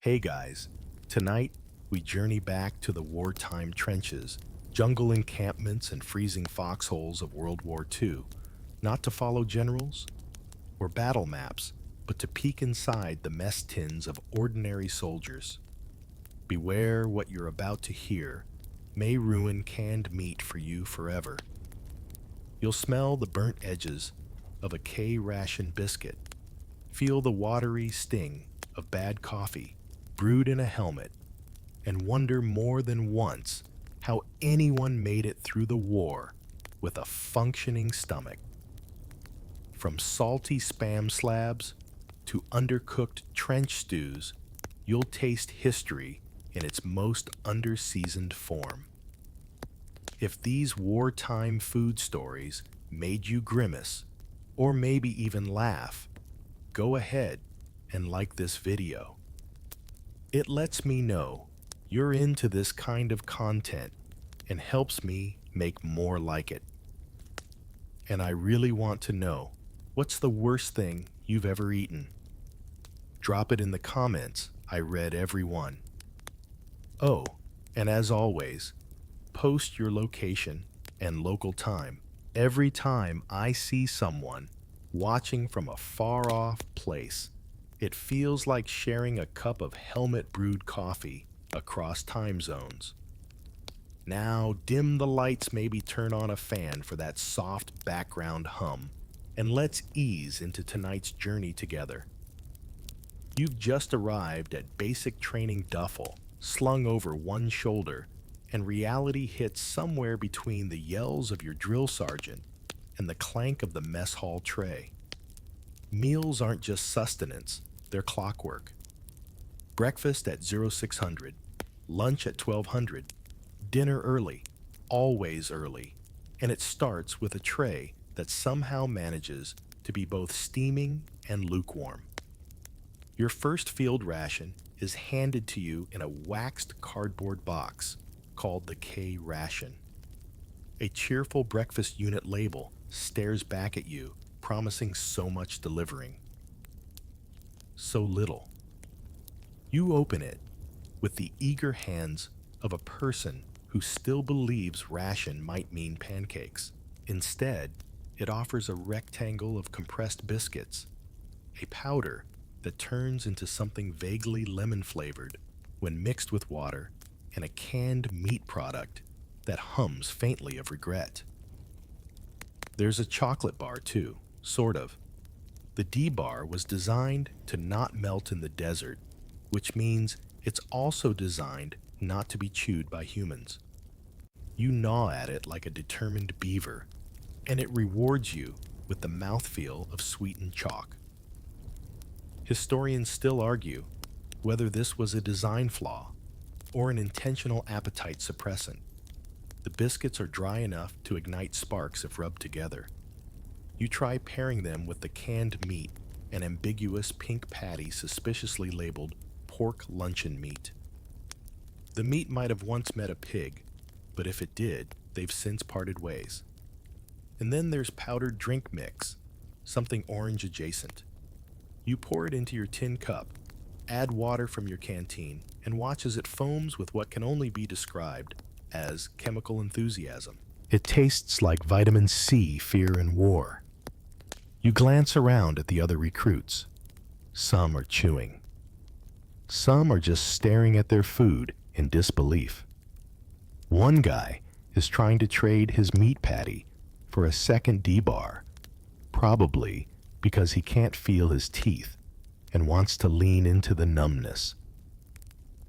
Hey guys, tonight we journey back to the wartime trenches, jungle encampments, and freezing foxholes of World War II, not to follow generals or battle maps, but to peek inside the mess tins of ordinary soldiers. Beware what you're about to hear may ruin canned meat for you forever. You'll smell the burnt edges of a K-ration biscuit, feel the watery sting of bad coffee brewed in a helmet, and wonder more than once how anyone made it through the war with a functioning stomach. From salty spam slabs to undercooked trench stews, you'll taste history in its most underseasoned form. If these wartime food stories made you grimace, or maybe even laugh, go ahead and like this video. It lets me know you're into this kind of content and helps me make more like it. And I really want to know, what's the worst thing you've ever eaten? Drop it in the comments. I read every one. Oh, and as always, post your location and local time. Every time I see someone watching from a far-off place, it feels like sharing a cup of helmet-brewed coffee across time zones. Now, dim the lights, maybe turn on a fan for that soft background hum, and let's ease into tonight's journey together. You've just arrived at basic training duffel, slung over one shoulder, and reality hits somewhere between the yells of your drill sergeant and the clank of the mess hall tray. Meals aren't just sustenance, they're clockwork. Breakfast at 0600, lunch at 1200, dinner early, always early, and it starts with a tray that somehow manages to be both steaming and lukewarm. Your first field ration is handed to you in a waxed cardboard box called the K-ration. A cheerful breakfast unit label stares back at you, promising so much delivering. So little. You open it with the eager hands of a person who still believes ration might mean pancakes. Instead, it offers a rectangle of compressed biscuits, a powder that turns into something vaguely lemon-flavored when mixed with water, and a canned meat product that hums faintly of regret. There's a chocolate bar too, sort of. The D-bar was designed to not melt in the desert, which means it's also designed not to be chewed by humans. You gnaw at it like a determined beaver, and it rewards you with the mouthfeel of sweetened chalk. Historians still argue whether this was a design flaw or an intentional appetite suppressant. The biscuits are dry enough to ignite sparks if rubbed together. You try pairing them with the canned meat, an ambiguous pink patty suspiciously labeled pork luncheon meat. The meat might have once met a pig, but if it did, they've since parted ways. And then there's powdered drink mix, something orange adjacent. You pour it into your tin cup, add water from your canteen, and watch as it foams with what can only be described as chemical enthusiasm. It tastes like vitamin C, fear, and war. You glance around at the other recruits. Some are chewing. Some are just staring at their food in disbelief. One guy is trying to trade his meat patty for a second D-bar, probably because he can't feel his teeth and wants to lean into the numbness.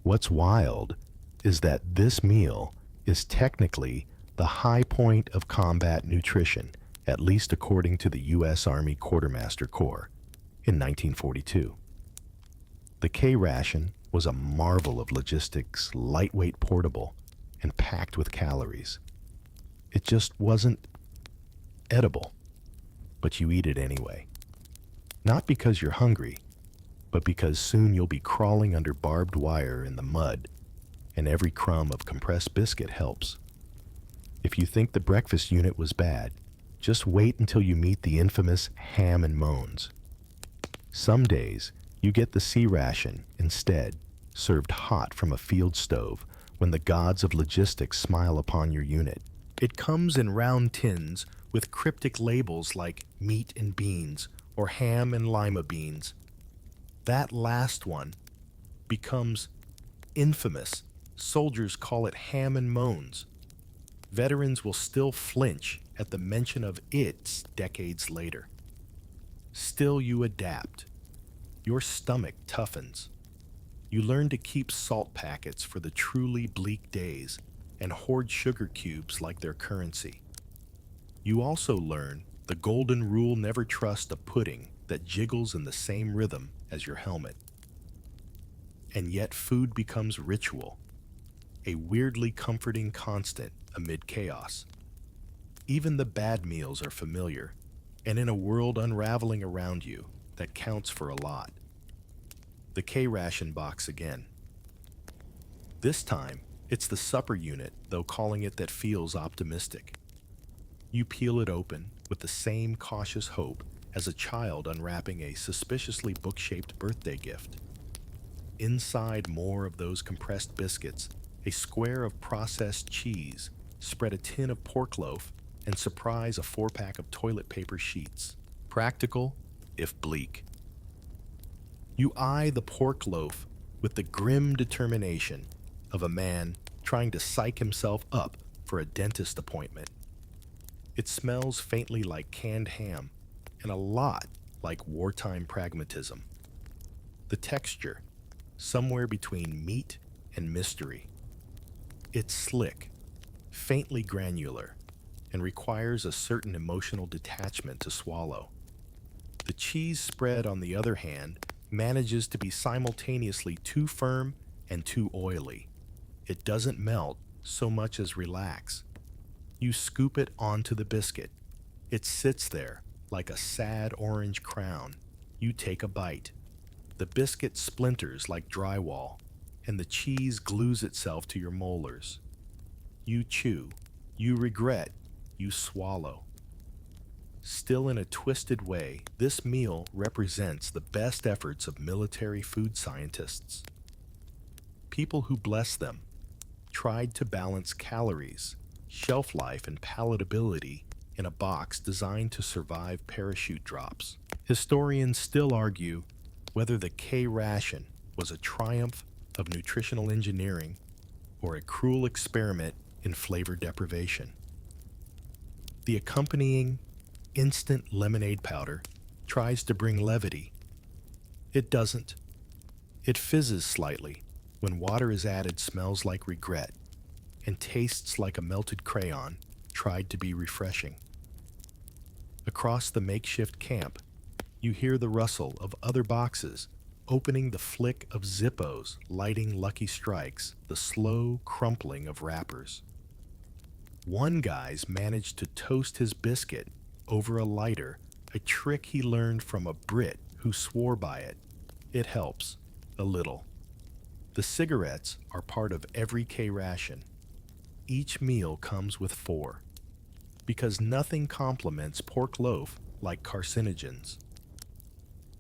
What's wild is that this meal is technically the high point of combat nutrition, at least according to the U.S. Army Quartermaster Corps in 1942. The K-ration was a marvel of logistics, lightweight, portable, and packed with calories. It just wasn't edible, but you eat it anyway. Not because you're hungry, but because soon you'll be crawling under barbed wire in the mud, and every crumb of compressed biscuit helps. If you think the breakfast unit was bad, just wait until you meet the infamous ham and moans. Some days, you get the C ration instead, served hot from a field stove when the gods of logistics smile upon your unit. It comes in round tins with cryptic labels like meat and beans or ham and lima beans. That last one becomes infamous. Soldiers call it ham and moans. Veterans will still flinch at the mention of it decades later. Still, you adapt. Your stomach toughens. You learn to keep salt packets for the truly bleak days and hoard sugar cubes like their currency. You also learn the golden rule: never trust a pudding that jiggles in the same rhythm as your helmet. And yet food becomes ritual, a weirdly comforting constant amid chaos. Even the bad meals are familiar, and in a world unraveling around you, that counts for a lot. The K-ration box again. This time, it's the supper unit, though calling it that feels optimistic. You peel it open with the same cautious hope as a child unwrapping a suspiciously book-shaped birthday gift. Inside, more of those compressed biscuits, a square of processed cheese, spread a tin of pork loaf, and surprise a 4-pack of toilet paper sheets. Practical, if bleak. You eye the pork loaf with the grim determination of a man trying to psych himself up for a dentist appointment. It smells faintly like canned ham and a lot like wartime pragmatism. The texture, somewhere between meat and mystery. It's slick, faintly granular, and requires a certain emotional detachment to swallow. The cheese spread, on the other hand, manages to be simultaneously too firm and too oily. It doesn't melt so much as relax. You scoop it onto the biscuit. It sits there like a sad orange crown. You take a bite. The biscuit splinters like drywall, and the cheese glues itself to your molars. You chew. You regret. You swallow. Still, in a twisted way, this meal represents the best efforts of military food scientists. People who bless them tried to balance calories, shelf life, and palatability in a box designed to survive parachute drops. Historians still argue whether the K-ration was a triumph of nutritional engineering or a cruel experiment in flavor deprivation. The accompanying instant lemonade powder tries to bring levity. It doesn't. It fizzes slightly. When water is added, smells like regret, and tastes like a melted crayon tried to be refreshing. Across the makeshift camp, you hear the rustle of other boxes, opening, the flick of Zippos lighting Lucky Strikes, the slow crumpling of wrappers. One guy's managed to toast his biscuit over a lighter, a trick he learned from a Brit who swore by it. It helps, a little. The cigarettes are part of every K-ration. Each meal comes with 4, because nothing complements pork loaf like carcinogens.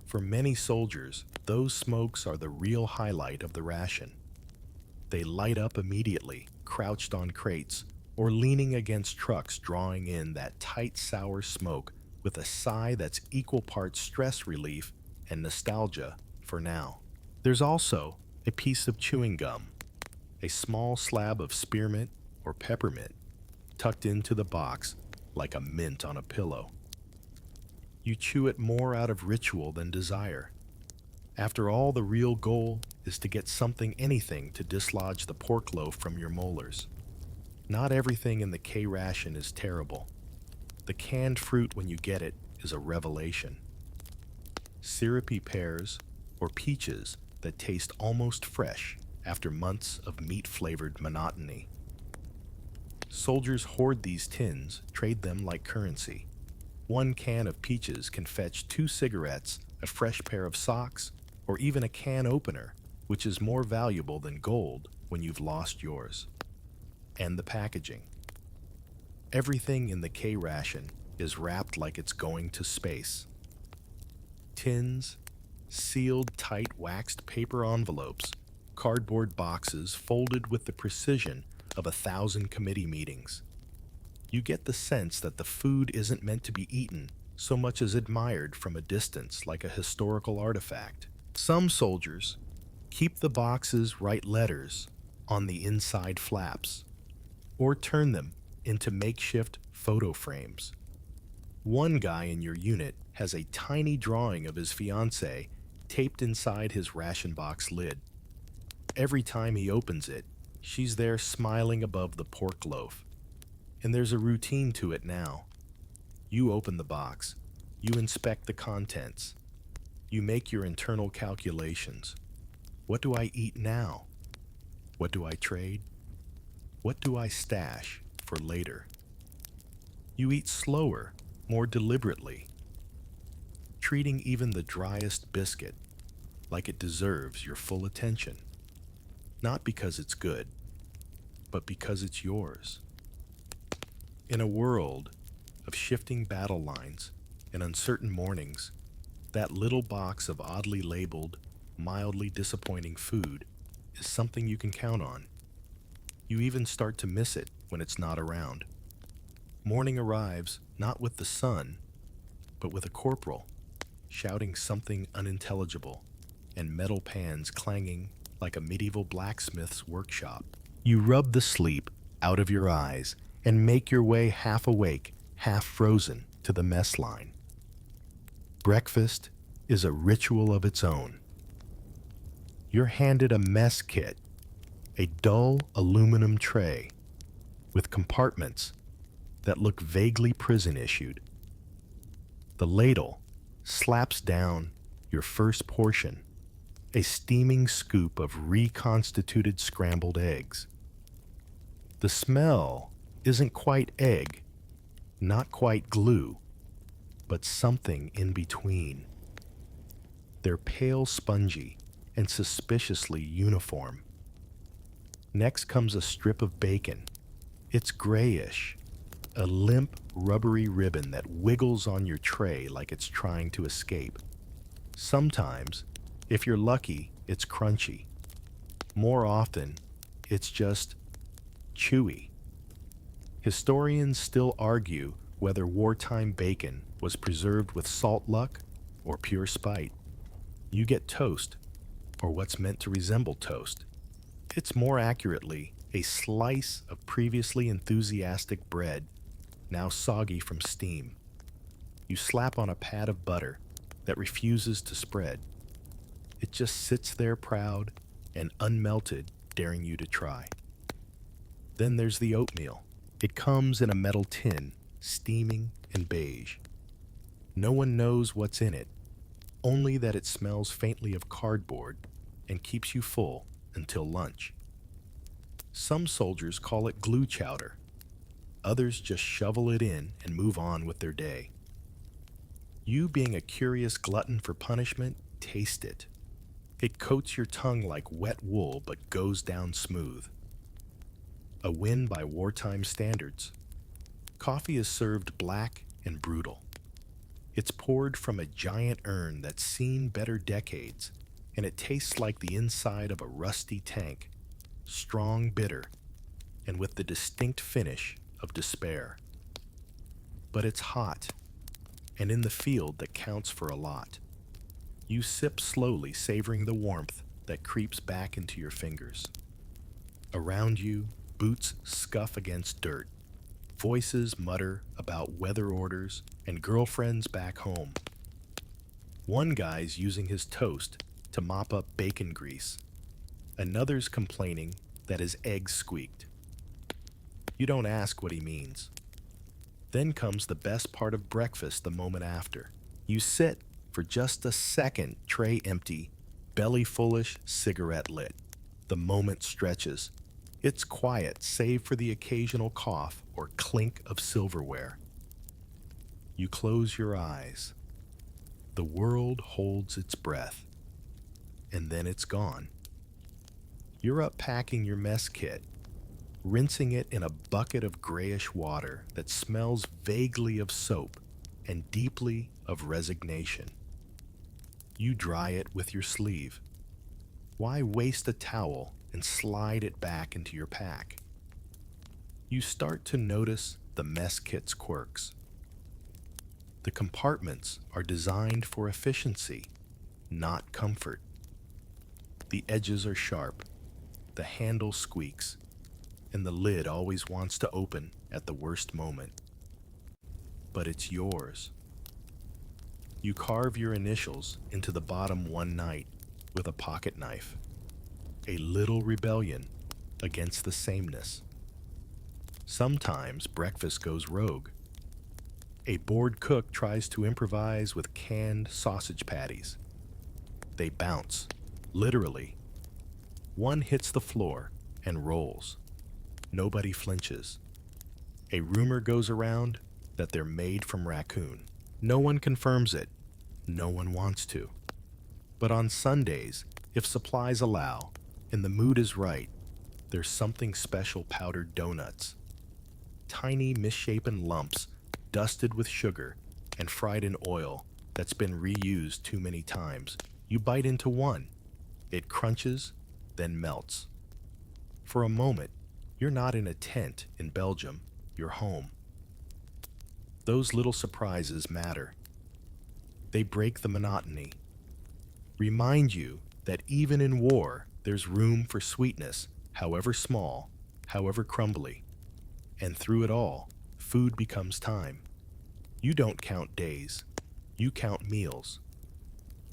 For many soldiers, those smokes are the real highlight of the ration. They light up immediately, crouched on crates, or leaning against trucks, drawing in that tight, sour smoke with a sigh that's equal parts stress relief and nostalgia for now. There's also a piece of chewing gum, a small slab of spearmint or peppermint, tucked into the box like a mint on a pillow. You chew it more out of ritual than desire. After all, the real goal is to get something, anything, to dislodge the pork loaf from your molars. Not everything in the K-ration is terrible. The canned fruit, when you get it, is a revelation. Syrupy pears or peaches that taste almost fresh after months of meat-flavored monotony. Soldiers hoard these tins, trade them like currency. One can of peaches can fetch 2 cigarettes, a fresh pair of socks, or even a can opener, which is more valuable than gold when you've lost yours. And the packaging. Everything in the K-ration is wrapped like it's going to space. Tins, sealed tight waxed paper envelopes, cardboard boxes folded with the precision of 1,000 committee meetings. You get the sense that the food isn't meant to be eaten so much as admired from a distance like a historical artifact. Some soldiers keep the boxes write letters on the inside flaps or turn them into makeshift photo frames. One guy in your unit has a tiny drawing of his fiancée taped inside his ration box lid. Every time he opens it, she's there smiling above the pork loaf. And there's a routine to it now. You open the box. You inspect the contents. You make your internal calculations. What do I eat now? What do I trade? What do I stash for later? You eat slower, more deliberately, treating even the driest biscuit like it deserves your full attention. Not because it's good, but because it's yours. In a world of shifting battle lines and uncertain mornings, that little box of oddly labeled, mildly disappointing food is something you can count on. You even start to miss it when it's not around. Morning arrives not with the sun, but with a corporal shouting something unintelligible and metal pans clanging like a medieval blacksmith's workshop. You rub the sleep out of your eyes and make your way half awake, half frozen to the mess line. Breakfast is a ritual of its own. You're handed a mess kit, a dull aluminum tray with compartments that look vaguely prison-issued. The ladle slaps down your first portion, a steaming scoop of reconstituted scrambled eggs. The smell isn't quite egg, not quite glue, but something in between. They're pale spongy and suspiciously uniform. Next comes a strip of bacon. It's grayish, a limp, rubbery ribbon that wiggles on your tray like it's trying to escape. Sometimes, if you're lucky, it's crunchy. More often, it's just chewy. Historians still argue whether wartime bacon was preserved with salt luck or pure spite. You get toast, or what's meant to resemble toast. It's more accurately a slice of previously enthusiastic bread, now soggy from steam. You slap on a pat of butter that refuses to spread. It just sits there proud and unmelted, daring you to try. Then there's the oatmeal. It comes in a metal tin, steaming and beige. No one knows what's in it, only that it smells faintly of cardboard and keeps you full until lunch. Some soldiers call it glue chowder. Others just shovel it in and move on with their day. You, being a curious glutton for punishment, taste it. It coats your tongue like wet wool but goes down smooth. A win by wartime standards. Coffee is served black and brutal. It's poured from a giant urn that's seen better decades, and it tastes like the inside of a rusty tank, strong, bitter, and with the distinct finish of despair. But it's hot, and in the field that counts for a lot. You sip slowly, savoring the warmth that creeps back into your fingers. Around you, boots scuff against dirt. Voices mutter about weather orders and girlfriends back home. One guy's using his toast to mop up bacon grease. Another's complaining that his eggs squeaked. You don't ask what he means. Then comes the best part of breakfast the moment after. You sit for just a second, tray empty, belly fullish, cigarette lit. The moment stretches. It's quiet, save for the occasional cough or clink of silverware. You close your eyes. The world holds its breath, and then it's gone. You're up packing your mess kit, rinsing it in a bucket of grayish water that smells vaguely of soap and deeply of resignation. You dry it with your sleeve. Why waste a towel and slide it back into your pack? You start to notice the mess kit's quirks. The compartments are designed for efficiency, not comfort. The edges are sharp, the handle squeaks, and the lid always wants to open at the worst moment. But it's yours. You carve your initials into the bottom one night with a pocket knife. A little rebellion against the sameness. Sometimes breakfast goes rogue. A bored cook tries to improvise with canned sausage patties. They bounce, literally. One hits the floor and rolls. Nobody flinches. A rumor goes around that they're made from raccoon. No one confirms it. No one wants to. But on Sundays, if supplies allow, and the mood is right, there's something special: powdered donuts. Tiny misshapen lumps dusted with sugar and fried in oil that's been reused too many times. You bite into one. It crunches, then melts. For a moment, you're not in a tent in Belgium, you're home. Those little surprises matter. They break the monotony. Remind you that even in war, there's room for sweetness, however small, however crumbly. And through it all, food becomes time. You don't count days. You count meals.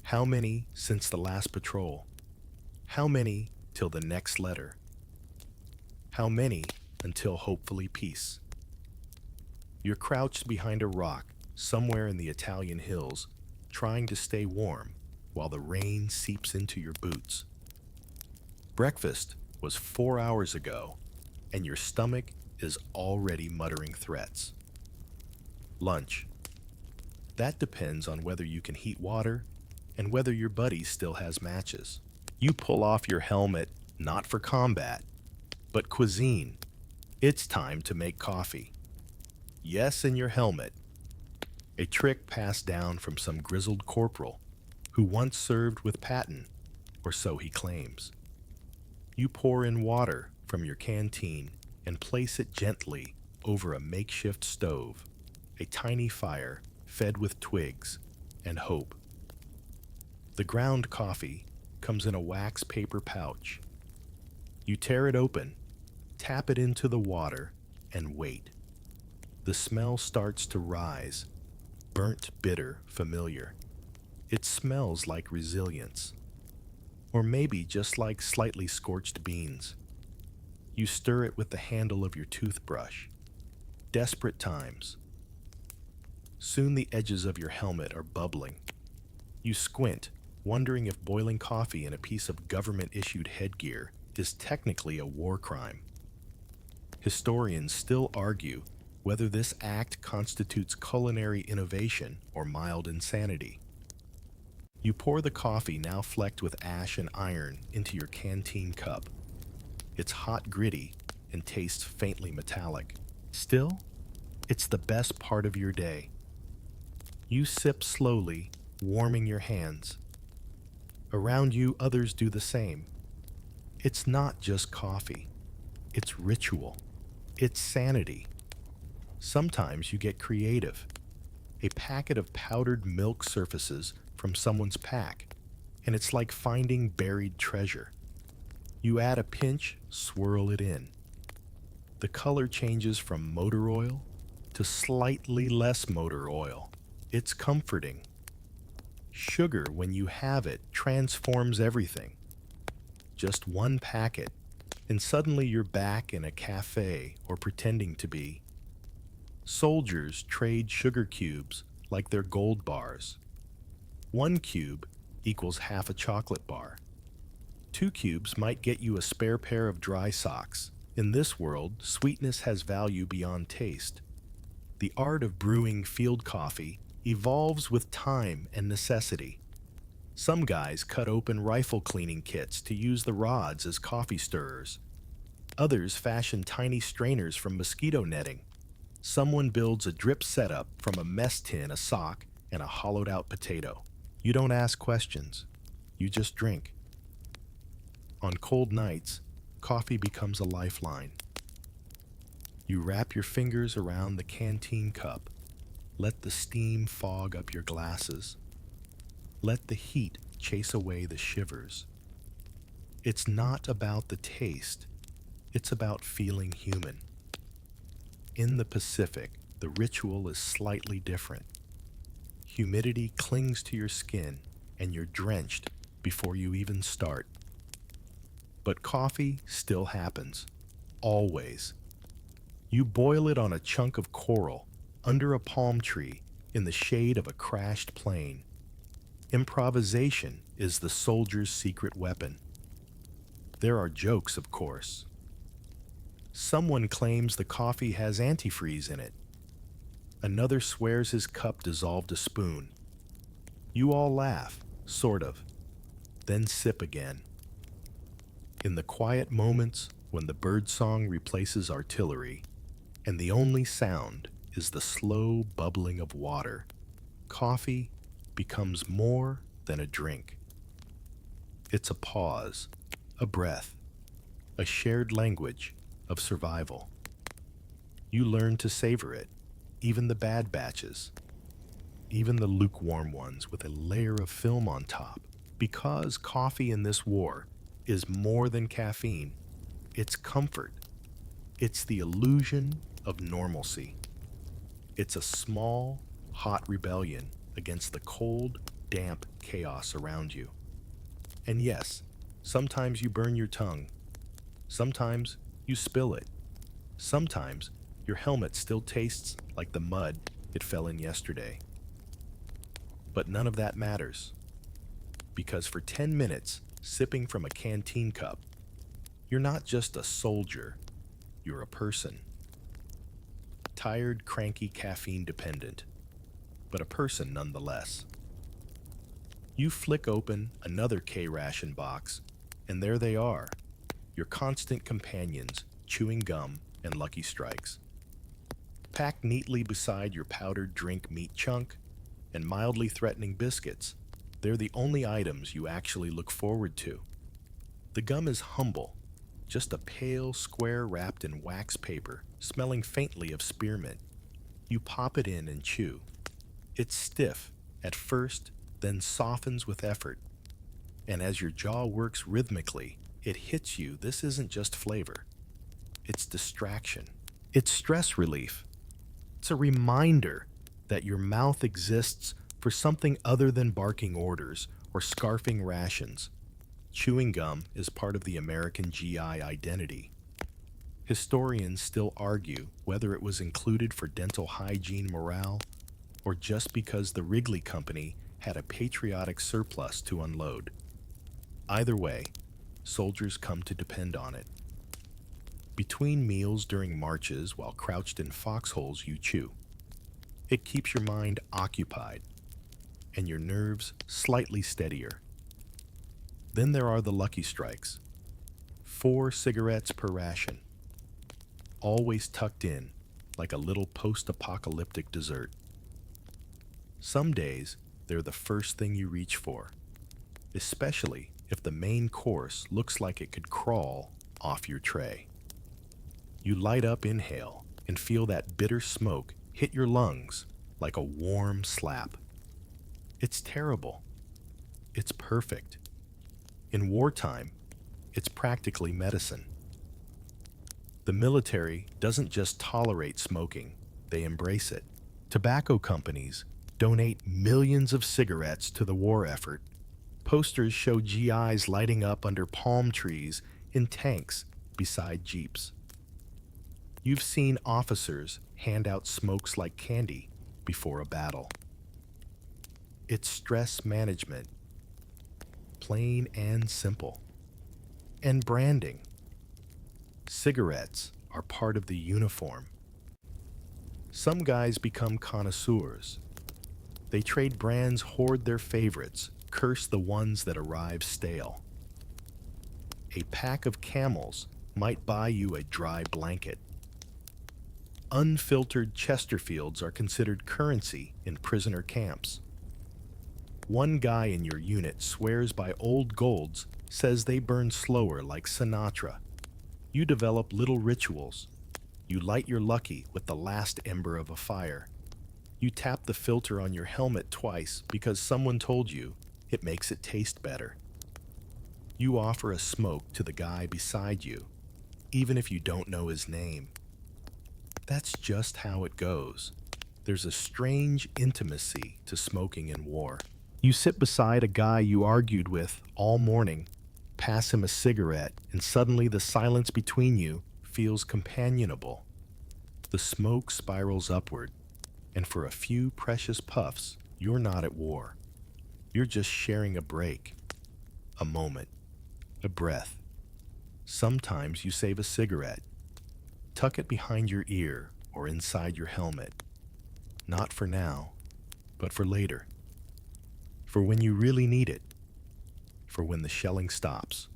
How many since the last patrol? How many till the next letter? How many until hopefully peace? You're crouched behind a rock somewhere in the Italian hills, trying to stay warm while the rain seeps into your boots. Breakfast was 4 hours ago, and your stomach is already muttering threats. Lunch. That depends on whether you can heat water and whether your buddy still has matches. You pull off your helmet, not for combat, but cuisine. It's time to make coffee. Yes, in your helmet. A trick passed down from some grizzled corporal who once served with Patton, or so he claims. You pour in water from your canteen and place it gently over a makeshift stove, a tiny fire fed with twigs and hope. The ground coffee comes in a wax paper pouch. You tear it open, tap it into the water, and wait. The smell starts to rise, burnt, bitter, familiar. It smells like resilience, or maybe just like slightly scorched beans. You stir it with the handle of your toothbrush. Desperate times. Soon the edges of your helmet are bubbling. You squint, wondering if boiling coffee in a piece of government-issued headgear is technically a war crime. Historians still argue whether this act constitutes culinary innovation or mild insanity. You pour the coffee, now flecked with ash and iron, into your canteen cup. It's hot, gritty, and tastes faintly metallic. Still, it's the best part of your day. You sip slowly, warming your hands. Around you, others do the same. It's not just coffee. It's ritual. It's sanity. Sometimes you get creative. A packet of powdered milk surfaces from someone's pack, and it's like finding buried treasure. You add a pinch, swirl it in. The color changes from motor oil to slightly less motor oil. It's comforting. Sugar, when you have it, transforms everything. Just one packet, and suddenly you're back in a cafe or pretending to be. Soldiers trade sugar cubes like they're gold bars. 1 cube equals half a chocolate bar. 2 cubes might get you a spare pair of dry socks. In this world, sweetness has value beyond taste. The art of brewing field coffee evolves with time and necessity. Some guys cut open rifle cleaning kits to use the rods as coffee stirrers. Others fashion tiny strainers from mosquito netting. Someone builds a drip setup from a mess tin, a sock, and a hollowed-out potato. You don't ask questions. You just drink. On cold nights, coffee becomes a lifeline. You wrap your fingers around the canteen cup. Let the steam fog up your glasses. Let the heat chase away the shivers. It's not about the taste, it's about feeling human. In the Pacific, the ritual is slightly different. Humidity clings to your skin, and you're drenched before you even start. But coffee still happens. Always. You boil it on a chunk of coral, under a palm tree, in the shade of a crashed plane. Improvisation is the soldier's secret weapon. There are jokes, of course. Someone claims the coffee has antifreeze in it. Another swears his cup dissolved a spoon. You all laugh, sort of, then sip again. In the quiet moments when the birdsong replaces artillery, and the only sound is the slow bubbling of water, coffee becomes more than a drink. It's a pause, a breath, a shared language of survival. You learn to savor it, even the bad batches, even the lukewarm ones with a layer of film on top, because coffee in this war is more than caffeine. It's comfort. It's the illusion of normalcy. It's a small, hot rebellion against the cold, damp chaos around you. And yes, sometimes you burn your tongue. Sometimes you spill it. Sometimes your helmet still tastes like the mud it fell in yesterday. But none of that matters, because for 10 minutes, sipping from a canteen cup, you're not just a soldier, you're a person. Tired, cranky, caffeine dependent, but a person nonetheless. You flick open another K-ration box, and there they are, your constant companions, chewing gum and Lucky Strikes. Packed neatly beside your powdered drink meat chunk and mildly threatening biscuits, they're the only items you actually look forward to. The gum is humble, just a pale square wrapped in wax paper, smelling faintly of spearmint. You pop it in and chew. It's stiff at first, then softens with effort. And as your jaw works rhythmically, it hits you this isn't just flavor. It's distraction. It's stress relief. It's a reminder that your mouth exists for something other than barking orders or scarfing rations. Chewing gum is part of the American GI identity. Historians still argue whether it was included for dental hygiene morale or just because the Wrigley Company had a patriotic surplus to unload. Either way, soldiers come to depend on it. Between meals during marches while crouched in foxholes, you chew. It keeps your mind occupied and your nerves slightly steadier. Then there are the Lucky Strikes. 4 cigarettes per ration, always tucked in like a little post-apocalyptic dessert. Some days, they're the first thing you reach for, especially if the main course looks like it could crawl off your tray. You light up, inhale, and feel that bitter smoke hit your lungs like a warm slap. It's terrible. It's perfect. In wartime, it's practically medicine. The military doesn't just tolerate smoking, they embrace it. Tobacco companies donate millions of cigarettes to the war effort. Posters show GIs lighting up under palm trees in tanks beside jeeps. You've seen officers hand out smokes like candy before a battle. It's stress management, plain and simple. And branding. Cigarettes are part of the uniform. Some guys become connoisseurs. They trade brands, hoard their favorites, curse the ones that arrive stale. A pack of Camels might buy you a dry blanket. Unfiltered Chesterfields are considered currency in prisoner camps. One guy in your unit swears by old golds says they burn slower like Sinatra. You develop little rituals. You light your lucky with the last ember of a fire. You tap the filter on your helmet twice because someone told you it makes it taste better. You offer a smoke to the guy beside you, even if you don't know his name. That's just how it goes. There's a strange intimacy to smoking in war. You sit beside a guy you argued with all morning, pass him a cigarette, and suddenly the silence between you feels companionable. The smoke spirals upward, and for a few precious puffs, you're not at war. You're just sharing a break, a moment, a breath. Sometimes you save a cigarette, tuck it behind your ear or inside your helmet. Not for now, but for later. For when you really need it. For when the shelling stops,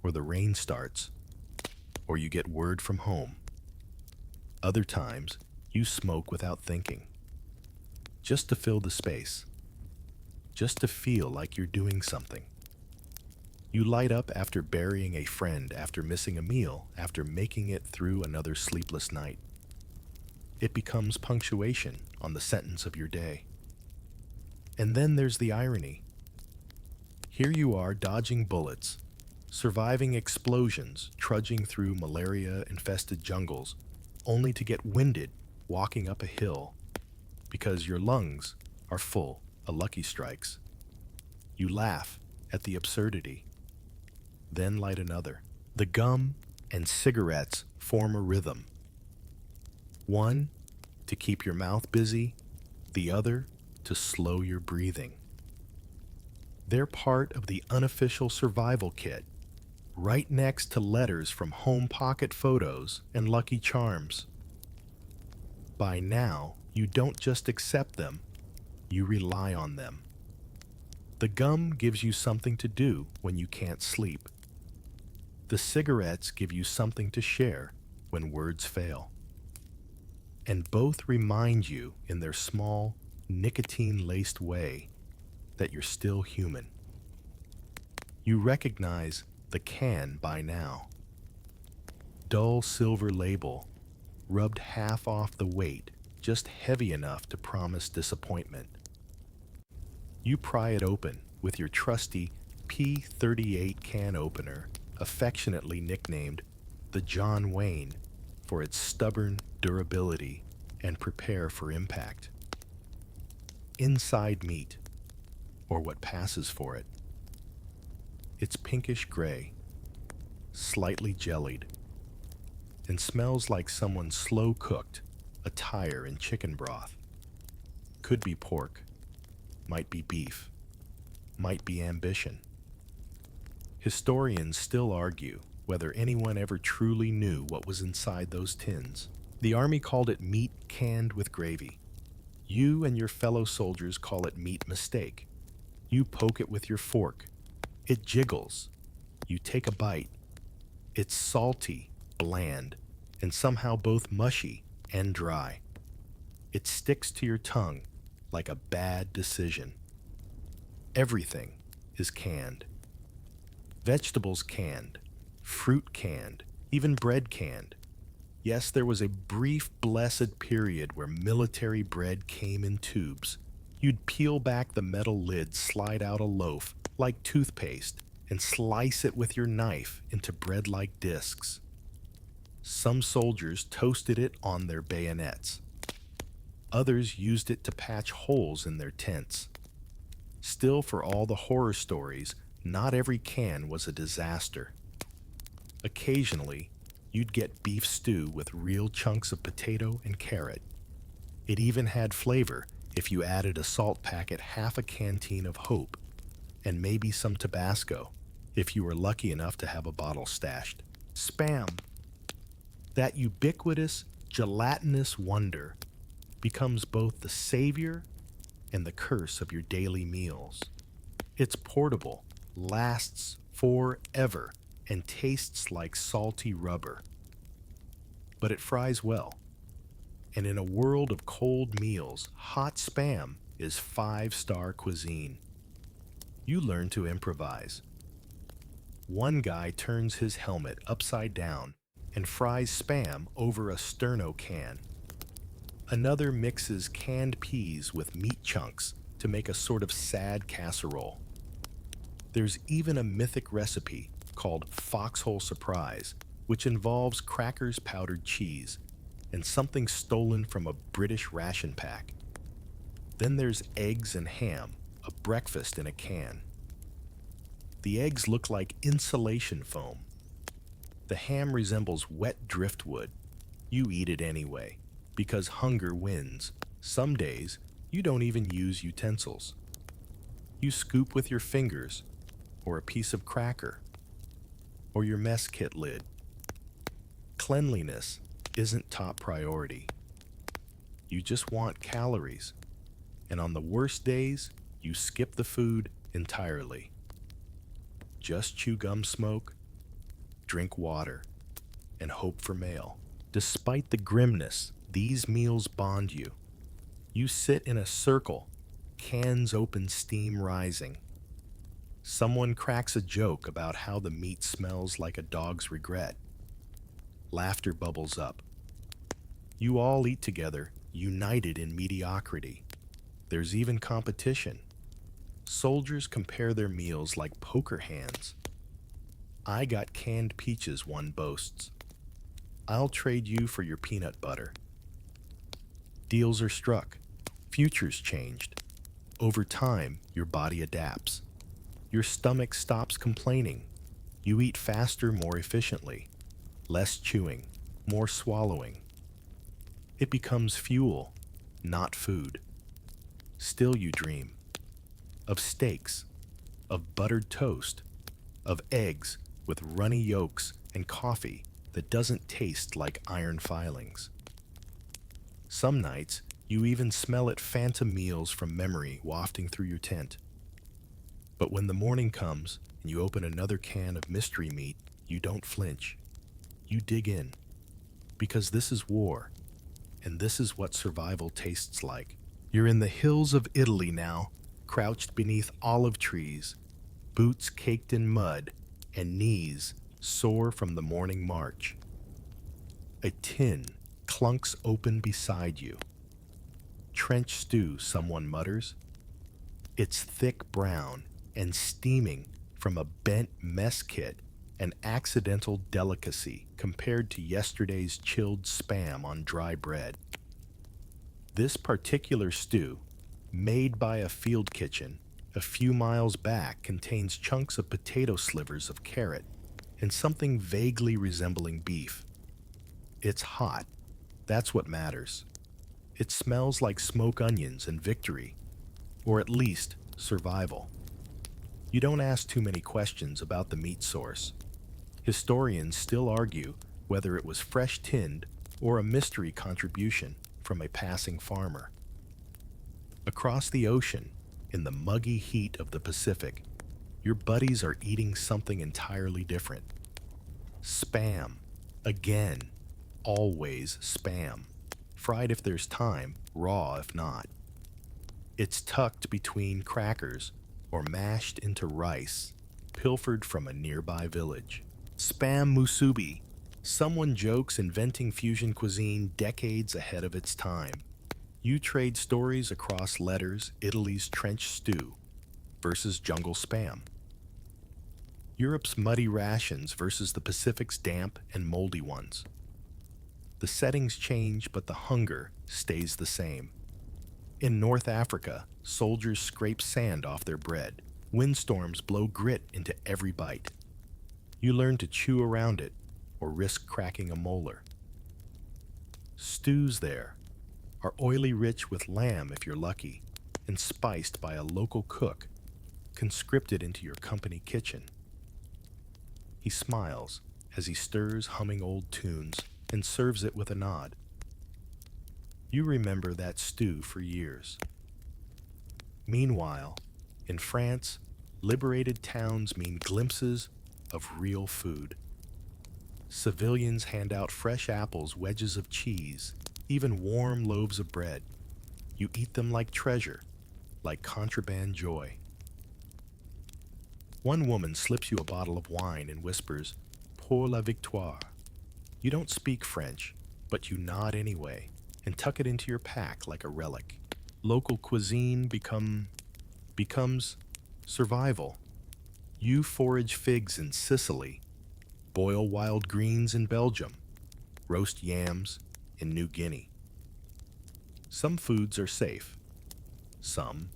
or the rain starts, or you get word from home. Other times, you smoke without thinking. Just to fill the space. Just to feel like you're doing something. You light up after burying a friend, after missing a meal, after making it through another sleepless night. It becomes punctuation on the sentence of your day. And then there's the irony. Here you are dodging bullets, surviving explosions, trudging through malaria-infested jungles, only to get winded walking up a hill because your lungs are full of Lucky Strikes. You laugh at the absurdity, then light another. The gum and cigarettes form a rhythm. One to keep your mouth busy, the other to slow your breathing. They're part of the unofficial survival kit, right next to letters from home pocket photos and Lucky Charms. By now, you don't just accept them, you rely on them. The gum gives you something to do when you can't sleep. The cigarettes give you something to share when words fail. And both remind you in their small, nicotine-laced way that you're still human. You recognize the can by now. Dull silver label, rubbed half off the weight, just heavy enough to promise disappointment. You pry it open with your trusty P38 can opener, affectionately nicknamed the John Wayne for its stubborn durability and prepare for impact. Inside meat, or what passes for it. It's pinkish gray, slightly jellied, and smells like someone slow-cooked a tire in chicken broth. Could be pork, might be beef, might be ambition. Historians still argue whether anyone ever truly knew what was inside those tins. The Army called it meat canned with gravy. You and your fellow soldiers call it meat mistake. You poke it with your fork. It jiggles. You take a bite. It's salty, bland, and somehow both mushy and dry. It sticks to your tongue like a bad decision. Everything is canned. Vegetables canned, fruit canned, even bread canned. Yes, there was a brief, blessed period where military bread came in tubes. You'd peel back the metal lid, slide out a loaf like toothpaste, and slice it with your knife into bread-like discs. Some soldiers toasted it on their bayonets. Others used it to patch holes in their tents. Still, for all the horror stories, not every can was a disaster. Occasionally, you'd get beef stew with real chunks of potato and carrot. It even had flavor if you added a salt packet, half a canteen of Hope, and maybe some Tabasco if you were lucky enough to have a bottle stashed. Spam, that ubiquitous, gelatinous wonder, becomes both the savior and the curse of your daily meals. It's portable, lasts forever, and tastes like salty rubber. But it fries well. And in a world of cold meals, hot Spam is 5-star cuisine. You learn to improvise. One guy turns his helmet upside down and fries Spam over a sterno can. Another mixes canned peas with meat chunks to make a sort of sad casserole. There's even a mythic recipe called Foxhole Surprise, which involves crackers, powdered cheese, and something stolen from a British ration pack. Then there's eggs and ham, a breakfast in a can. The eggs look like insulation foam. The ham resembles wet driftwood. You eat it anyway, because hunger wins. Some days, you don't even use utensils. You scoop with your fingers, or a piece of cracker, or your mess kit lid. Cleanliness isn't top priority. You just want calories, and on the worst days, you skip the food entirely. Just chew gum smoke, drink water, and hope for mail. Despite the grimness, these meals bond you. You sit in a circle, cans open, steam rising. Someone cracks a joke about how the meat smells like a dog's regret. Laughter bubbles up. You all eat together, united in mediocrity. There's even competition. Soldiers compare their meals like poker hands. I got canned peaches, one boasts. I'll trade you for your peanut butter. Deals are struck. Futures changed. Over time, your body adapts. Your stomach stops complaining. You eat faster, more efficiently. Less chewing, more swallowing. It becomes fuel, not food. Still you dream. Of steaks, of buttered toast, of eggs with runny yolks and coffee that doesn't taste like iron filings. Some nights, you even smell at phantom meals from memory wafting through your tent. But when the morning comes and you open another can of mystery meat, you don't flinch. You dig in. Because this is war, and this is what survival tastes like. You're in the hills of Italy now, crouched beneath olive trees, boots caked in mud, and knees sore from the morning march. A tin clunks open beside you. Trench stew, someone mutters. It's thick brown and steaming from a bent mess kit, an accidental delicacy compared to yesterday's chilled Spam on dry bread. This particular stew, made by a field kitchen a few miles back, contains chunks of potato slivers of carrot and something vaguely resembling beef. It's hot. That's what matters. It smells like smoked onions and victory, or at least survival. You don't ask too many questions about the meat source. Historians still argue whether it was fresh tinned or a mystery contribution from a passing farmer. Across the ocean, in the muggy heat of the Pacific, your buddies are eating something entirely different. Spam. Again. Always Spam. Fried if there's time, raw if not. It's tucked between crackers or mashed into rice, pilfered from a nearby village. Spam musubi. Someone jokes inventing fusion cuisine decades ahead of its time. You trade stories across letters, Italy's trench stew versus jungle Spam. Europe's muddy rations versus the Pacific's damp and moldy ones. The settings change, but the hunger stays the same. In North Africa, soldiers scrape sand off their bread. Windstorms blow grit into every bite. You learn to chew around it or risk cracking a molar. Stews there are oily rich with lamb if you're lucky, and spiced by a local cook, conscripted into your company kitchen. He smiles as he stirs humming old tunes and serves it with a nod. You remember that stew for years. Meanwhile, in France, liberated towns mean glimpses of real food. Civilians hand out fresh apples, wedges of cheese, even warm loaves of bread. You eat them like treasure, like contraband joy. One woman slips you a bottle of wine and whispers, "Pour la victoire." You don't speak French, but you nod anyway and tuck it into your pack like a relic. Local cuisine becomes survival. You forage figs in Sicily, boil wild greens in Belgium, roast yams in New Guinea. Some foods are safe, some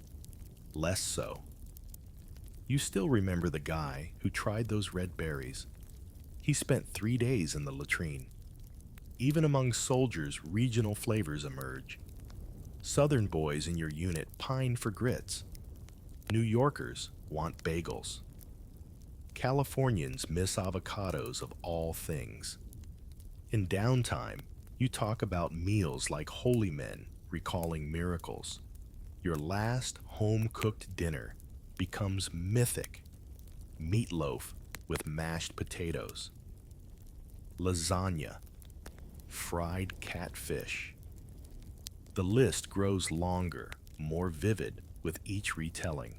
less so. You still remember the guy who tried those red berries. He spent 3 days in the latrine. Even among soldiers, regional flavors emerge. Southern boys in your unit pine for grits. New Yorkers want bagels. Californians miss avocados of all things. In downtime, you talk about meals like holy men recalling miracles. Your last home-cooked dinner becomes mythic. Meatloaf with mashed potatoes. Lasagna. Fried catfish. The list grows longer, more vivid with each retelling.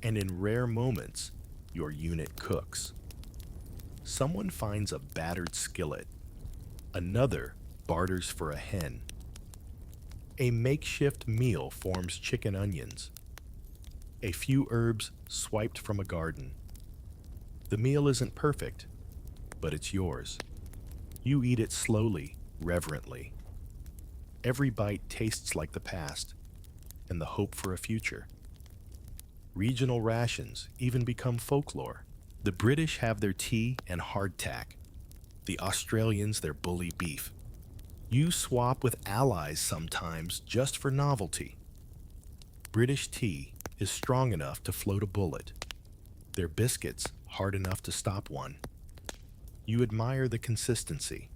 And in rare moments, your unit cooks. Someone finds a battered skillet. Another barters for a hen. A makeshift meal forms chicken onions. A few herbs swiped from a garden. The meal isn't perfect, but it's yours. You eat it slowly, reverently. Every bite tastes like the past and the hope for a future. Regional rations even become folklore. The British have their tea and hardtack. The Australians their bully beef. You swap with allies sometimes just for novelty. British tea is strong enough to float a bullet. Their biscuits hard enough to stop one. You admire the consistency.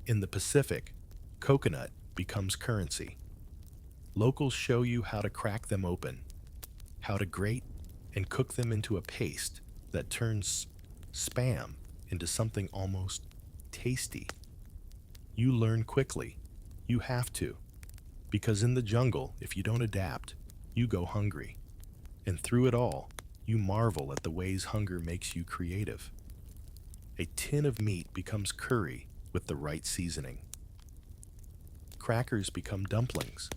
In the Pacific, coconut becomes currency. Locals show you how to crack them open, how to grate and cook them into a paste that turns spam into something almost tasty. You learn quickly. You have to. Because in the jungle, if you don't adapt, you go hungry. And through it all, you marvel at the ways hunger makes you creative. A tin of meat becomes curry with the right seasoning. Crackers become dumplings.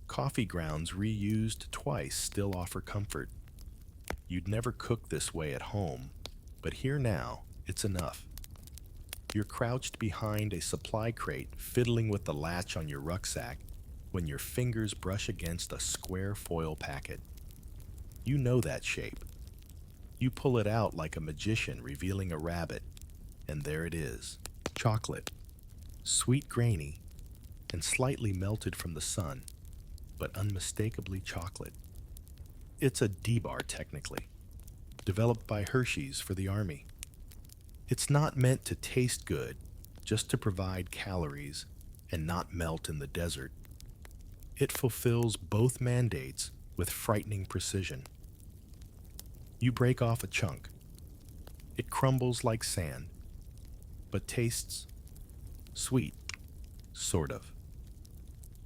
Coffee grounds reused twice still offer comfort. You'd never cook this way at home, but here now, it's enough. You're crouched behind a supply crate, fiddling with the latch on your rucksack when your fingers brush against a square foil packet. You know that shape. You pull it out like a magician revealing a rabbit, and there it is. Chocolate. Sweet grainy, and slightly melted from the sun, but unmistakably chocolate. It's a D-bar technically, developed by Hershey's for the Army. It's not meant to taste good, just to provide calories and not melt in the desert. It fulfills both mandates with frightening precision. You break off a chunk. It crumbles like sand, but tastes sweet, sort of.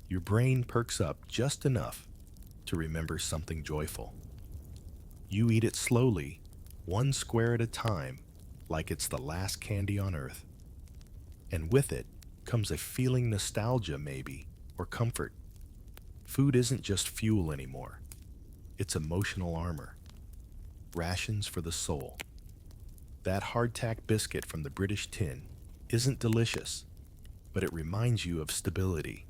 Your brain perks up just enough to remember something joyful. You eat it slowly, one square at a time, like it's the last candy on earth. And with it comes a feeling nostalgia maybe, or comfort. Food isn't just fuel anymore. It's emotional armor. Rations for the soul. That hardtack biscuit from the British tin isn't delicious, but it reminds you of stability.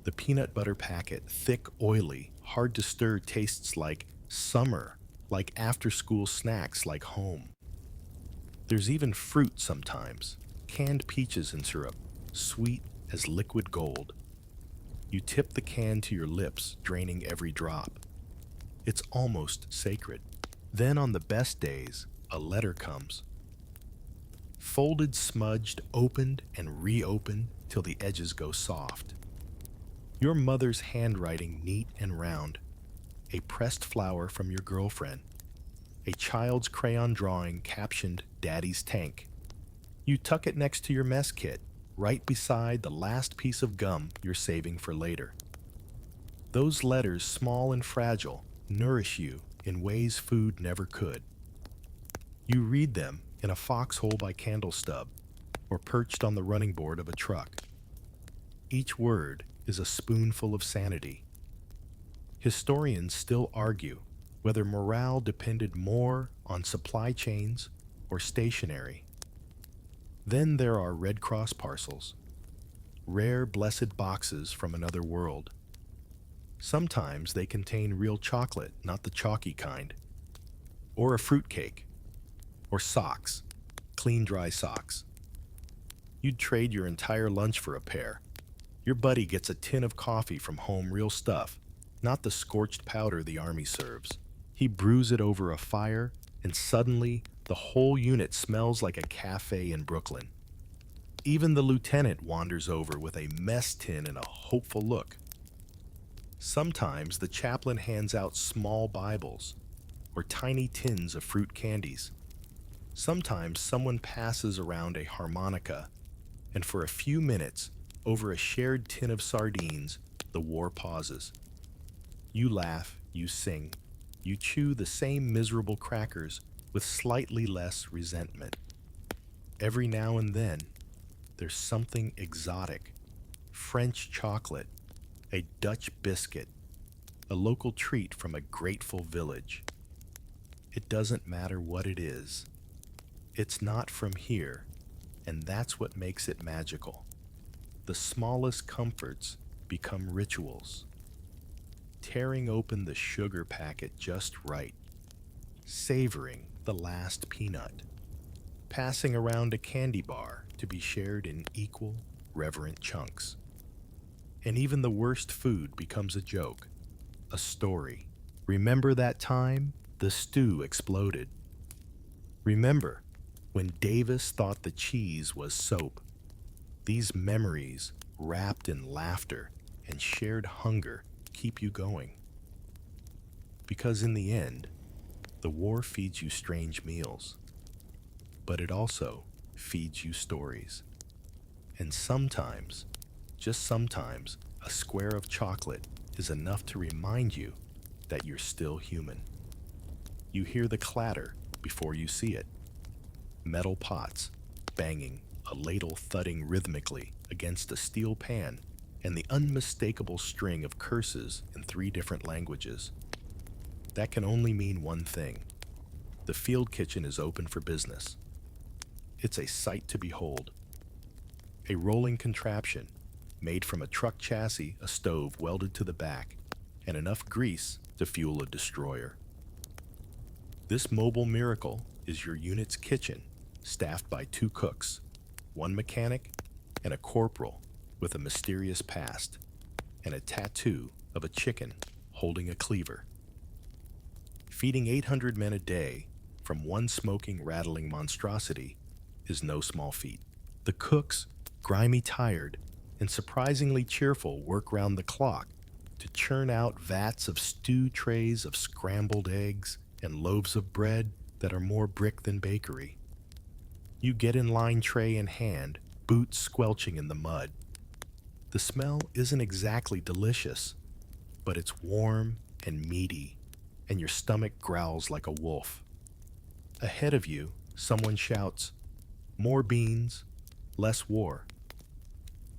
The peanut butter packet, thick, oily, hard to stir, tastes like summer, like after-school snacks, like home. There's even fruit sometimes, canned peaches in syrup, sweet as liquid gold. You tip the can to your lips, draining every drop. It's almost sacred. Then on the best days, a letter comes. Folded, smudged, opened, and reopened till the edges go soft. Your mother's handwriting neat and round. A pressed flower from your girlfriend. A child's crayon drawing captioned Daddy's Tank. You tuck it next to your mess kit, right beside the last piece of gum you're saving for later. Those letters, small and fragile, nourish you in ways food never could. You read them in a foxhole by candle stub or perched on the running board of a truck. Each word is a spoonful of sanity. Historians still argue whether morale depended more on supply chains or stationery. Then there are Red Cross parcels, rare blessed boxes from another world. Sometimes they contain real chocolate, not the chalky kind, or a fruitcake, or socks, clean dry socks. You'd trade your entire lunch for a pair. Your buddy gets a tin of coffee from home, real stuff, not the scorched powder the army serves. He brews it over a fire, and suddenly the whole unit smells like a cafe in Brooklyn. Even the lieutenant wanders over with a mess tin and a hopeful look. Sometimes the chaplain hands out small Bibles or tiny tins of fruit candies. Sometimes someone passes around a harmonica, and for a few minutes, over a shared tin of sardines, the war pauses. You laugh, you sing, you chew the same miserable crackers with slightly less resentment. Every now and then, there's something exotic. French chocolate, a Dutch biscuit, a local treat from a grateful village. It doesn't matter what it is. It's not from here, and that's what makes it magical. The smallest comforts become rituals. Tearing open the sugar packet just right, savoring the last peanut, passing around a candy bar to be shared in equal, reverent chunks. And even the worst food becomes a joke, a story. Remember that time the stew exploded? Remember when Davis thought the cheese was soap? These memories, wrapped in laughter and shared hunger, keep you going. Because in the end, the war feeds you strange meals, but it also feeds you stories. And sometimes, just sometimes, a square of chocolate is enough to remind you that you're still human. You hear the clatter before you see it. Metal pots banging, a ladle thudding rhythmically against a steel pan, and the unmistakable string of curses in 3 different languages. That can only mean one thing. The field kitchen is open for business. It's a sight to behold. A rolling contraption made from a truck chassis, a stove welded to the back, and enough grease to fuel a destroyer. This mobile miracle is your unit's kitchen, staffed by 2 cooks, 1 mechanic, and a corporal with a mysterious past, and a tattoo of a chicken holding a cleaver. Feeding 800 men a day from 1 smoking, rattling monstrosity is no small feat. The cooks, grimy tired and surprisingly cheerful, work round the clock to churn out vats of stew trays of scrambled eggs and loaves of bread that are more brick than bakery. You get in line, tray in hand, boots squelching in the mud. The smell isn't exactly delicious, but it's warm and meaty, and your stomach growls like a wolf. Ahead of you, someone shouts, "More beans, less war."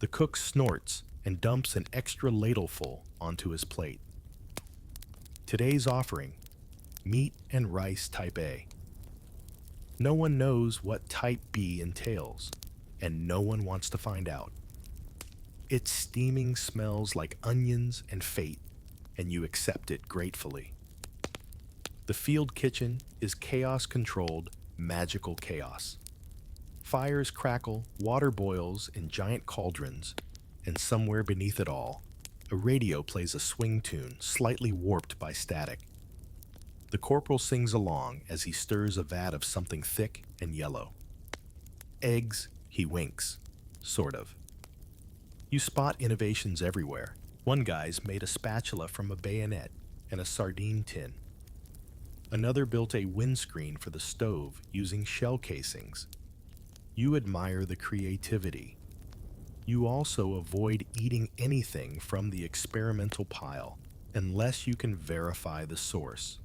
The cook snorts and dumps an extra ladleful onto his plate. Today's offering, meat and rice type A. No one knows what type B entails, and no one wants to find out. Its steaming smells like onions and fate, and you accept it gratefully. The field kitchen is chaos-controlled, magical chaos. Fires crackle, water boils in giant cauldrons, and somewhere beneath it all, a radio plays a swing tune slightly warped by static. The corporal sings along as he stirs a vat of something thick and yellow. Eggs, he winks, sort of. You spot innovations everywhere. One guy's made a spatula from a bayonet and a sardine tin. Another built a windscreen for the stove using shell casings. You admire the creativity. You also avoid eating anything from the experimental pile unless you can verify the source.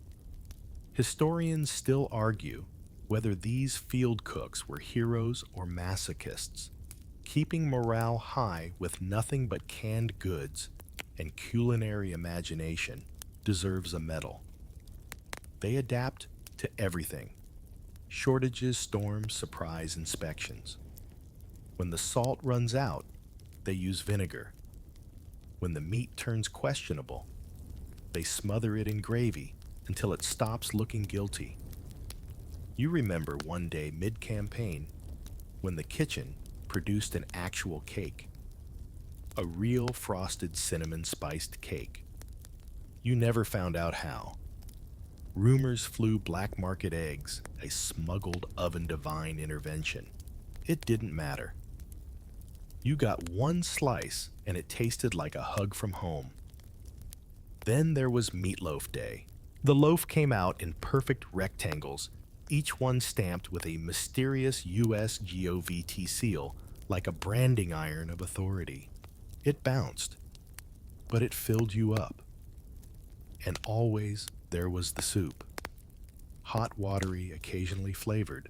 Historians still argue whether these field cooks were heroes or masochists, keeping morale high with nothing but canned goods and culinary imagination deserves a medal. They adapt to everything: shortages, storms, surprise inspections. When the salt runs out, they use vinegar. When the meat turns questionable, they smother it in gravy until it stops looking guilty. You remember one day mid-campaign when the kitchen produced an actual cake, a real frosted cinnamon spiced cake. You never found out how. Rumors flew black market eggs, a smuggled oven divine intervention. It didn't matter. You got one slice and it tasted like a hug from home. Then there was Meatloaf Day. The loaf came out in perfect rectangles, each one stamped with a mysterious US GOVT seal like a branding iron of authority. It bounced, but it filled you up. And always there was the soup. Hot, watery, occasionally flavored.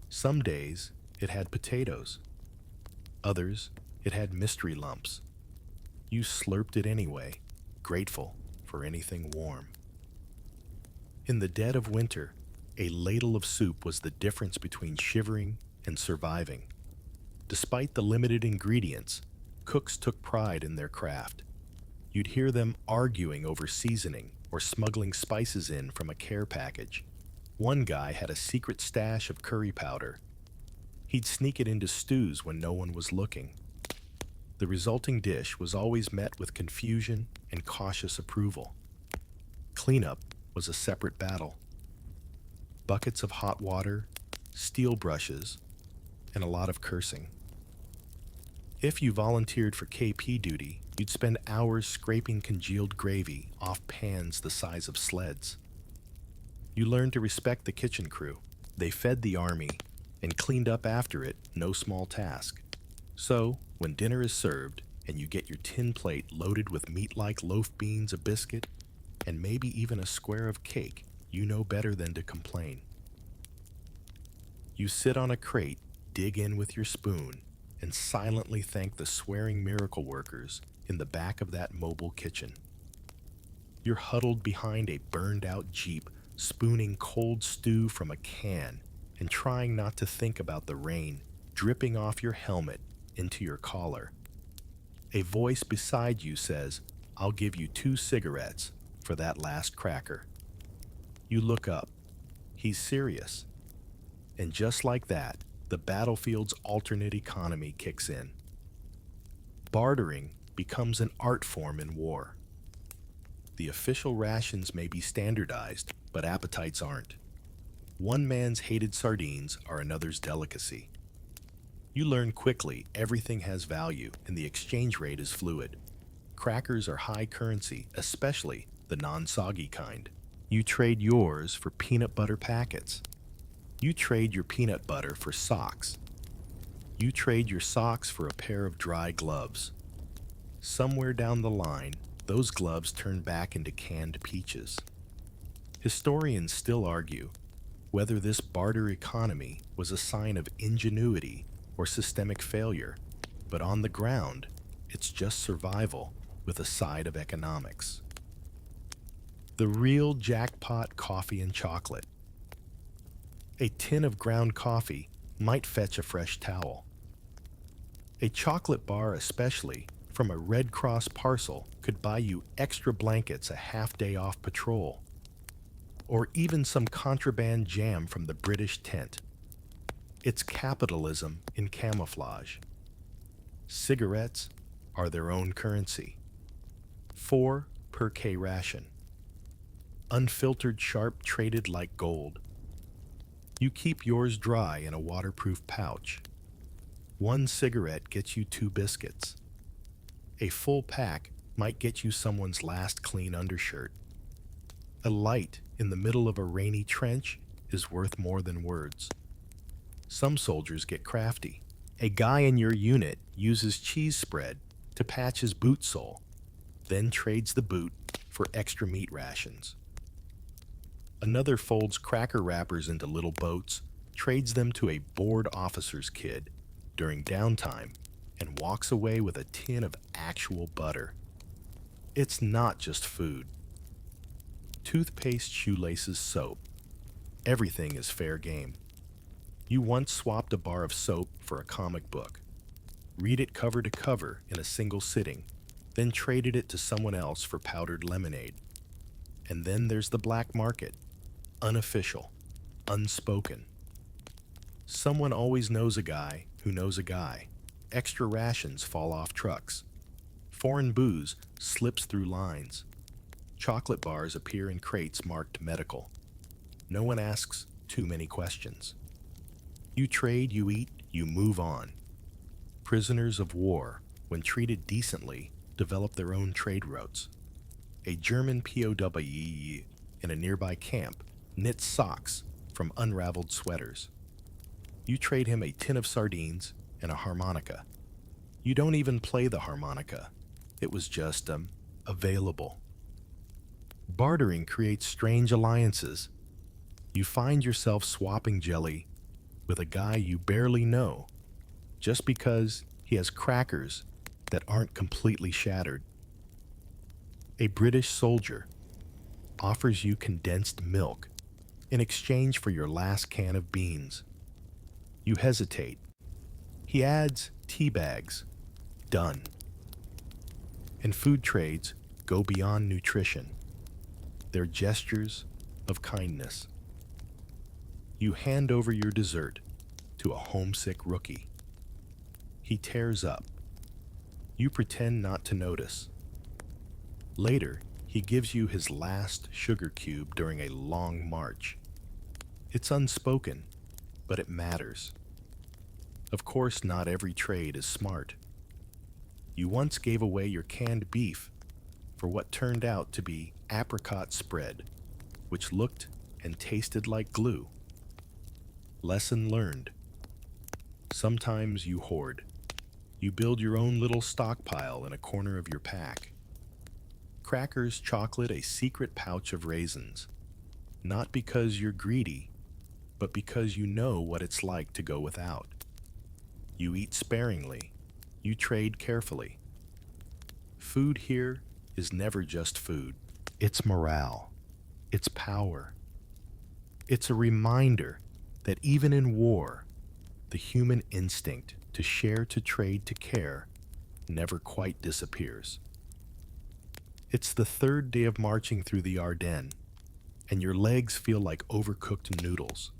Some days it had potatoes. Others it had mystery lumps. You slurped it anyway, grateful for anything warm. In the dead of winter, a ladle of soup was the difference between shivering and surviving. Despite the limited ingredients, cooks took pride in their craft. You'd hear them arguing over seasoning or smuggling spices in from a care package. One guy had a secret stash of curry powder. He'd sneak it into stews when no one was looking. The resulting dish was always met with confusion and cautious approval. Cleanup was a separate battle. Buckets of hot water, steel brushes, and a lot of cursing. If you volunteered for KP duty, you'd spend hours scraping congealed gravy off pans the size of sleds. You learned to respect the kitchen crew. They fed the army and cleaned up after it, no small task. So, when dinner is served and you get your tin plate loaded with meat-like loaf beans, a biscuit, and maybe even a square of cake, you know better than to complain. You sit on a crate, dig in with your spoon, and silently thank the swearing miracle workers in the back of that mobile kitchen. You're huddled behind a burned-out Jeep, spooning cold stew from a can and trying not to think about the rain dripping off your helmet into your collar. A voice beside you says, "I'll give you 2 cigarettes for that last cracker." You look up. He's serious. And just like that, the battlefield's alternate economy kicks in. Bartering becomes an art form in war. The official rations may be standardized, but appetites aren't. One man's hated sardines are another's delicacy. You learn quickly everything has value and the exchange rate is fluid. Crackers are high currency, especially the non-soggy kind. You trade yours for peanut butter packets. You trade your peanut butter for socks. You trade your socks for a pair of dry gloves. Somewhere down the line, those gloves turn back into canned peaches. Historians still argue whether this barter economy was a sign of ingenuity or systemic failure, but on the ground, it's just survival with a side of economics. The real jackpot: coffee and chocolate. A tin of ground coffee might fetch a fresh towel. A chocolate bar, especially from a Red Cross parcel, could buy you extra blankets a half day off patrol, or even some contraband jam from the British tent. It's capitalism in camouflage. Cigarettes are their own currency. 4 per K-ration. Unfiltered sharp traded like gold. You keep yours dry in a waterproof pouch. 1 cigarette gets you 2 biscuits. A full pack might get you someone's last clean undershirt. A light in the middle of a rainy trench is worth more than words. Some soldiers get crafty. A guy in your unit uses cheese spread to patch his boot sole, then trades the boot for extra meat rations. Another folds cracker wrappers into little boats, trades them to a bored officer's kid during downtime, and walks away with a tin of actual butter. It's not just food. Toothpaste, shoelaces, soap. Everything is fair game. You once swapped a bar of soap for a comic book. Read it cover to cover in a single sitting, then traded it to someone else for powdered lemonade. And then there's the black market. Unofficial. Unspoken. Someone always knows a guy who knows a guy. Extra rations fall off trucks. Foreign booze slips through lines. Chocolate bars appear in crates marked medical. No one asks too many questions. You trade, you eat, you move on. Prisoners of war, when treated decently, develop their own trade routes. A German POW in a nearby camp knits socks from unraveled sweaters. You trade him a tin of sardines and a harmonica. You don't even play the harmonica. It was just available. Bartering creates strange alliances. You find yourself swapping jelly with a guy you barely know just because he has crackers that aren't completely shattered. A British soldier offers you condensed milk in exchange for your last can of beans. You hesitate. He adds tea bags. Done. And food trades go beyond nutrition. They're gestures of kindness. You hand over your dessert to a homesick rookie. He tears up. You pretend not to notice. Later, he gives you his last sugar cube during a long march. It's unspoken, but it matters. Of course, not every trade is smart. You once gave away your canned beef for what turned out to be apricot spread, which looked and tasted like glue. Lesson learned. Sometimes you hoard. You build your own little stockpile in a corner of your pack. Crackers, chocolate, a secret pouch of raisins. Not because you're greedy, but because you know what it's like to go without. You eat sparingly. You trade carefully. Food here is never just food. It's morale. It's power. It's a reminder that even in war, the human instinct to share, to trade, to care never quite disappears. It's the third day of marching through the Ardennes, and your legs feel like overcooked noodles.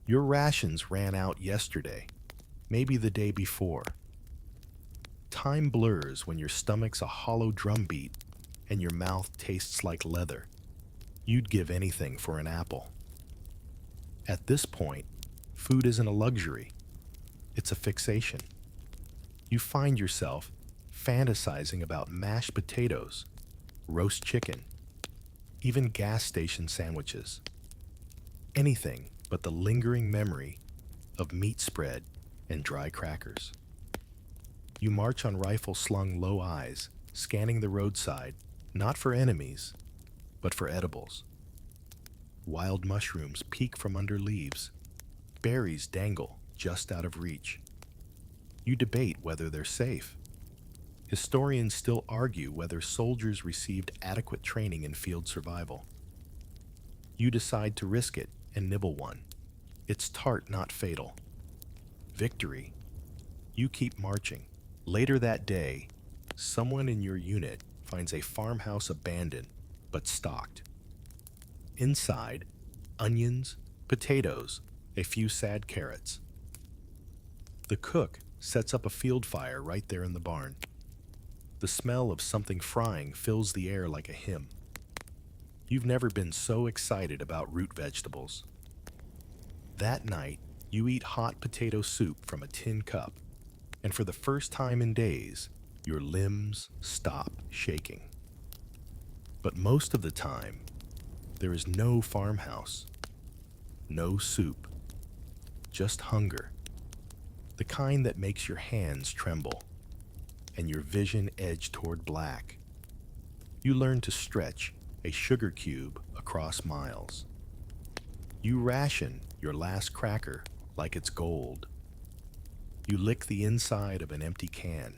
Your rations ran out yesterday, maybe the day before. Time blurs when your stomach's a hollow drumbeat and your mouth tastes like leather. You'd give anything for an apple. At this point, food isn't a luxury. It's a fixation. You find yourself fantasizing about mashed potatoes, roast chicken, even gas station sandwiches. Anything but the lingering memory of meat spread and dry crackers. You march on rifle-slung low eyes, scanning the roadside, not for enemies, but for edibles. Wild mushrooms peek from under leaves. Berries dangle just out of reach. You debate whether they're safe. Historians still argue whether soldiers received adequate training in field survival. You decide to risk it and nibble one. It's tart, not fatal. Victory. You keep marching. Later that day, someone in your unit finds a farmhouse abandoned but stocked. Inside, onions, potatoes, a few sad carrots. The cook sets up a field fire right there in the barn. The smell of something frying fills the air like a hymn. You've never been so excited about root vegetables. That night, you eat hot potato soup from a tin cup, and for the first time in days, your limbs stop shaking. But most of the time, there is no farmhouse, no soup, just hunger, the kind that makes your hands tremble and your vision edge toward black. You learn to stretch a sugar cube across miles. You ration your last cracker like it's gold. You lick the inside of an empty can.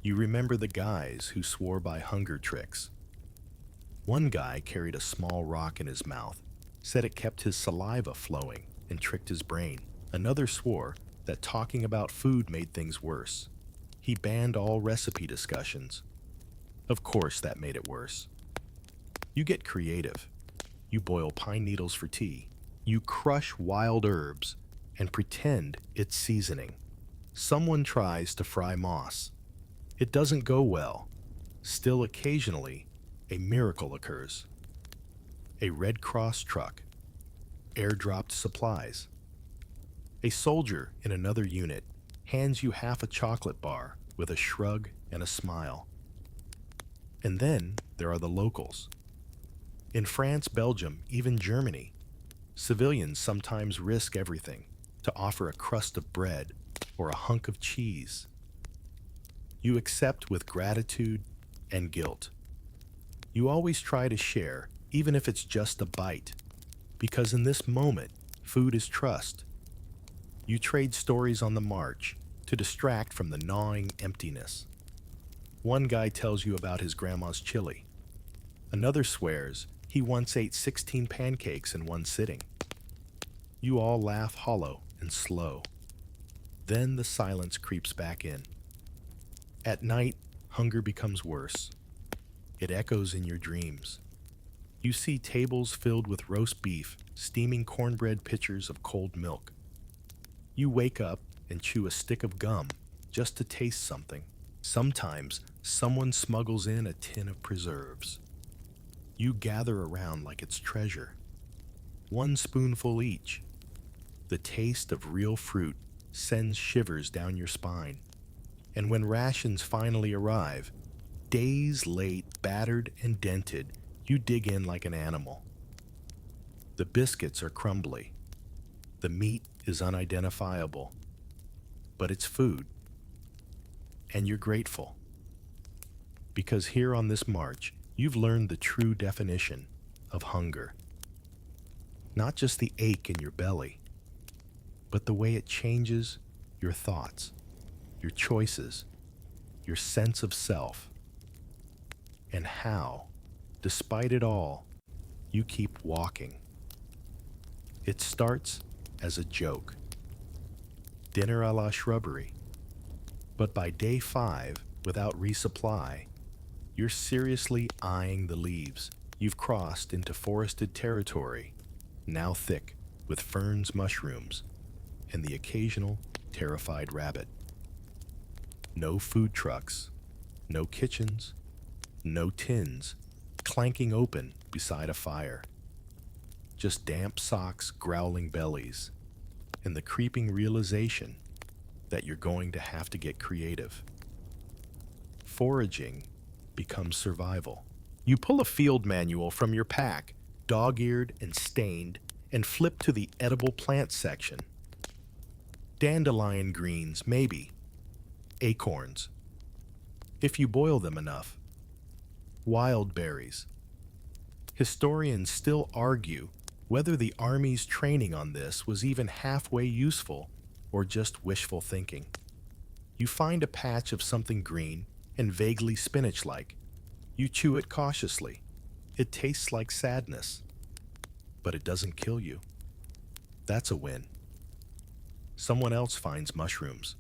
You remember the guys who swore by hunger tricks. One guy carried a small rock in his mouth, said it kept his saliva flowing and tricked his brain. Another swore that talking about food made things worse. He banned all recipe discussions. Of course, that made it worse. You get creative. You boil pine needles for tea. You crush wild herbs and pretend it's seasoning. Someone tries to fry moss. It doesn't go well. Still, occasionally, a miracle occurs. A Red Cross truck, airdropped supplies. A soldier in another unit hands you half a chocolate bar with a shrug and a smile. And then there are the locals. In France, Belgium, even Germany, civilians sometimes risk everything to offer a crust of bread or a hunk of cheese. You accept with gratitude and guilt. You always try to share, even if it's just a bite, because in this moment, food is trust. You trade stories on the march to distract from the gnawing emptiness. One guy tells you about his grandma's chili. Another swears he once ate 16 pancakes in one sitting. You all laugh hollow and slow. Then the silence creeps back in. At night, hunger becomes worse. It echoes in your dreams. You see tables filled with roast beef, steaming cornbread pitchers of cold milk. You wake up and chew a stick of gum just to taste something. Sometimes someone smuggles in a tin of preserves. You gather around like it's treasure. One spoonful each. The taste of real fruit sends shivers down your spine. And when rations finally arrive, days late, battered and dented, you dig in like an animal. The biscuits are crumbly. The meat is unidentifiable. But it's food. And you're grateful. Because here on this march, you've learned the true definition of hunger. Not just the ache in your belly, but the way it changes your thoughts, your choices, your sense of self, and how, despite it all, you keep walking. It starts as a joke. Dinner a la shrubbery. But by day 5, without resupply, you're seriously eyeing the leaves. You've crossed into forested territory, now thick with ferns, mushrooms, and the occasional terrified rabbit. No food trucks, no kitchens, no tins clanking open beside a fire. Just damp socks, growling bellies, and the creeping realization that you're going to have to get creative. Foraging becomes survival. You pull a field manual from your pack, dog-eared and stained, and flip to the edible plants section. Dandelion greens, maybe. Acorns, if you boil them enough. Wild berries. Historians still argue whether the Army's training on this was even halfway useful or just wishful thinking. You find a patch of something green and vaguely spinach-like. You chew it cautiously. It tastes like sadness, but it doesn't kill you. That's a win. Someone else finds mushrooms,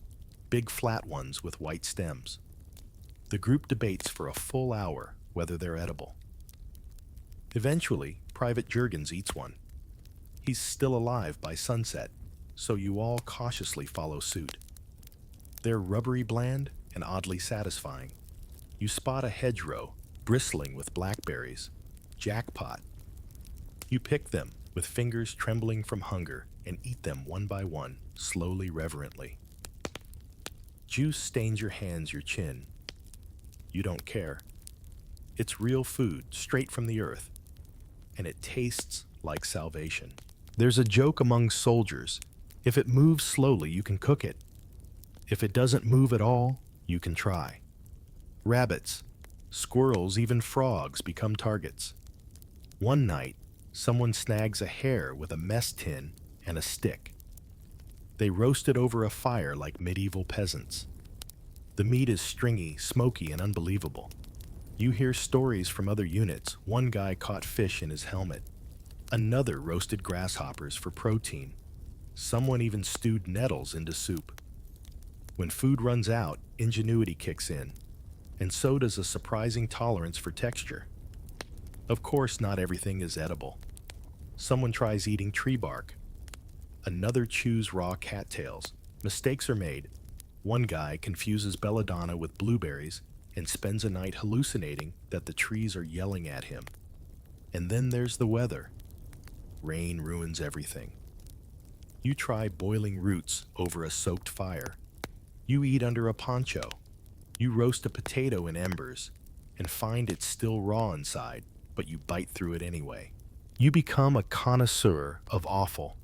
big flat ones with white stems. The group debates for a full hour whether they're edible. Eventually, Private Juergens eats one. He's still alive by sunset, so you all cautiously follow suit. They're rubbery bland and oddly satisfying. You spot a hedgerow bristling with blackberries. Jackpot. You pick them with fingers trembling from hunger and eat them one by one, slowly, reverently. Juice stains your hands, your chin. You don't care. It's real food, straight from the earth, and it tastes like salvation. There's a joke among soldiers. If it moves slowly, you can cook it. If it doesn't move at all, you can try. Rabbits, squirrels, even frogs become targets. One night, Someone snags a hare with a mess tin and a stick. They roast it over a fire like medieval peasants. The meat is stringy, smoky, and unbelievable. You hear stories from other units. One guy caught fish in his helmet. Another roasted grasshoppers for protein. Someone even stewed nettles into soup. When food runs out, ingenuity kicks in, and so does a surprising tolerance for texture. Of course, not everything is edible. Someone tries eating tree bark. Another chews raw cattails. Mistakes are made. One guy confuses belladonna with blueberries and spends a night hallucinating that the trees are yelling at him. And then there's the weather. Rain ruins everything. You try boiling roots over a soaked fire. You eat under a poncho. You roast a potato in embers and find it's still raw inside, but you bite through it anyway. You become a connoisseur of awful.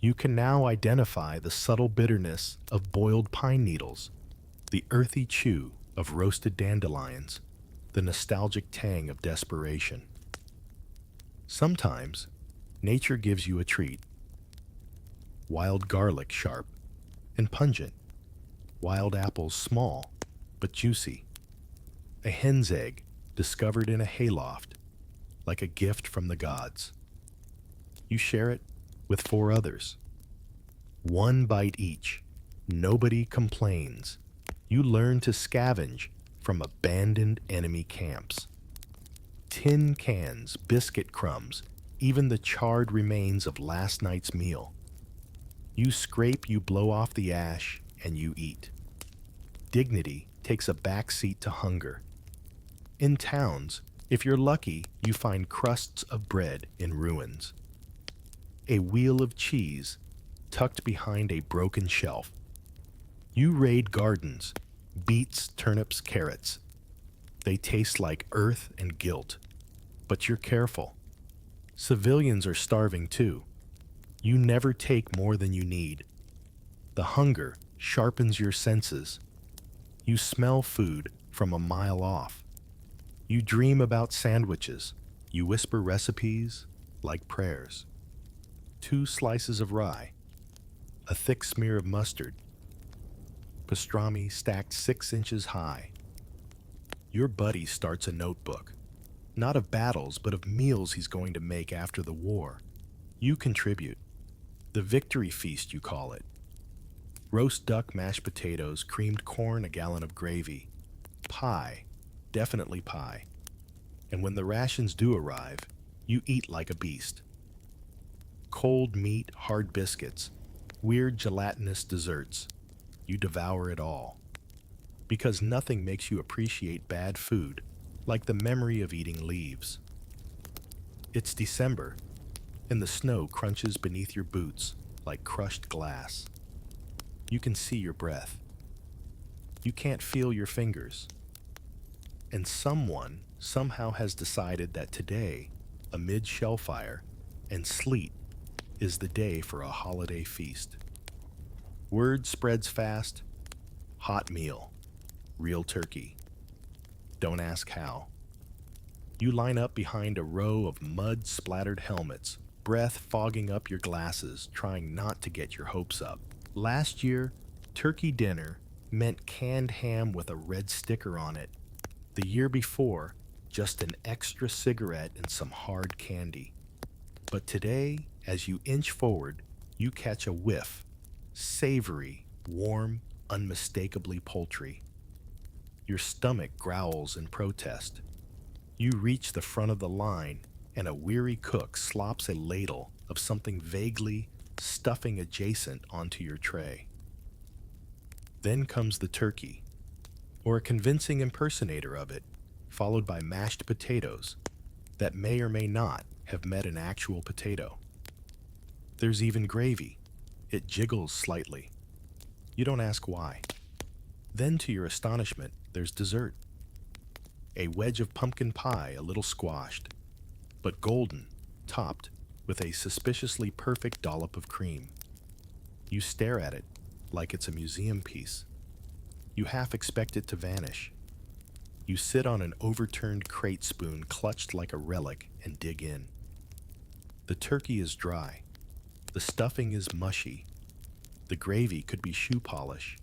You can now identify the subtle bitterness of boiled pine needles, the earthy chew of roasted dandelions, the nostalgic tang of desperation. Sometimes, nature gives you a treat. Wild garlic sharp and pungent. Wild apples small but juicy. A hen's egg discovered in a hayloft, like a gift from the gods. You share it with 4 others. One bite each. Nobody complains. You learn to scavenge from abandoned enemy camps. Tin cans, biscuit crumbs, even the charred remains of last night's meal. You scrape, you blow off the ash, and you eat. Dignity takes a back seat to hunger. In towns, if you're lucky, you find crusts of bread in ruins. A wheel of cheese tucked behind a broken shelf. You raid gardens, beets, turnips, carrots. They taste like earth and guilt, but you're careful. Civilians are starving too. You never take more than you need. The hunger sharpens your senses. You smell food from a mile off. You dream about sandwiches. You whisper recipes like prayers. 2 slices of rye, a thick smear of mustard, pastrami stacked 6 inches high. Your buddy starts a notebook, not of battles, but of meals he's going to make after the war. You contribute. The victory feast, you call it. Roast duck, mashed potatoes, creamed corn, a gallon of gravy. Pie, definitely pie. And when the rations do arrive, you eat like a beast. Cold meat, hard biscuits, weird gelatinous desserts. You devour it all. Because nothing makes you appreciate bad food like the memory of eating leaves. It's December, and the snow crunches beneath your boots like crushed glass. You can see your breath. You can't feel your fingers. And someone somehow has decided that today, amid shellfire and sleet, is the day for a holiday feast. Word spreads fast. Hot meal. Real turkey. Don't ask how. You line up behind a row of mud-splattered helmets, breath fogging up your glasses, trying not to get your hopes up. Last year, turkey dinner meant canned ham with a red sticker on it. The year before, just an extra cigarette and some hard candy. But today, as you inch forward, you catch a whiff. Savory, warm, unmistakably poultry. Your stomach growls in protest. You reach the front of the line, and a weary cook slops a ladle of something vaguely stuffing adjacent onto your tray. Then comes the turkey, or a convincing impersonator of it, followed by mashed potatoes that may or may not have met an actual potato. There's even gravy. It jiggles slightly. You don't ask why. Then, to your astonishment, there's dessert. A wedge of pumpkin pie, a little squashed, but golden, topped with a suspiciously perfect dollop of cream. You stare at it like it's a museum piece. You half expect it to vanish. You sit on an overturned crate spoon clutched like a relic and dig in. The turkey is dry. The stuffing is mushy. The gravy could be shoe polish,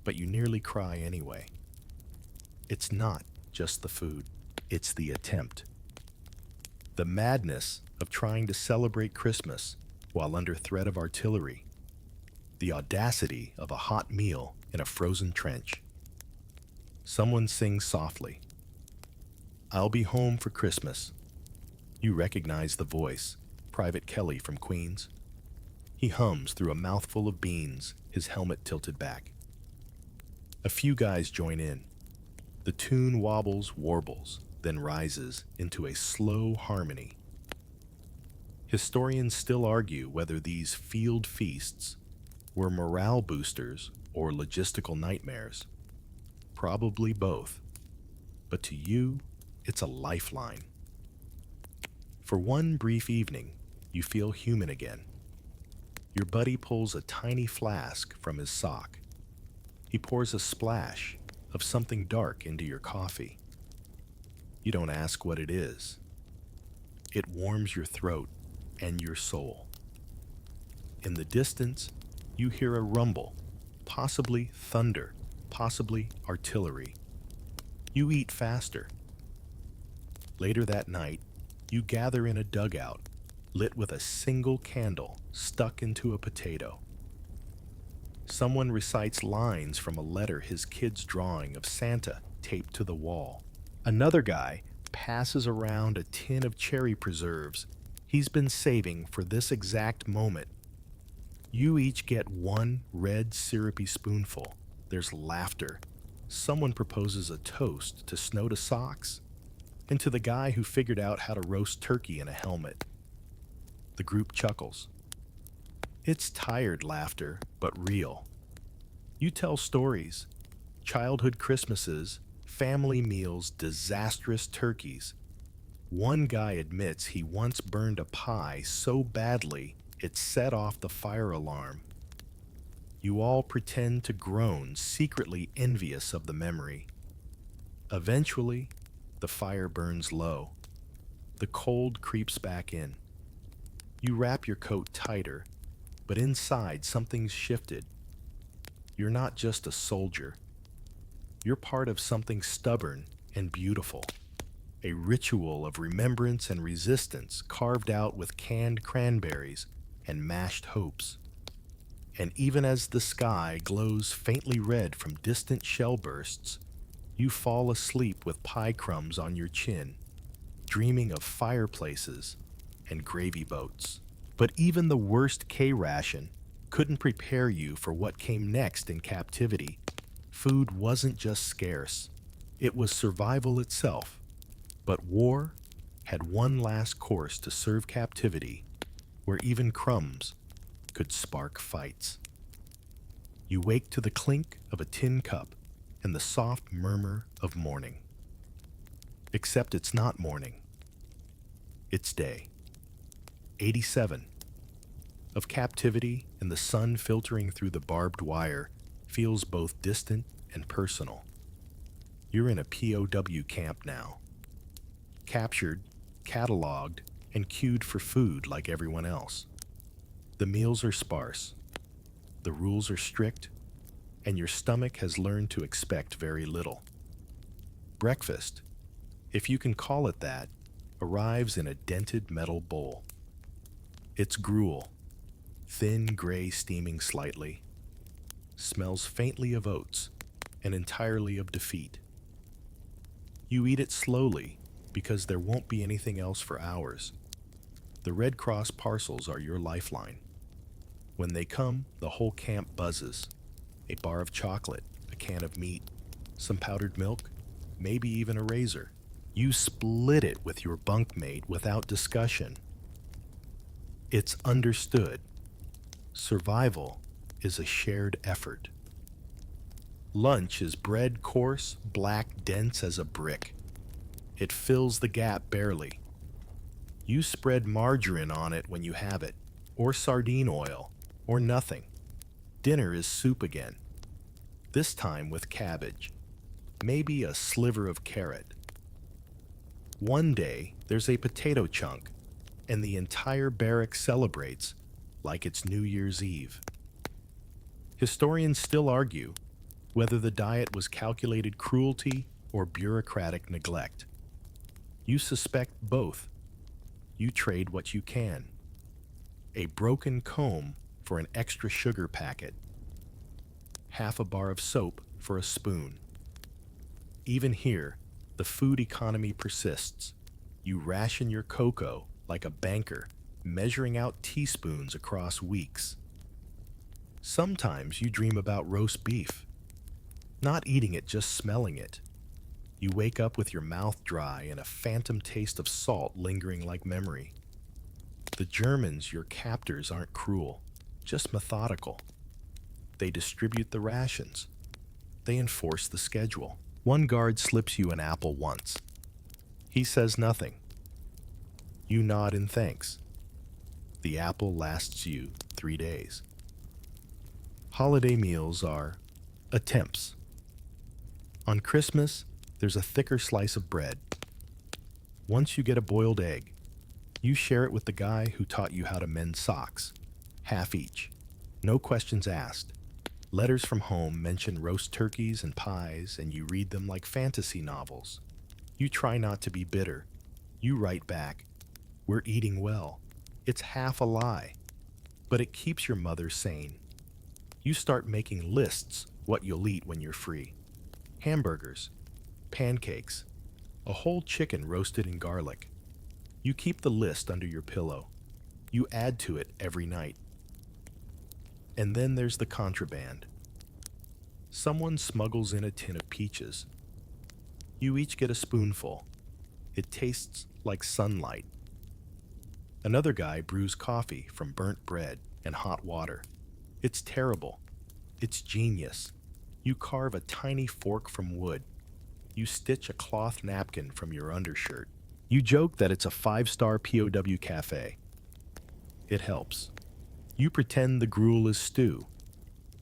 but you nearly cry anyway. It's not just the food, it's the attempt. The madness of trying to celebrate Christmas while under threat of artillery. The audacity of a hot meal in a frozen trench. Someone sings softly, "I'll be home for Christmas." You recognize the voice, Private Kelly from Queens. He hums through a mouthful of beans, his helmet tilted back. A few guys join in. The tune wobbles, warbles, then rises into a slow harmony. Historians still argue whether these field feasts were morale boosters or logistical nightmares. Probably both. But to you, it's a lifeline. For one brief evening, you feel human again. Your buddy pulls a tiny flask from his sock. He pours a splash of something dark into your coffee. You don't ask what it is. It warms your throat and your soul. In the distance, you hear a rumble, possibly thunder, possibly artillery. You eat faster. Later that night, you gather in a dugout, lit with a single candle stuck into a potato. Someone recites lines from a letter his kid's drawing of Santa taped to the wall. Another guy passes around a tin of cherry preserves he's been saving for this exact moment. You each get one red syrupy spoonful. There's laughter. Someone proposes a toast to Snow to Socks and to the guy who figured out how to roast turkey in a helmet. The group chuckles. It's tired laughter, but real. You tell stories, childhood Christmases, family meals, disastrous turkeys. One guy admits he once burned a pie so badly it set off the fire alarm. You all pretend to groan, secretly envious of the memory. Eventually, the fire burns low. The cold creeps back in. You wrap your coat tighter, but inside something's shifted. You're not just a soldier. You're part of something stubborn and beautiful. A ritual of remembrance and resistance carved out with canned cranberries and mashed hopes. And even as the sky glows faintly red from distant shell bursts, you fall asleep with pie crumbs on your chin, dreaming of fireplaces and gravy boats. But even the worst K-ration couldn't prepare you for what came next in captivity. Food wasn't just scarce, it was survival itself. But war had one last course to serve captivity, where even crumbs could spark fights. You wake to the clink of a tin cup and the soft murmur of morning. Except it's not morning. It's day. 87. Of captivity and the sun filtering through the barbed wire feels both distant and personal. You're in a POW camp now. Captured, cataloged, and queued for food like everyone else. The meals are sparse. The rules are strict, and your stomach has learned to expect very little. Breakfast, if you can call it that, arrives in a dented metal bowl. It's gruel, thin gray steaming slightly, smells faintly of oats and entirely of defeat. You eat it slowly because there won't be anything else for hours. The Red Cross parcels are your lifeline. When they come, the whole camp buzzes. A bar of chocolate, a can of meat, some powdered milk, maybe even a razor. You split it with your bunkmate without discussion. It's understood. Survival is a shared effort. Lunch is bread coarse, black, dense as a brick. It fills the gap barely. You spread margarine on it when you have it, or sardine oil, or nothing. Dinner is soup again. This time with cabbage, maybe a sliver of carrot. One day, there's a potato chunk, and the entire barrack celebrates like it's New Year's Eve. Historians still argue whether the diet was calculated cruelty or bureaucratic neglect. You suspect both. You trade what you can. A broken comb for an extra sugar packet. Half a bar of soap for a spoon. Even here, the food economy persists. You ration your cocoa like a banker, measuring out teaspoons across weeks. Sometimes you dream about roast beef, not eating it, just smelling it. You wake up with your mouth dry and a phantom taste of salt lingering like memory. The Germans, your captors, aren't cruel, just methodical. They distribute the rations. They enforce the schedule. One guard slips you an apple once. He says nothing. You nod in thanks. The apple lasts you 3 days. Holiday meals are attempts. On Christmas, there's a thicker slice of bread. Once you get a boiled egg, you share it with the guy who taught you how to mend socks, half each. No questions asked. Letters from home mention roast turkeys and pies, and you read them like fantasy novels. You try not to be bitter. You write back, "We're eating well." It's half a lie, but it keeps your mother sane. You start making lists what you'll eat when you're free. Hamburgers, pancakes, a whole chicken roasted in garlic. You keep the list under your pillow. You add to it every night. And then there's the contraband. Someone smuggles in a tin of peaches. You each get a spoonful. It tastes like sunlight. Another guy brews coffee from burnt bread and hot water. It's terrible. It's genius. You carve a tiny fork from wood. You stitch a cloth napkin from your undershirt. You joke that it's a 5-star POW cafe. It helps. You pretend the gruel is stew,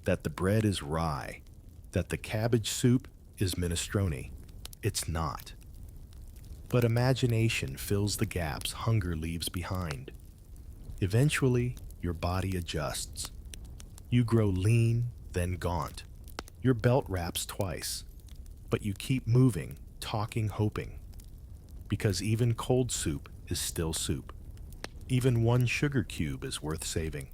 that the bread is rye, that the cabbage soup is minestrone. It's not. But imagination fills the gaps hunger leaves behind. Eventually, your body adjusts. You grow lean, then gaunt. Your belt wraps twice. But you keep moving, talking, hoping. Because even cold soup is still soup. Even one sugar cube is worth saving.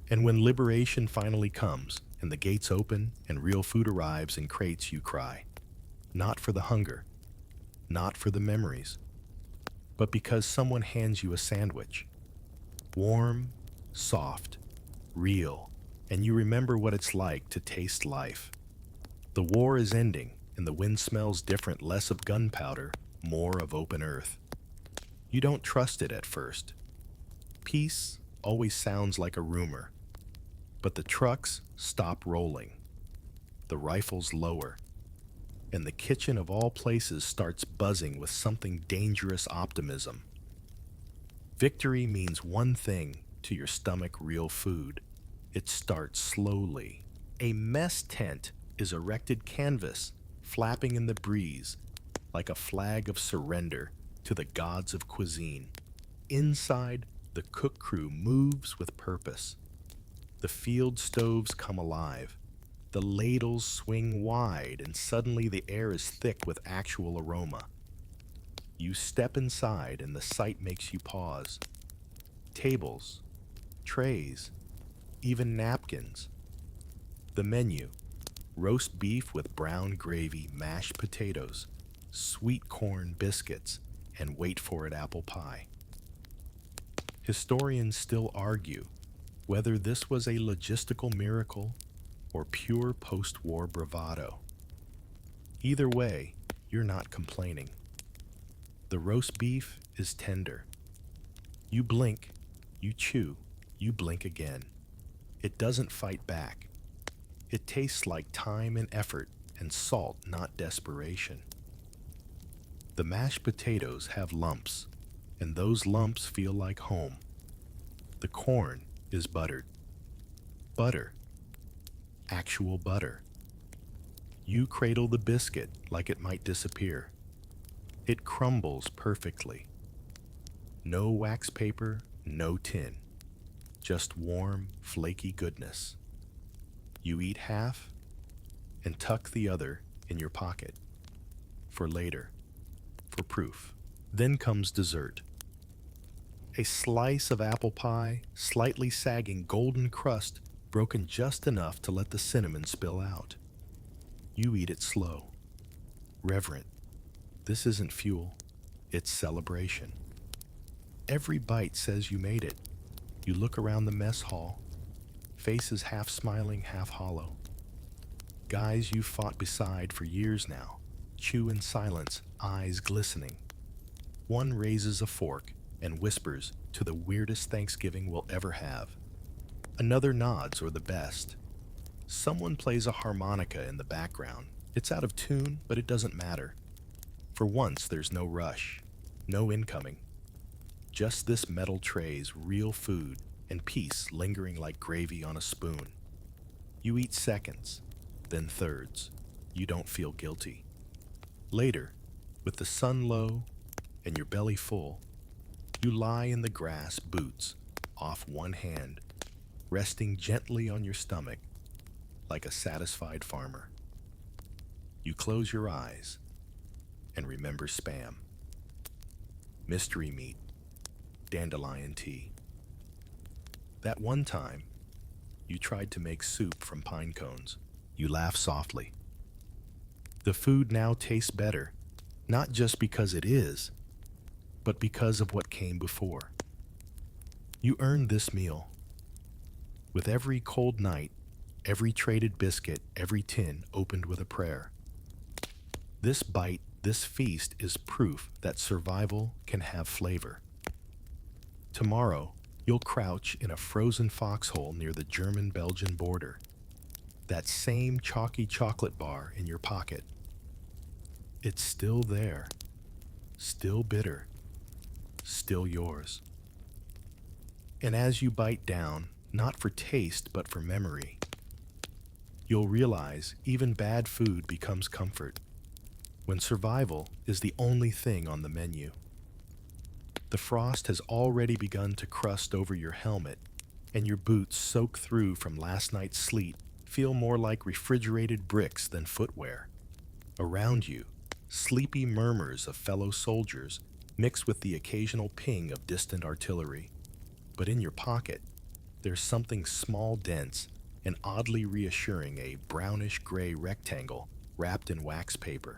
And when liberation finally comes, and the gates open, and real food arrives in crates, you cry. Not for the hunger, not for the memories, but because someone hands you a sandwich. Warm, soft, real, and you remember what it's like to taste life. The war is ending, and the wind smells different, less of gunpowder, more of open earth. You don't trust it at first. Peace always sounds like a rumor. But the trucks stop rolling. The rifles lower. And the kitchen of all places starts buzzing with something dangerous optimism. Victory means one thing to your stomach: real food. It starts slowly. A mess tent is erected canvas, flapping in the breeze, like a flag of surrender to the gods of cuisine. Inside, the cook crew moves with purpose. The field stoves come alive. The ladles swing wide, and suddenly the air is thick with actual aroma. You step inside, and the sight makes you pause. Tables, trays, even napkins. The menu: roast beef with brown gravy, mashed potatoes, sweet corn biscuits, and wait for it, apple pie. Historians still argue whether this was a logistical miracle or pure post-war bravado. Either way, you're not complaining. The roast beef is tender. You blink, you chew, you blink again. It doesn't fight back. It tastes like time and effort and salt, not desperation. The mashed potatoes have lumps, and those lumps feel like home. The corn is buttered. Butter. Actual butter. You cradle the biscuit like it might disappear. It crumbles perfectly. No wax paper, no tin. Just warm, flaky goodness. You eat half and tuck the other in your pocket. For later. For proof. Then comes dessert. A slice of apple pie, slightly sagging golden crust, broken just enough to let the cinnamon spill out. You eat it slow. Reverent. This isn't fuel. It's celebration. Every bite says you made it. You look around the mess hall, faces half smiling, half hollow. Guys you've fought beside for years now, chew in silence, eyes glistening. One raises a fork and whispers to the weirdest Thanksgiving we'll ever have. Another nods, or the best. Someone plays a harmonica in the background. It's out of tune, but it doesn't matter. For once, there's no rush, no incoming. Just this metal tray's real food and peace lingering like gravy on a spoon. You eat seconds, then thirds. You don't feel guilty. Later, with the sun low and your belly full, you lie in the grass, boots off one hand, resting gently on your stomach like a satisfied farmer. You close your eyes and remember Spam, mystery meat, dandelion tea. That one time, you tried to make soup from pine cones. You laugh softly. The food now tastes better, not just because it is, but because of what came before. You earned this meal. With every cold night, every traded biscuit, every tin opened with a prayer. This bite, this feast is proof that survival can have flavor. Tomorrow, you'll crouch in a frozen foxhole near the German-Belgian border. That same chalky chocolate bar in your pocket. It's still there, still bitter, still yours. And as you bite down, not for taste but for memory, you'll realize even bad food becomes comfort when survival is the only thing on the menu. The frost has already begun to crust over your helmet, and your boots, soaked through from last night's sleet, feel more like refrigerated bricks than footwear. Around you, sleepy murmurs of fellow soldiers mix with the occasional ping of distant artillery. But in your pocket, there's something small, dense, and oddly reassuring, a brownish-gray rectangle wrapped in wax paper.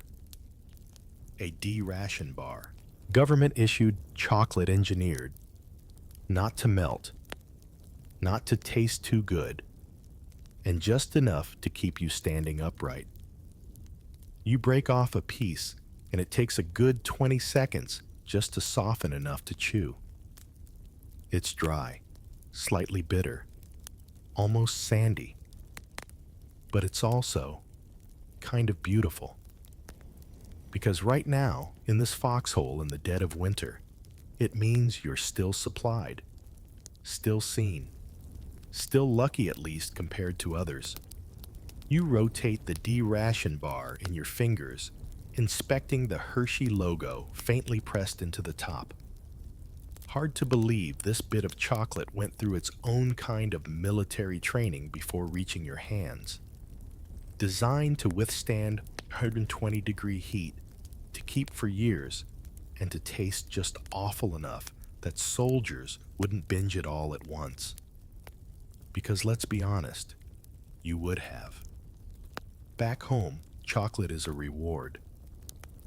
A D-ration bar. Government-issued, chocolate-engineered. Not to melt, not to taste too good, and just enough to keep you standing upright. You break off a piece, and it takes a good 20 seconds just to soften enough to chew. It's dry, slightly bitter, almost sandy, but it's also kind of beautiful. Because right now, in this foxhole in the dead of winter, it means you're still supplied, still seen, still lucky at least compared to others. You rotate the D-ration bar in your fingers, inspecting the Hershey logo faintly pressed into the top. Hard to believe this bit of chocolate went through its own kind of military training before reaching your hands. Designed to withstand 120-degree heat, to keep for years, and to taste just awful enough that soldiers wouldn't binge it all at once. Because let's be honest, you would have. Back home, chocolate is a reward.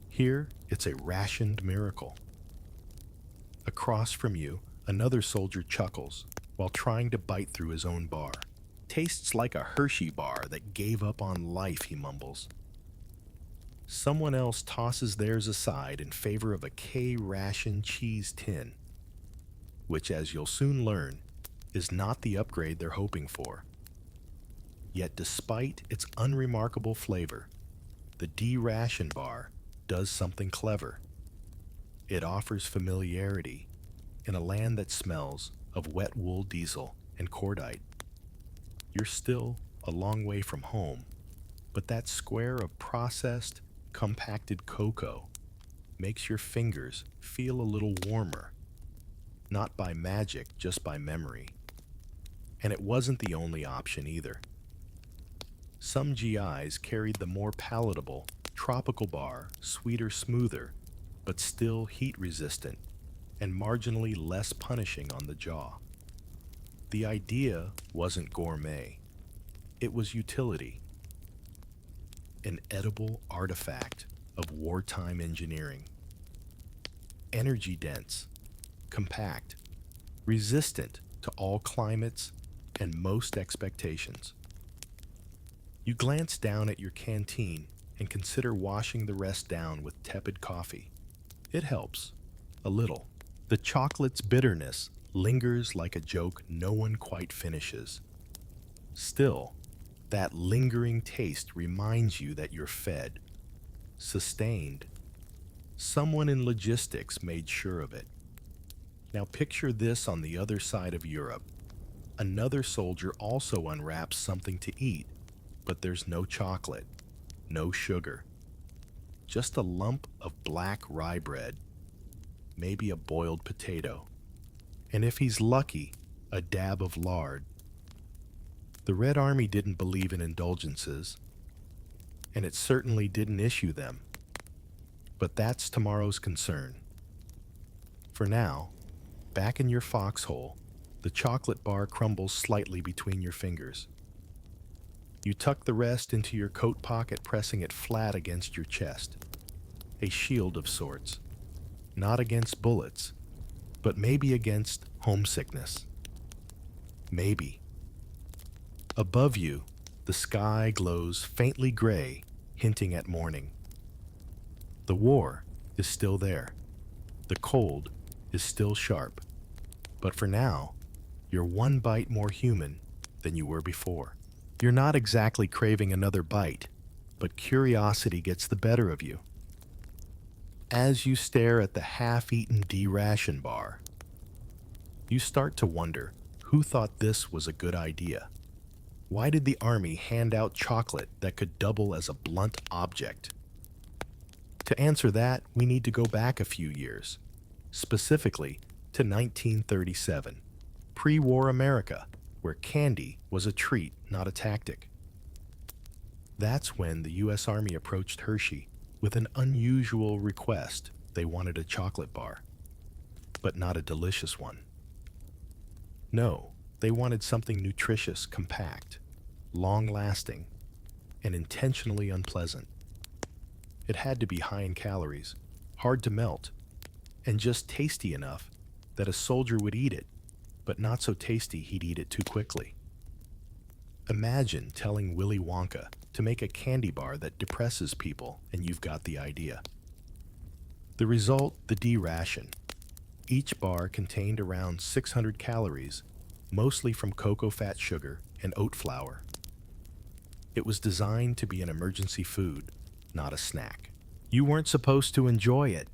Here, it's a rationed miracle. Across from you, another soldier chuckles while trying to bite through his own bar. Tastes like a Hershey bar that gave up on life, he mumbles. Someone else tosses theirs aside in favor of a K-ration cheese tin, which, as you'll soon learn, is not the upgrade they're hoping for. Yet despite its unremarkable flavor, the D-ration bar does something clever. It offers familiarity in a land that smells of wet wool diesel and cordite. You're still a long way from home, but that square of processed, compacted cocoa makes your fingers feel a little warmer, not by magic, just by memory. And it wasn't the only option either. Some GIs carried the more palatable tropical bar, sweeter, smoother, but still heat-resistant and marginally less punishing on the jaw. The idea wasn't gourmet. It was utility. An edible artifact of wartime engineering. Energy dense, compact, resistant to all climates and most expectations. You glance down at your canteen and consider washing the rest down with tepid coffee. It helps, a little. The chocolate's bitterness lingers like a joke no one quite finishes. Still, that lingering taste reminds you that you're fed, sustained. Someone in logistics made sure of it. Now picture this on the other side of Europe. Another soldier also unwraps something to eat, but there's no chocolate, no sugar. Just a lump of black rye bread, maybe a boiled potato, and if he's lucky, a dab of lard. The Red Army didn't believe in indulgences, and it certainly didn't issue them. But that's tomorrow's concern. For now, back in your foxhole, the chocolate bar crumbles slightly between your fingers. You tuck the rest into your coat pocket, pressing it flat against your chest. A shield of sorts. Not against bullets, but maybe against homesickness. Maybe. Above you, the sky glows faintly gray, hinting at morning. The war is still there. The cold is still sharp. But for now, you're one bite more human than you were before. You're not exactly craving another bite, but curiosity gets the better of you. As you stare at the half-eaten D-ration bar, you start to wonder who thought this was a good idea. Why did the Army hand out chocolate that could double as a blunt object? To answer that, we need to go back a few years, specifically to 1937, pre-war America, where candy was a treat, not a tactic. That's when the U.S. Army approached Hershey with an unusual request. They wanted a chocolate bar, but not a delicious one. No, they wanted something nutritious, compact, long-lasting, and intentionally unpleasant. It had to be high in calories, hard to melt, and just tasty enough that a soldier would eat it, but not so tasty he'd eat it too quickly. Imagine telling Willy Wonka to make a candy bar that depresses people, and you've got the idea. The result, the D-ration. Each bar contained around 600 calories, mostly from cocoa fat sugar and oat flour. It was designed to be an emergency food, not a snack. You weren't supposed to enjoy it.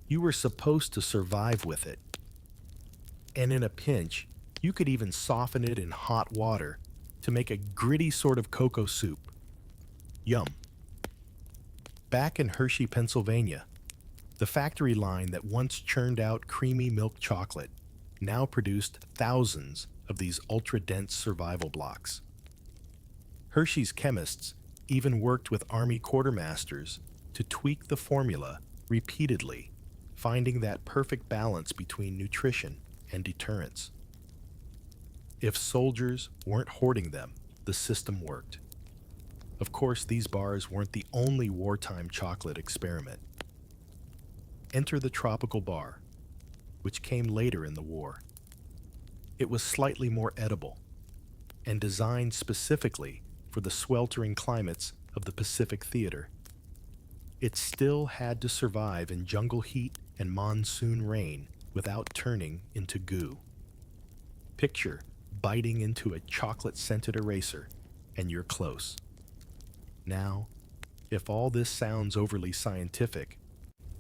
You were supposed to survive with it. And in a pinch, you could even soften it in hot water to make a gritty sort of cocoa soup. Yum. Back in Hershey, Pennsylvania, the factory line that once churned out creamy milk chocolate now produced thousands of these ultra-dense survival blocks. Hershey's chemists even worked with Army quartermasters to tweak the formula repeatedly, finding that perfect balance between nutrition and deterrence. If soldiers weren't hoarding them, the system worked. Of course, these bars weren't the only wartime chocolate experiment. Enter the tropical bar, which came later in the war. It was slightly more edible and designed specifically for the sweltering climates of the Pacific Theater. It still had to survive in jungle heat and monsoon rain without turning into goo. Picture biting into a chocolate-scented eraser, and you're close. Now, if all this sounds overly scientific,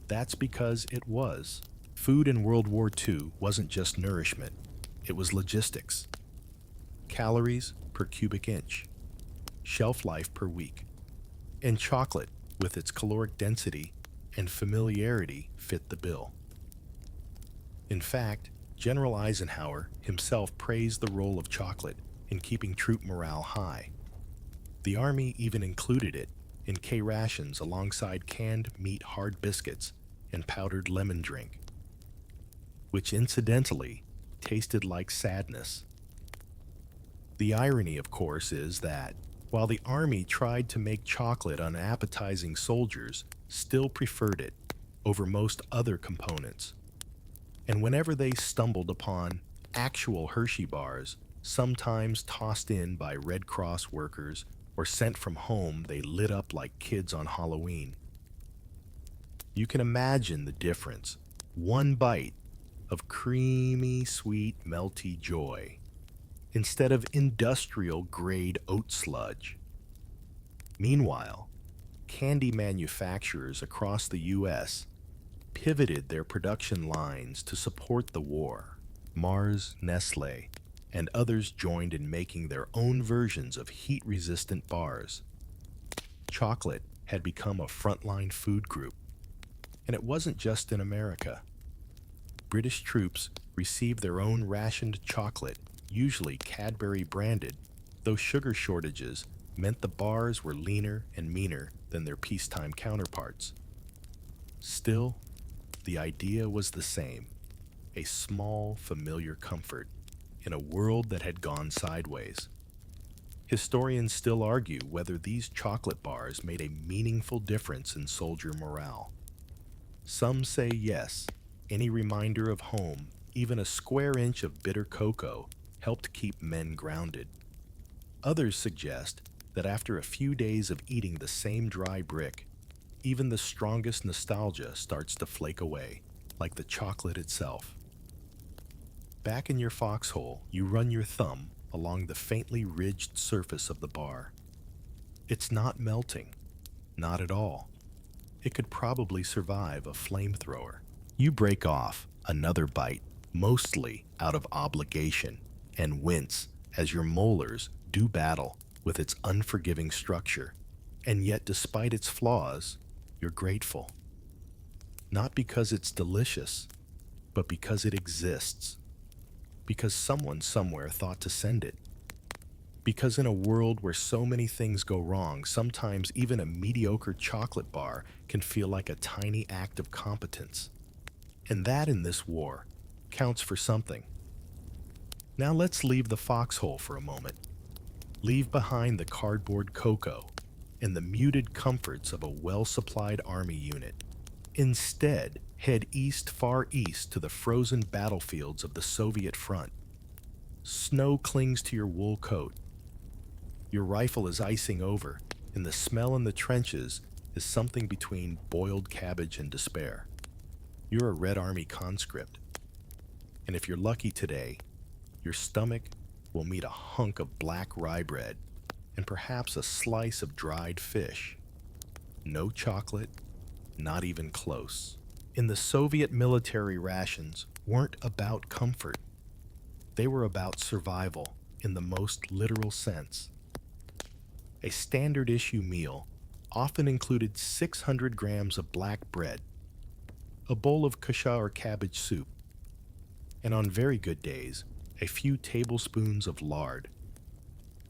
that's because it was. Food in World War II wasn't just nourishment, it was logistics. Calories per cubic inch, shelf life per week. And chocolate, with its caloric density and familiarity, fit the bill. In fact, General Eisenhower himself praised the role of chocolate in keeping troop morale high. The Army even included it in K-rations alongside canned meat hard biscuits and powdered lemon drink, which incidentally tasted like sadness. The irony, of course, is that while the Army tried to make chocolate unappetizing, soldiers still preferred it over most other components. And whenever they stumbled upon actual Hershey bars, sometimes tossed in by Red Cross workers or sent from home, they lit up like kids on Halloween. You can imagine the difference. One bite of creamy, sweet, melty joy instead of industrial-grade oat sludge. Meanwhile, candy manufacturers across the U.S. pivoted their production lines to support the war. Mars, Nestle, and others joined in making their own versions of heat-resistant bars. Chocolate had become a frontline food group, and it wasn't just in America. British troops received their own rationed chocolate, usually Cadbury branded, though sugar shortages meant the bars were leaner and meaner than their peacetime counterparts. Still, the idea was the same, a small, familiar comfort in a world that had gone sideways. Historians still argue whether these chocolate bars made a meaningful difference in soldier morale. Some say yes, any reminder of home, even a square inch of bitter cocoa, helped keep men grounded. Others suggest that after a few days of eating the same dry brick, even the strongest nostalgia starts to flake away, like the chocolate itself. Back in your foxhole, you run your thumb along the faintly ridged surface of the bar. It's not melting, not at all. It could probably survive a flamethrower. You break off another bite, mostly out of obligation, and wince as your molars do battle with its unforgiving structure. And yet, despite its flaws, you're grateful. Not because it's delicious, but because it exists. Because someone somewhere thought to send it. Because in a world where so many things go wrong, sometimes even a mediocre chocolate bar can feel like a tiny act of competence. And that in this war counts for something. Now let's leave the foxhole for a moment. Leave behind the cardboard cocoa and the muted comforts of a well-supplied army unit. Instead, head east, far east, to the frozen battlefields of the Soviet front. Snow clings to your wool coat. Your rifle is icing over, and the smell in the trenches is something between boiled cabbage and despair. You're a Red Army conscript, and if you're lucky today, your stomach will meet a hunk of black rye bread and perhaps a slice of dried fish. No chocolate, not even close. In the Soviet military, rations weren't about comfort. They were about survival in the most literal sense. A standard issue meal often included 600 grams of black bread, a bowl of kasha or cabbage soup, and on very good days, a few tablespoons of lard.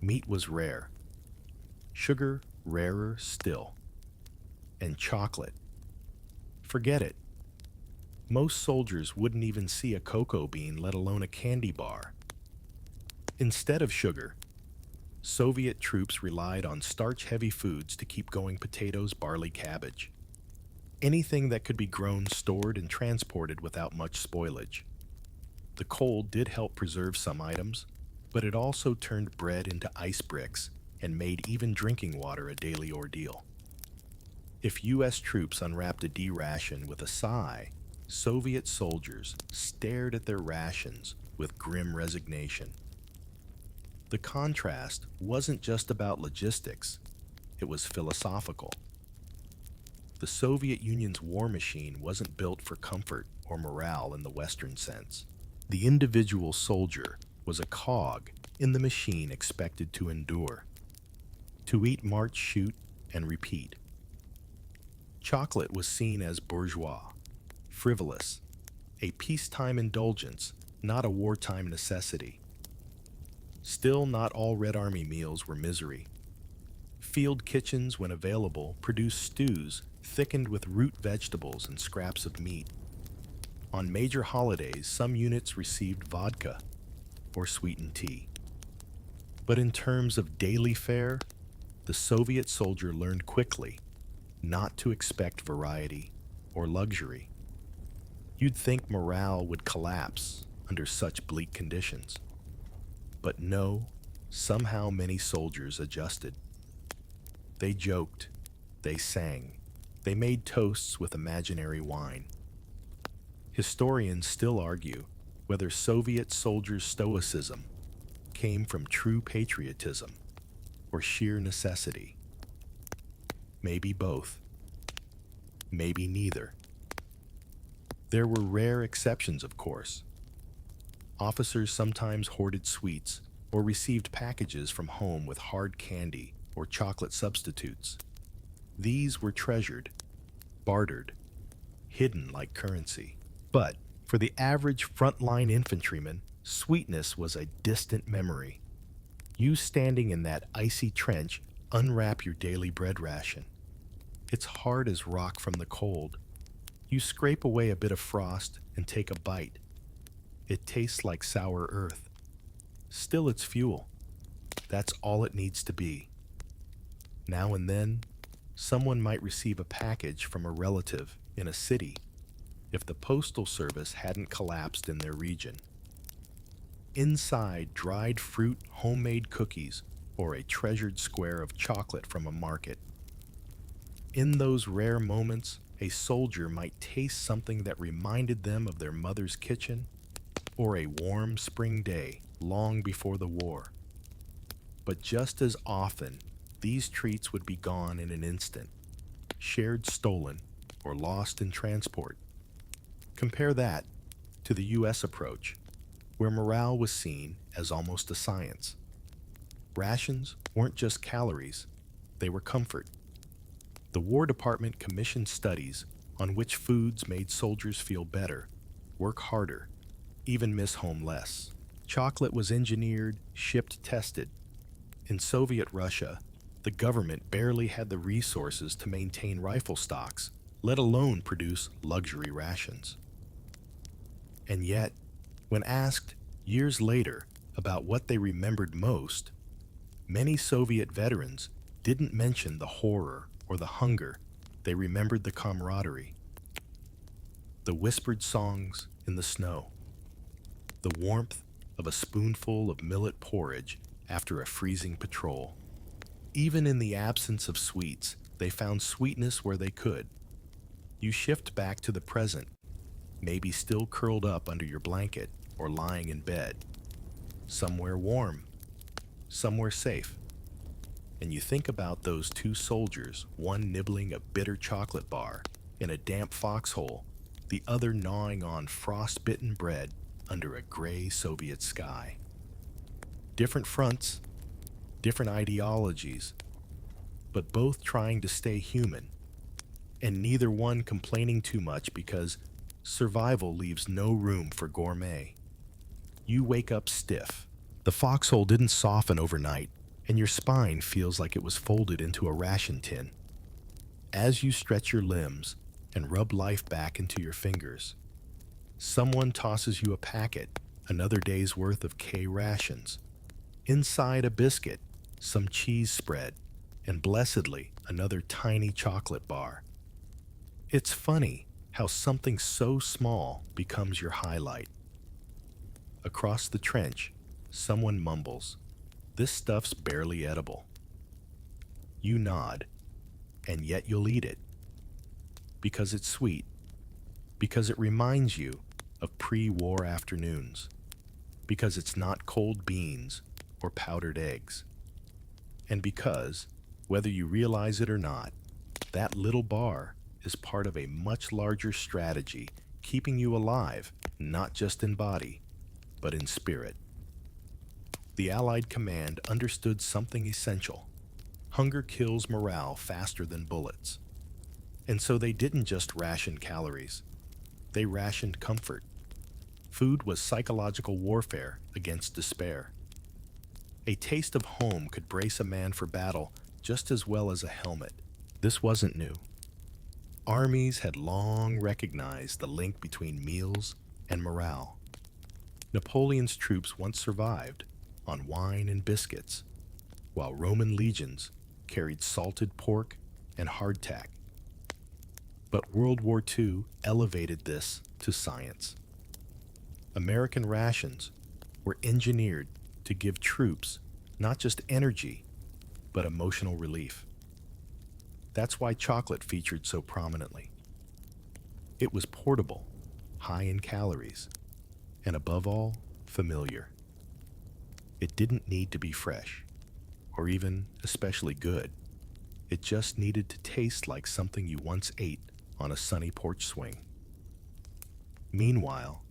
Meat was rare, sugar rarer still, and chocolate. Forget it. Most soldiers wouldn't even see a cocoa bean, let alone a candy bar. Instead of sugar, Soviet troops relied on starch-heavy foods to keep going: potatoes, barley, cabbage. Anything that could be grown, stored, and transported without much spoilage. The cold did help preserve some items, but it also turned bread into ice bricks and made even drinking water a daily ordeal. If U.S. troops unwrapped a D-ration with a sigh, Soviet soldiers stared at their rations with grim resignation. The contrast wasn't just about logistics, it was philosophical. The Soviet Union's war machine wasn't built for comfort or morale in the Western sense. The individual soldier was a cog in the machine expected to endure, to eat, march, shoot, and repeat. Chocolate was seen as bourgeois, frivolous, a peacetime indulgence not a wartime necessity. Still, not all Red Army meals were misery. Field kitchens, when available, produced stews thickened with root vegetables and scraps of meat. On major holidays, some units received vodka or sweetened tea. But in terms of daily fare, the Soviet soldier learned quickly not to expect variety or luxury. You'd think morale would collapse under such bleak conditions. But no, somehow many soldiers adjusted. They joked, they sang, they made toasts with imaginary wine. Historians still argue whether Soviet soldiers' stoicism came from true patriotism or sheer necessity. Maybe both. Maybe neither. There were rare exceptions, of course. Officers sometimes hoarded sweets or received packages from home with hard candy or chocolate substitutes. These were treasured, bartered, hidden like currency. But for the average frontline infantryman, sweetness was a distant memory. You standing in that icy trench, unwrap your daily bread ration. It's hard as rock from the cold. You scrape away a bit of frost and take a bite. It tastes like sour earth. Still, it's fuel. That's all it needs to be. Now and then, someone might receive a package from a relative in a city if the postal service hadn't collapsed in their region. Inside, dried fruit, homemade cookies, or a treasured square of chocolate from a market. In those rare moments, a soldier might taste something that reminded them of their mother's kitchen or a warm spring day long before the war. But just as often, these treats would be gone in an instant, shared stolen or lost in transport. Compare that to the U.S. approach, where morale was seen as almost a science. Rations weren't just calories, they were comfort. The War Department commissioned studies on which foods made soldiers feel better, work harder, even miss home less. Chocolate was engineered, shipped, tested. In Soviet Russia, the government barely had the resources to maintain rifle stocks, let alone produce luxury rations. And yet, when asked years later about what they remembered most, many Soviet veterans didn't mention the horror or the hunger. They remembered the camaraderie, the whispered songs in the snow, the warmth of a spoonful of millet porridge after a freezing patrol. Even in the absence of sweets, they found sweetness where they could. You shift back to the present, maybe still curled up under your blanket or lying in bed, somewhere warm, somewhere safe. And you think about those two soldiers, one nibbling a bitter chocolate bar in a damp foxhole, the other gnawing on frost-bitten bread under a gray Soviet sky. Different fronts, different ideologies, but both trying to stay human, and neither one complaining too much because survival leaves no room for gourmet. You wake up stiff. The foxhole didn't soften overnight, and your spine feels like it was folded into a ration tin. As you stretch your limbs and rub life back into your fingers, someone tosses you a packet, another day's worth of K-rations. Inside a biscuit, some cheese spread, and blessedly, another tiny chocolate bar. It's funny how something so small becomes your highlight. Across the trench, someone mumbles, "This stuff's barely edible." You nod, and yet you'll eat it. Because it's sweet. Because it reminds you of pre-war afternoons. Because it's not cold beans or powdered eggs. And because, whether you realize it or not, that little bar is part of a much larger strategy keeping you alive, not just in body, but in spirit. The Allied command understood something essential. Hunger kills morale faster than bullets. And so they didn't just ration calories. They rationed comfort. Food was psychological warfare against despair. A taste of home could brace a man for battle just as well as a helmet. This wasn't new. Armies had long recognized the link between meals and morale. Napoleon's troops once survived on wine and biscuits, while Roman legions carried salted pork and hardtack. But World War II elevated this to science. American rations were engineered to give troops not just energy, but emotional relief. That's why chocolate featured so prominently. It was portable, high in calories, and above all, familiar. It didn't need to be fresh, or even especially good. It just needed to taste like something you once ate on a sunny porch swing. Meanwhile,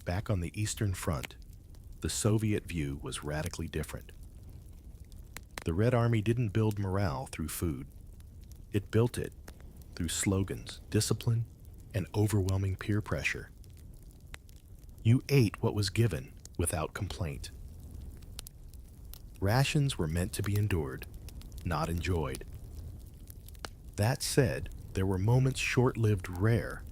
back on the Eastern Front, the Soviet view was radically different. The Red Army didn't build morale through food. It built it through slogans, discipline, and overwhelming peer pressure. You ate what was given without complaint. Rations were meant to be endured, not enjoyed. That said, there were moments short-lived rare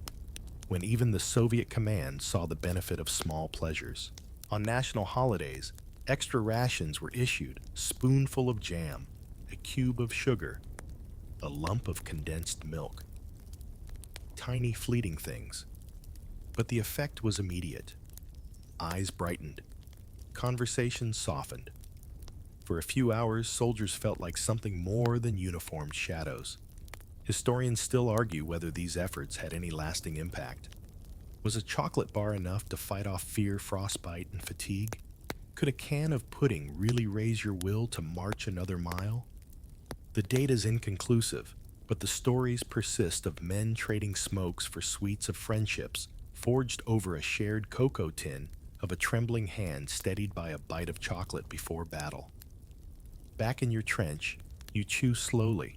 when even the Soviet command saw the benefit of small pleasures. On national holidays, extra rations were issued, spoonful of jam, a cube of sugar, a lump of condensed milk. Tiny fleeting things, but the effect was immediate. Eyes brightened, conversations softened. For a few hours, soldiers felt like something more than uniformed shadows. Historians still argue whether these efforts had any lasting impact. Was a chocolate bar enough to fight off fear, frostbite, and fatigue? Could a can of pudding really raise your will to march another mile? The data's inconclusive, but the stories persist of men trading smokes for sweets of friendships, forged over a shared cocoa tin of a trembling hand steadied by a bite of chocolate before battle. Back in your trench, you chew slowly.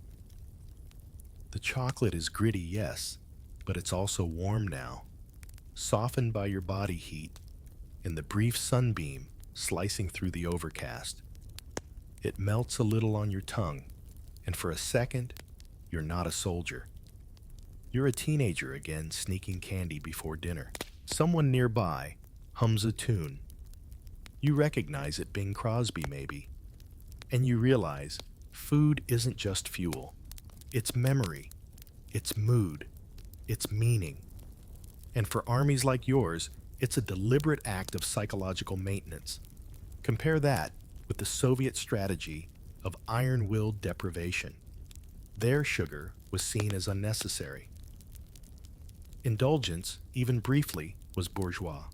The chocolate is gritty, yes, but it's also warm now, softened by your body heat and the brief sunbeam slicing through the overcast. It melts a little on your tongue, and for a second, you're not a soldier. You're a teenager again, sneaking candy before dinner. Someone nearby hums a tune. You recognize it, Bing Crosby maybe, and you realize food isn't just fuel. It's memory, it's mood, it's meaning. And for armies like yours, it's a deliberate act of psychological maintenance. Compare that with the Soviet strategy of iron-willed deprivation. Their sugar was seen as unnecessary. Indulgence, even briefly, was bourgeois.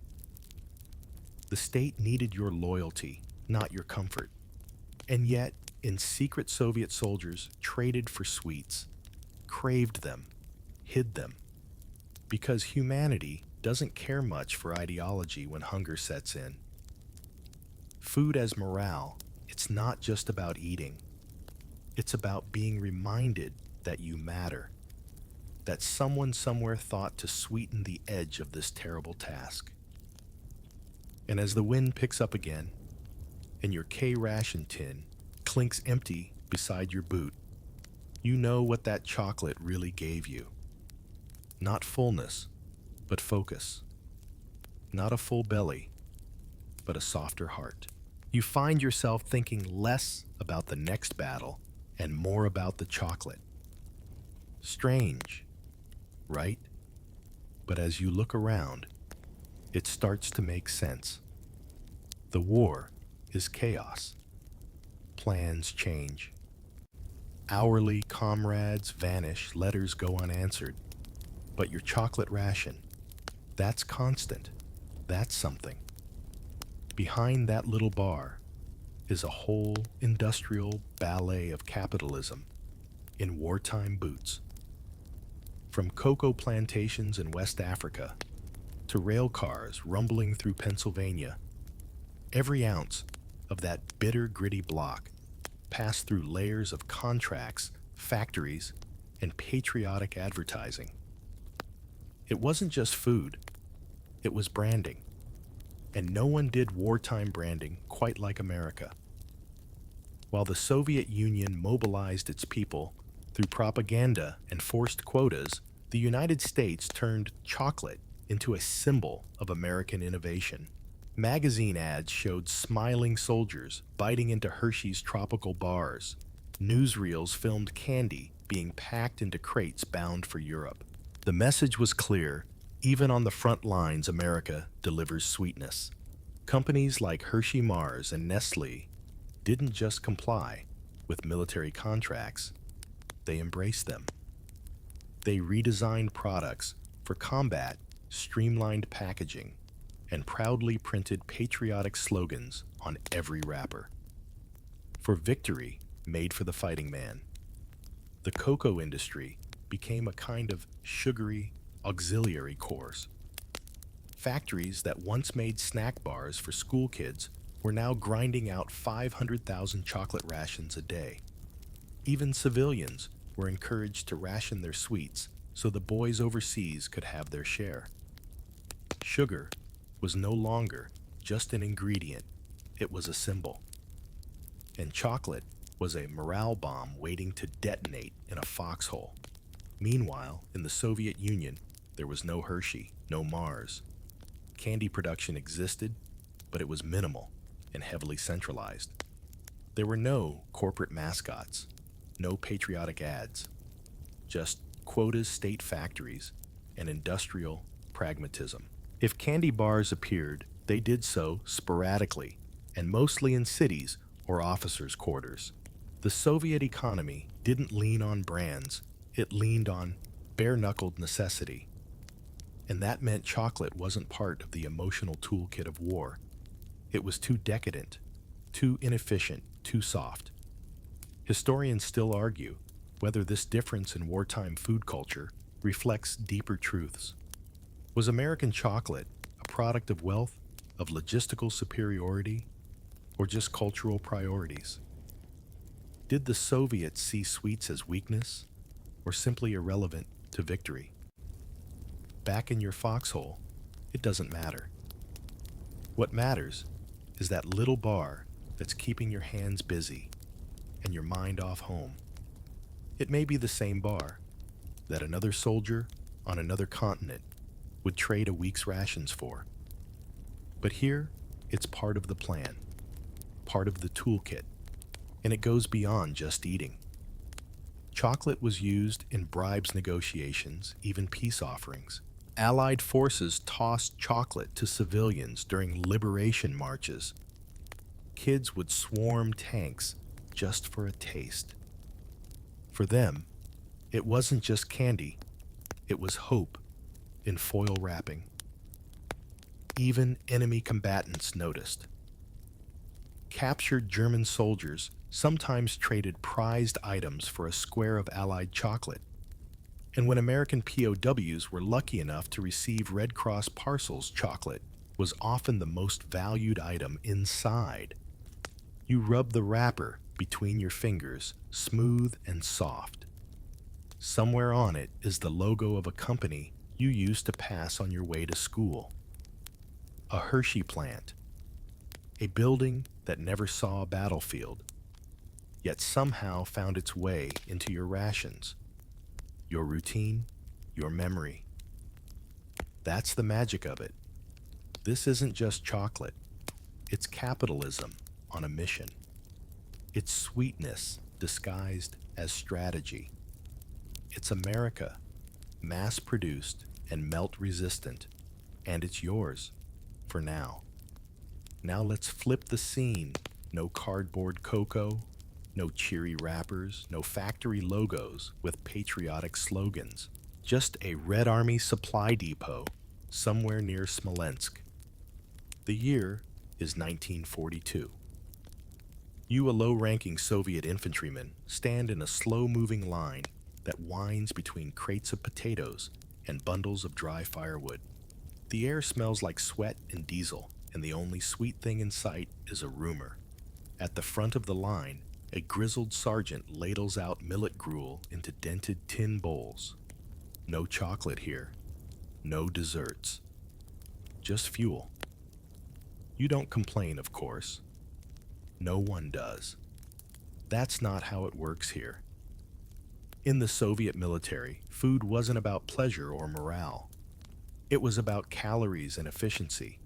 The state needed your loyalty, not your comfort. And yet, in secret, Soviet soldiers traded for sweets, craved them, hid them. Because humanity doesn't care much for ideology when hunger sets in. Food as morale, it's not just about eating. It's about being reminded that you matter, that someone somewhere thought to sweeten the edge of this terrible task. And as the wind picks up again, and your K-ration tin clinks empty beside your boot, you know what that chocolate really gave you. Not fullness, but focus. Not a full belly, but a softer heart. You find yourself thinking less about the next battle and more about the chocolate. Strange, right? But as you look around, it starts to make sense. The war is chaos. Plans change. Hourly comrades vanish, letters go unanswered. But your chocolate ration, that's constant. That's something. Behind that little bar is a whole industrial ballet of capitalism in wartime boots. From cocoa plantations in West Africa to rail cars rumbling through Pennsylvania, every ounce of that bitter, gritty block passed through layers of contracts, factories, and patriotic advertising. It wasn't just food, it was branding. And no one did wartime branding quite like America. While the Soviet Union mobilized its people through propaganda and forced quotas, the United States turned chocolate into a symbol of American innovation. Magazine ads showed smiling soldiers biting into Hershey's tropical bars. Newsreels filmed candy being packed into crates bound for Europe. The message was clear: even on the front lines, America delivers sweetness. Companies like Hershey Mars and Nestle didn't just comply with military contracts, they embraced them. They redesigned products for combat, streamlined packaging, and proudly printed patriotic slogans on every wrapper. For victory, made for the fighting man. The cocoa industry became a kind of sugary auxiliary course. Factories that once made snack bars for school kids were now grinding out 500,000 chocolate rations a day. Even civilians were encouraged to ration their sweets so the boys overseas could have their share. Sugar was no longer just an ingredient, it was a symbol. And chocolate was a morale bomb waiting to detonate in a foxhole. Meanwhile, in the Soviet Union, there was no Hershey, no Mars. Candy production existed, but it was minimal and heavily centralized. There were no corporate mascots, no patriotic ads, just quotas, state factories, and industrial pragmatism. If candy bars appeared, they did so sporadically, and mostly in cities or officers' quarters. The Soviet economy didn't lean on brands, it leaned on bare-knuckled necessity. And that meant chocolate wasn't part of the emotional toolkit of war. It was too decadent, too inefficient, too soft. Historians still argue whether this difference in wartime food culture reflects deeper truths. Was American chocolate a product of wealth, of logistical superiority, or just cultural priorities? Did the Soviets see sweets as weakness, or simply irrelevant to victory? Back in your foxhole, it doesn't matter. What matters is that little bar that's keeping your hands busy and your mind off home. It may be the same bar that another soldier on another continent would trade a week's rations for. But here, it's part of the plan, part of the toolkit, and it goes beyond just eating. Chocolate was used in bribes negotiations, even peace offerings. Allied forces tossed chocolate to civilians during liberation marches. Kids would swarm tanks just for a taste. For them, it wasn't just candy, it was hope in foil wrapping. Even enemy combatants noticed. Captured German soldiers sometimes traded prized items for a square of Allied chocolate. And when American POWs were lucky enough to receive Red Cross parcels, chocolate was often the most valued item inside. You rub the wrapper between your fingers, smooth and soft. Somewhere on it is the logo of a company you used to pass on your way to school. A Hershey plant, a building that never saw a battlefield, yet somehow found its way into your rations, your routine, your memory. That's the magic of it. This isn't just chocolate. It's capitalism on a mission. It's sweetness disguised as strategy. It's America, mass-produced and melt-resistant, and it's yours, for now. Now let's flip the scene. No cardboard cocoa, no cheery wrappers, no factory logos with patriotic slogans. Just a Red Army supply depot somewhere near Smolensk. The year is 1942. You, a low-ranking Soviet infantryman, stand in a slow-moving line that winds between crates of potatoes and bundles of dry firewood. The air smells like sweat and diesel, and the only sweet thing in sight is a rumor. At the front of the line, a grizzled sergeant ladles out millet gruel into dented tin bowls. No chocolate here, no desserts, just fuel. You don't complain, of course. No one does. That's not how it works here. In the Soviet military, food wasn't about pleasure or morale. It was about calories and efficiency.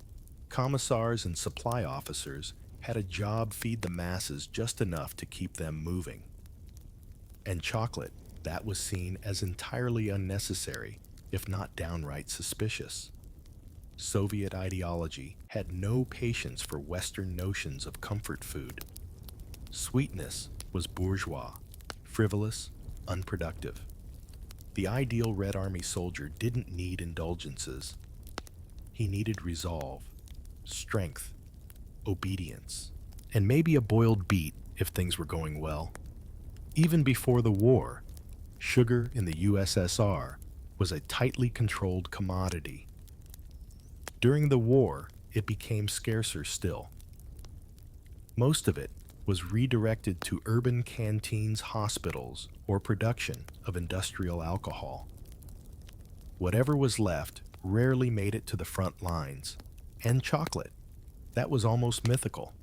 Commissars and supply officers had a job feed the masses just enough to keep them moving. And chocolate, that was seen as entirely unnecessary, if not downright suspicious. Soviet ideology had no patience for Western notions of comfort food. Sweetness was bourgeois, frivolous, unproductive. The ideal Red Army soldier didn't need indulgences. He needed resolve, strength, obedience, and maybe a boiled beet if things were going well. Even before the war, sugar in the USSR was a tightly controlled commodity. During the war, it became scarcer still. Most of it was redirected to urban canteens, hospitals, or production of industrial alcohol. Whatever was left rarely made it to the front lines. And chocolate, that was almost mythical.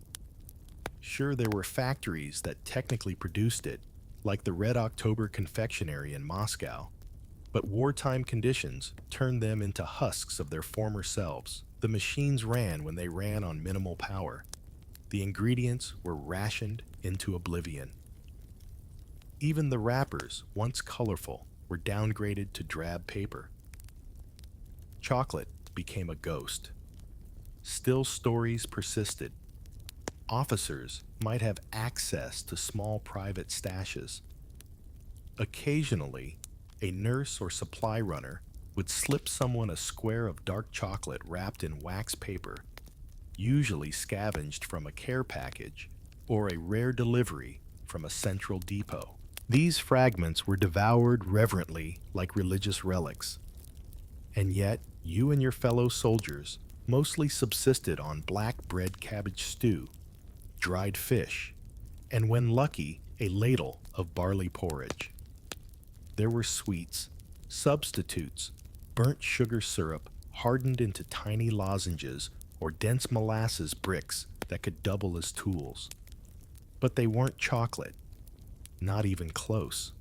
Sure, there were factories that technically produced it, like the Red October confectionery in Moscow, but wartime conditions turned them into husks of their former selves. The machines ran when they ran on minimal power. The ingredients were rationed into oblivion. Even the wrappers, once colorful, were downgraded to drab paper. Chocolate became a ghost. Still, stories persisted. Officers might have access to small private stashes. Occasionally, a nurse or supply runner would slip someone a square of dark chocolate wrapped in wax paper, usually scavenged from a care package or a rare delivery from a central depot. These fragments were devoured reverently like religious relics. And yet, you and your fellow soldiers mostly subsisted on black bread cabbage stew, dried fish, and when lucky, a ladle of barley porridge. There were sweets, substitutes, burnt sugar syrup hardened into tiny lozenges or dense molasses bricks that could double as tools. But they weren't chocolate, not even close.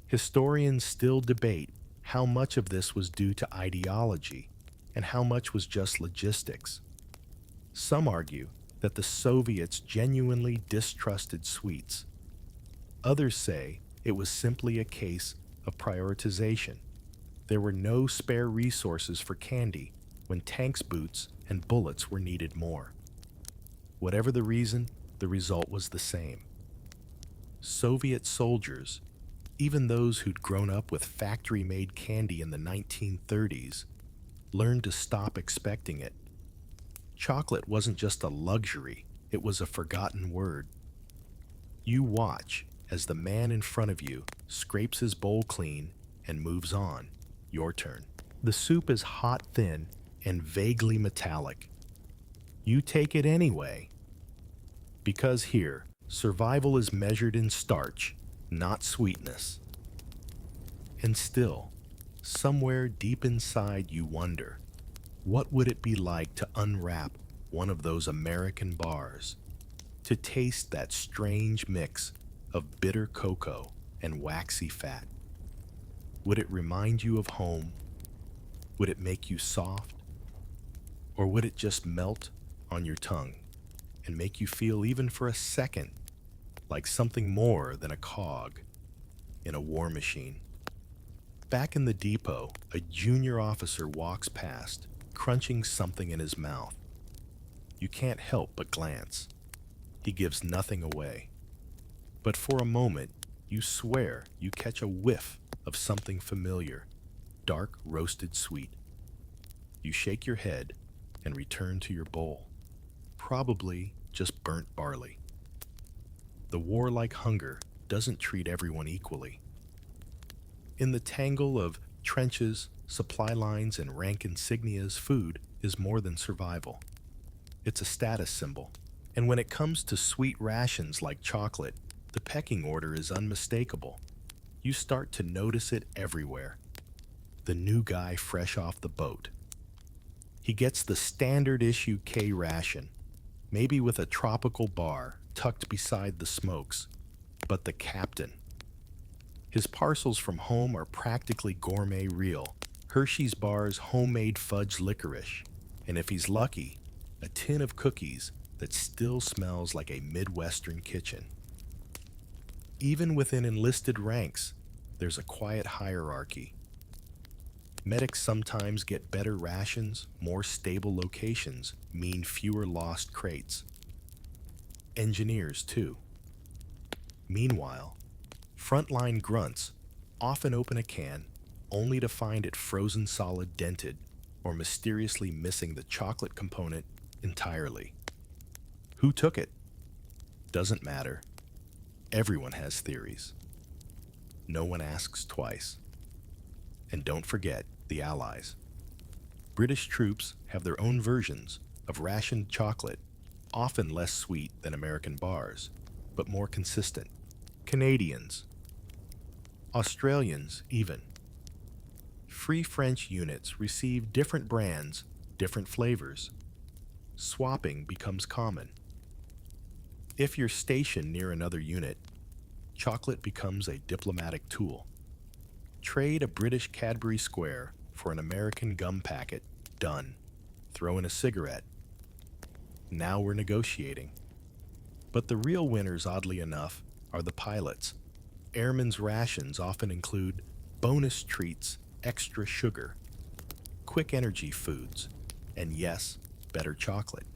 Historians still debate how much of this was due to ideology and how much was just logistics. Some argue that the Soviets genuinely distrusted sweets. Others say it was simply a case of prioritization. There were no spare resources for candy when tanks' boots and bullets were needed more. Whatever the reason, the result was the same. Soviet soldiers, even those who'd grown up with factory-made candy in the 1930s, learned to stop expecting it. Chocolate wasn't just a luxury, it was a forgotten word. You watch as the man in front of you scrapes his bowl clean and moves on. Your turn. The soup is hot, thin, and vaguely metallic. You take it anyway. Because here, survival is measured in starch, not sweetness. And still, somewhere deep inside you wonder, what would it be like to unwrap one of those American bars, to taste that strange mix of bitter cocoa and waxy fat? Would it remind you of home? Would it make you soft? Or would it just melt on your tongue and make you feel, even for a second, like something more than a cog in a war machine? Back in the depot, a junior officer walks past, crunching something in his mouth. You can't help but glance. He gives nothing away. But for a moment, you swear you catch a whiff of something familiar, dark roasted sweet. You shake your head and return to your bowl. Probably just burnt barley. The warlike hunger doesn't treat everyone equally. In the tangle of trenches, supply lines, and rank insignias, food is more than survival. It's a status symbol. And when it comes to sweet rations like chocolate, the pecking order is unmistakable. You start to notice it everywhere. The new guy fresh off the boat. He gets the standard issue K-ration, maybe with a tropical bar tucked beside the smokes, but the captain. His parcels from home are practically gourmet real. Hershey's bars, homemade fudge licorice, and if he's lucky, a tin of cookies that still smells like a Midwestern kitchen. Even within enlisted ranks, there's a quiet hierarchy. Medics sometimes get better rations, more stable locations mean fewer lost crates. Engineers, too. Meanwhile, frontline grunts often open a can only to find it frozen solid dented or mysteriously missing the chocolate component entirely. Who took it? Doesn't matter. Everyone has theories. No one asks twice. And don't forget the Allies. British troops have their own versions of rationed chocolate, often less sweet than American bars, but more consistent. Canadians, Australians even. Free French units receive different brands, different flavors. Swapping becomes common. If you're stationed near another unit, chocolate becomes a diplomatic tool. Trade a British Cadbury square for an American gum packet. Done. Throw in a cigarette. Now we're negotiating. But the real winners, oddly enough, are the pilots. Airmen's rations often include bonus treats, extra sugar, quick energy foods, and yes, better chocolate.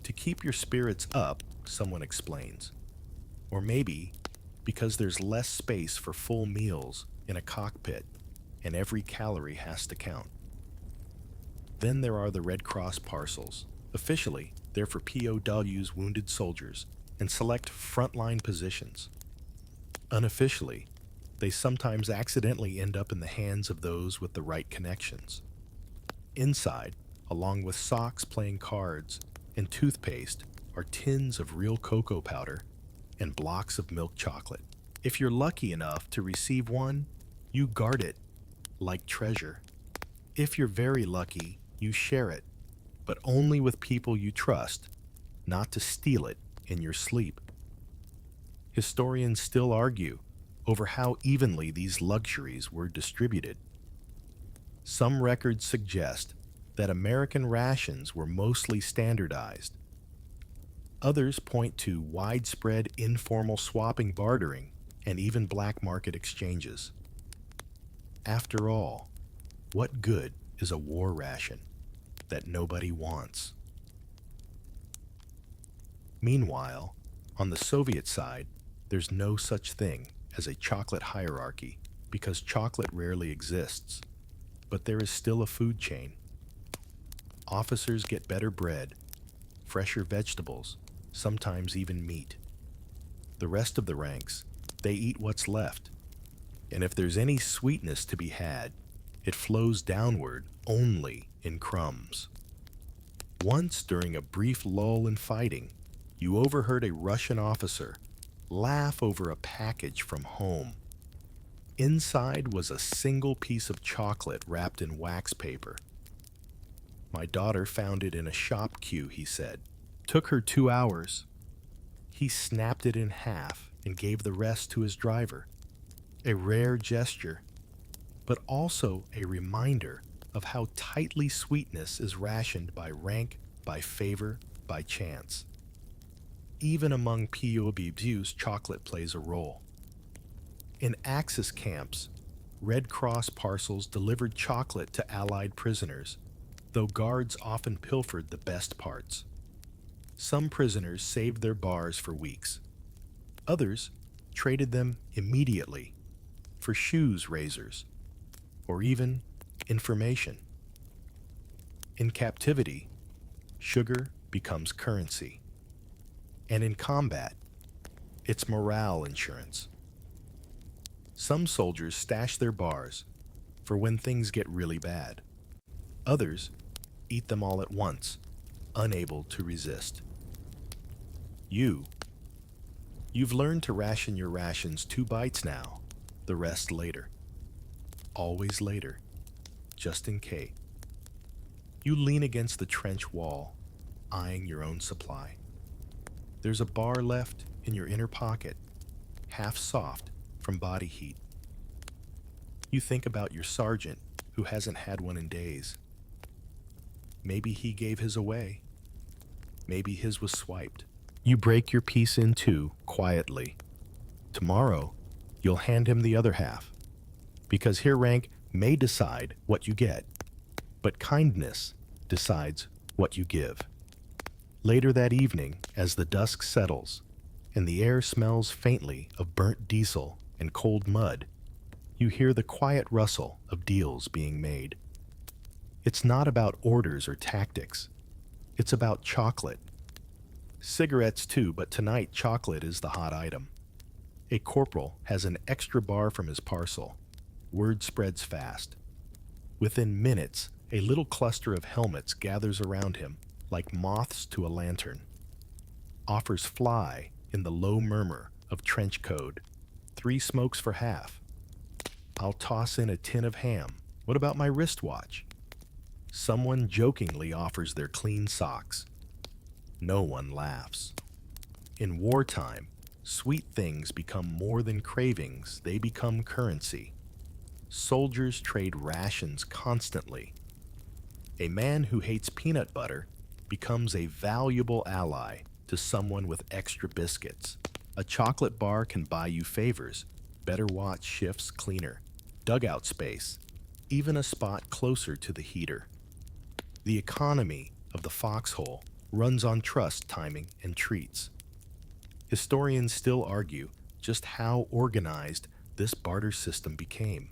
To keep your spirits up, someone explains. Or maybe because there's less space for full meals in a cockpit and every calorie has to count. Then there are the Red Cross parcels. Officially, they're for POWs, wounded soldiers, and select frontline positions. Unofficially, they sometimes accidentally end up in the hands of those with the right connections. Inside, along with socks, playing cards, and toothpaste, are tins of real cocoa powder and blocks of milk chocolate. If you're lucky enough to receive one, you guard it like treasure. If you're very lucky, you share it, but only with people you trust, not to steal it in your sleep. Historians still argue over how evenly these luxuries were distributed. Some records suggest that American rations were mostly standardized. Others point to widespread informal swapping, bartering, and even black market exchanges. After all, what good is a war ration that nobody wants? Meanwhile, on the Soviet side, there's no such thing as a chocolate hierarchy because chocolate rarely exists, but there is still a food chain. Officers get better bread, fresher vegetables, sometimes even meat. The rest of the ranks, they eat what's left, and if there's any sweetness to be had, it flows downward only in crumbs. Once, during a brief lull in fighting, you overheard a Russian officer laugh over a package from home. Inside was a single piece of chocolate wrapped in wax paper. My daughter found it in a shop queue, he said. Took her 2 hours. He snapped it in half and gave the rest to his driver. A rare gesture, but also a reminder of how tightly sweetness is rationed by rank, by favor, by chance. Even among POWs, chocolate plays a role. In Axis camps, Red Cross parcels delivered chocolate to Allied prisoners, though guards often pilfered the best parts. Some prisoners saved their bars for weeks. Others traded them immediately for shoes, razors, or even information. In captivity, sugar becomes currency. And in combat, it's morale insurance. Some soldiers stash their bars for when things get really bad. Others eat them all at once, unable to resist. You've learned to ration your rations 2 bites now, the rest later. Always later, just in case. You lean against the trench wall, eyeing your own supply. There's a bar left in your inner pocket, half soft from body heat. You think about your sergeant who hasn't had one in days. Maybe he gave his away. Maybe his was swiped. You break your piece in two quietly. Tomorrow, you'll hand him the other half, because here rank may decide what you get, but kindness decides what you give. Later that evening, as the dusk settles and the air smells faintly of burnt diesel and cold mud, you hear the quiet rustle of deals being made. It's not about orders or tactics. It's about chocolate. Cigarettes too, but tonight chocolate is the hot item. A corporal has an extra bar from his parcel. Word spreads fast. Within minutes, a little cluster of helmets gathers around him like moths to a lantern. Offers fly in the low murmur of trench code. 3 smokes for half. I'll toss in a tin of ham. What about my wristwatch? Someone jokingly offers their clean socks. No one laughs. In wartime, sweet things become more than cravings, they become currency. Soldiers trade rations constantly. A man who hates peanut butter becomes a valuable ally to someone with extra biscuits. A chocolate bar can buy you favors, better watch shifts cleaner, dugout space, even a spot closer to the heater. The economy of the foxhole runs on trust, timing, and treats. Historians still argue just how organized this barter system became.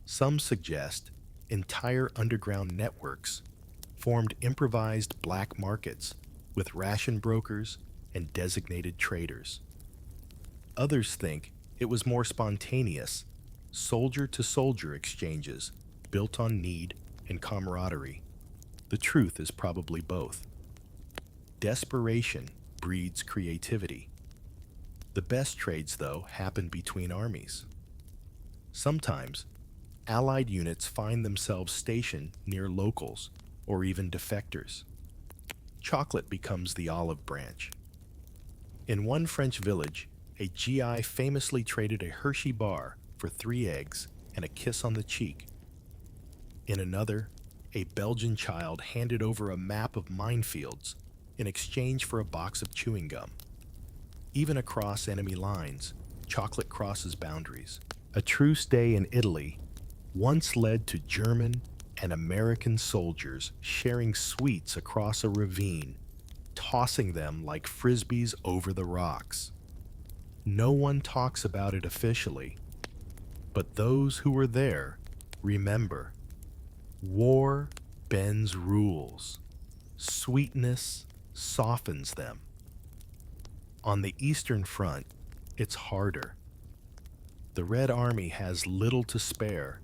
Some suggest entire underground networks formed improvised black markets with ration brokers and designated traders. Others think it was more spontaneous, soldier-to-soldier exchanges built on need and camaraderie. The truth is probably both. Desperation breeds creativity. The best trades, though, happen between armies. Sometimes, Allied units find themselves stationed near locals or even defectors. Chocolate becomes the olive branch. In one French village, a GI famously traded a Hershey bar for 3 eggs and a kiss on the cheek. In another, a Belgian child handed over a map of minefields in exchange for a box of chewing gum. Even across enemy lines, chocolate crosses boundaries. A truce day in Italy once led to German and American soldiers sharing sweets across a ravine, tossing them like frisbees over the rocks. No one talks about it officially, but those who were there remember. War bends rules. Sweetness softens them. On the Eastern Front, it's harder. The Red Army has little to spare,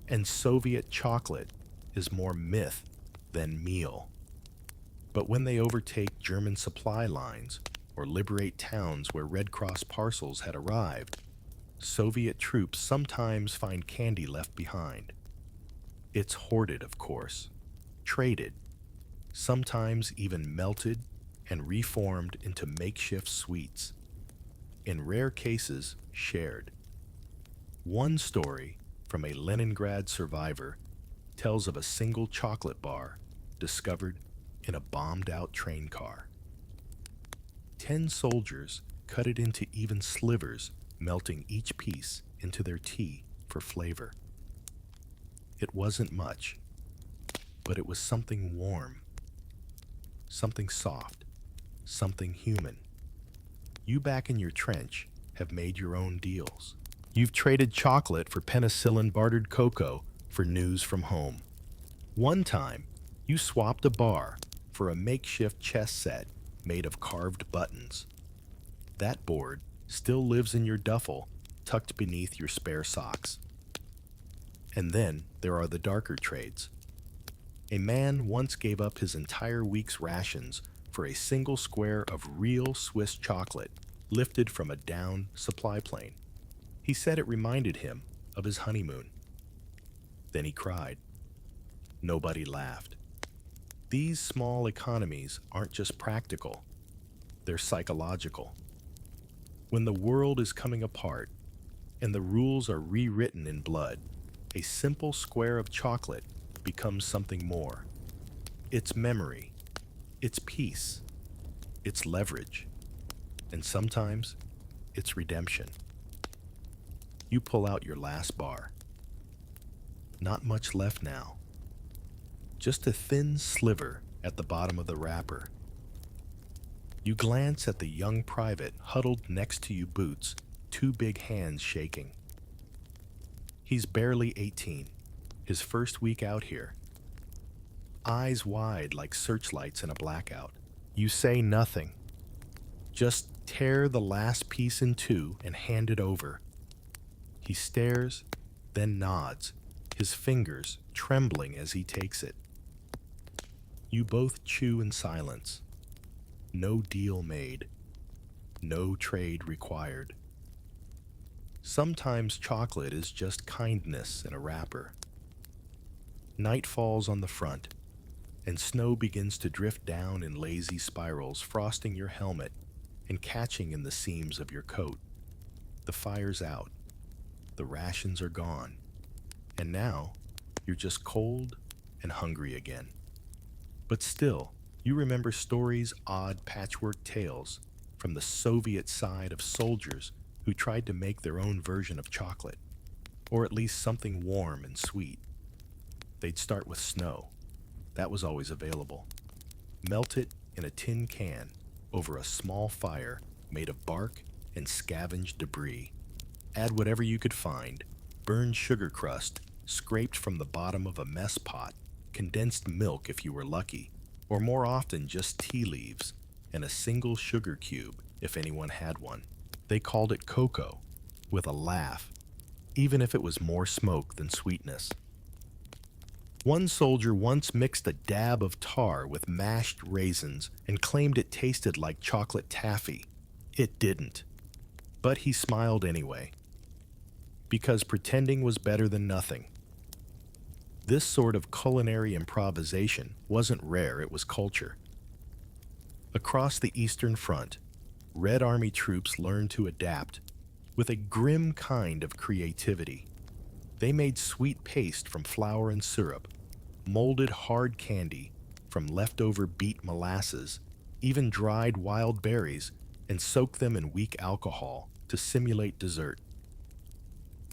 and Soviet chocolate is more myth than meal. But when they overtake German supply lines or liberate towns where Red Cross parcels had arrived, Soviet troops sometimes find candy left behind. It's hoarded, of course, traded, sometimes even melted and reformed into makeshift sweets. In rare cases, shared. One story from a Leningrad survivor tells of a single chocolate bar discovered in a bombed-out train car. 10 soldiers cut it into even slivers, melting each piece into their tea for flavor. It wasn't much, but it was something warm, something soft, something human. You back in your trench have made your own deals. You've traded chocolate for penicillin, bartered cocoa for news from home. One time, you swapped a bar for a makeshift chess set made of carved buttons. That board still lives in your duffel, tucked beneath your spare socks. And then there are the darker trades. A man once gave up his entire week's rations for a single square of real Swiss chocolate lifted from a downed supply plane. He said it reminded him of his honeymoon. Then he cried. Nobody laughed. These small economies aren't just practical, they're psychological. When the world is coming apart and the rules are rewritten in blood, a simple square of chocolate becomes something more. It's memory, it's peace, it's leverage, and sometimes it's redemption. You pull out your last bar. Not much left now. Just a thin sliver at the bottom of the wrapper. You glance at the young private huddled next to you, boots, two big hands shaking. He's barely 18, his first week out here. Eyes wide like searchlights in a blackout. You say nothing. Just tear the last piece in two and hand it over. He stares, then nods, his fingers trembling as he takes it. You both chew in silence. No deal made. No trade required. Sometimes chocolate is just kindness in a wrapper. Night falls on the front, and snow begins to drift down in lazy spirals, frosting your helmet and catching in the seams of your coat. The fire's out. The rations are gone. And now, you're just cold and hungry again. But still, you remember stories, odd patchwork tales from the Soviet side of soldiers who tried to make their own version of chocolate, or at least something warm and sweet. They'd start with snow. That was always available. Melt it in a tin can over a small fire made of bark and scavenged debris. Add whatever you could find, burned sugar crust, scraped from the bottom of a mess pot, condensed milk if you were lucky, or more often just tea leaves, and a single sugar cube if anyone had one. They called it cocoa, with a laugh, even if it was more smoke than sweetness. One soldier once mixed a dab of tar with mashed raisins and claimed it tasted like chocolate taffy. It didn't. But he smiled anyway, because pretending was better than nothing. This sort of culinary improvisation wasn't rare, it was culture. Across the Eastern Front, Red Army troops learned to adapt with a grim kind of creativity. They made sweet paste from flour and syrup, molded hard candy from leftover beet molasses, even dried wild berries, and soaked them in weak alcohol to simulate dessert.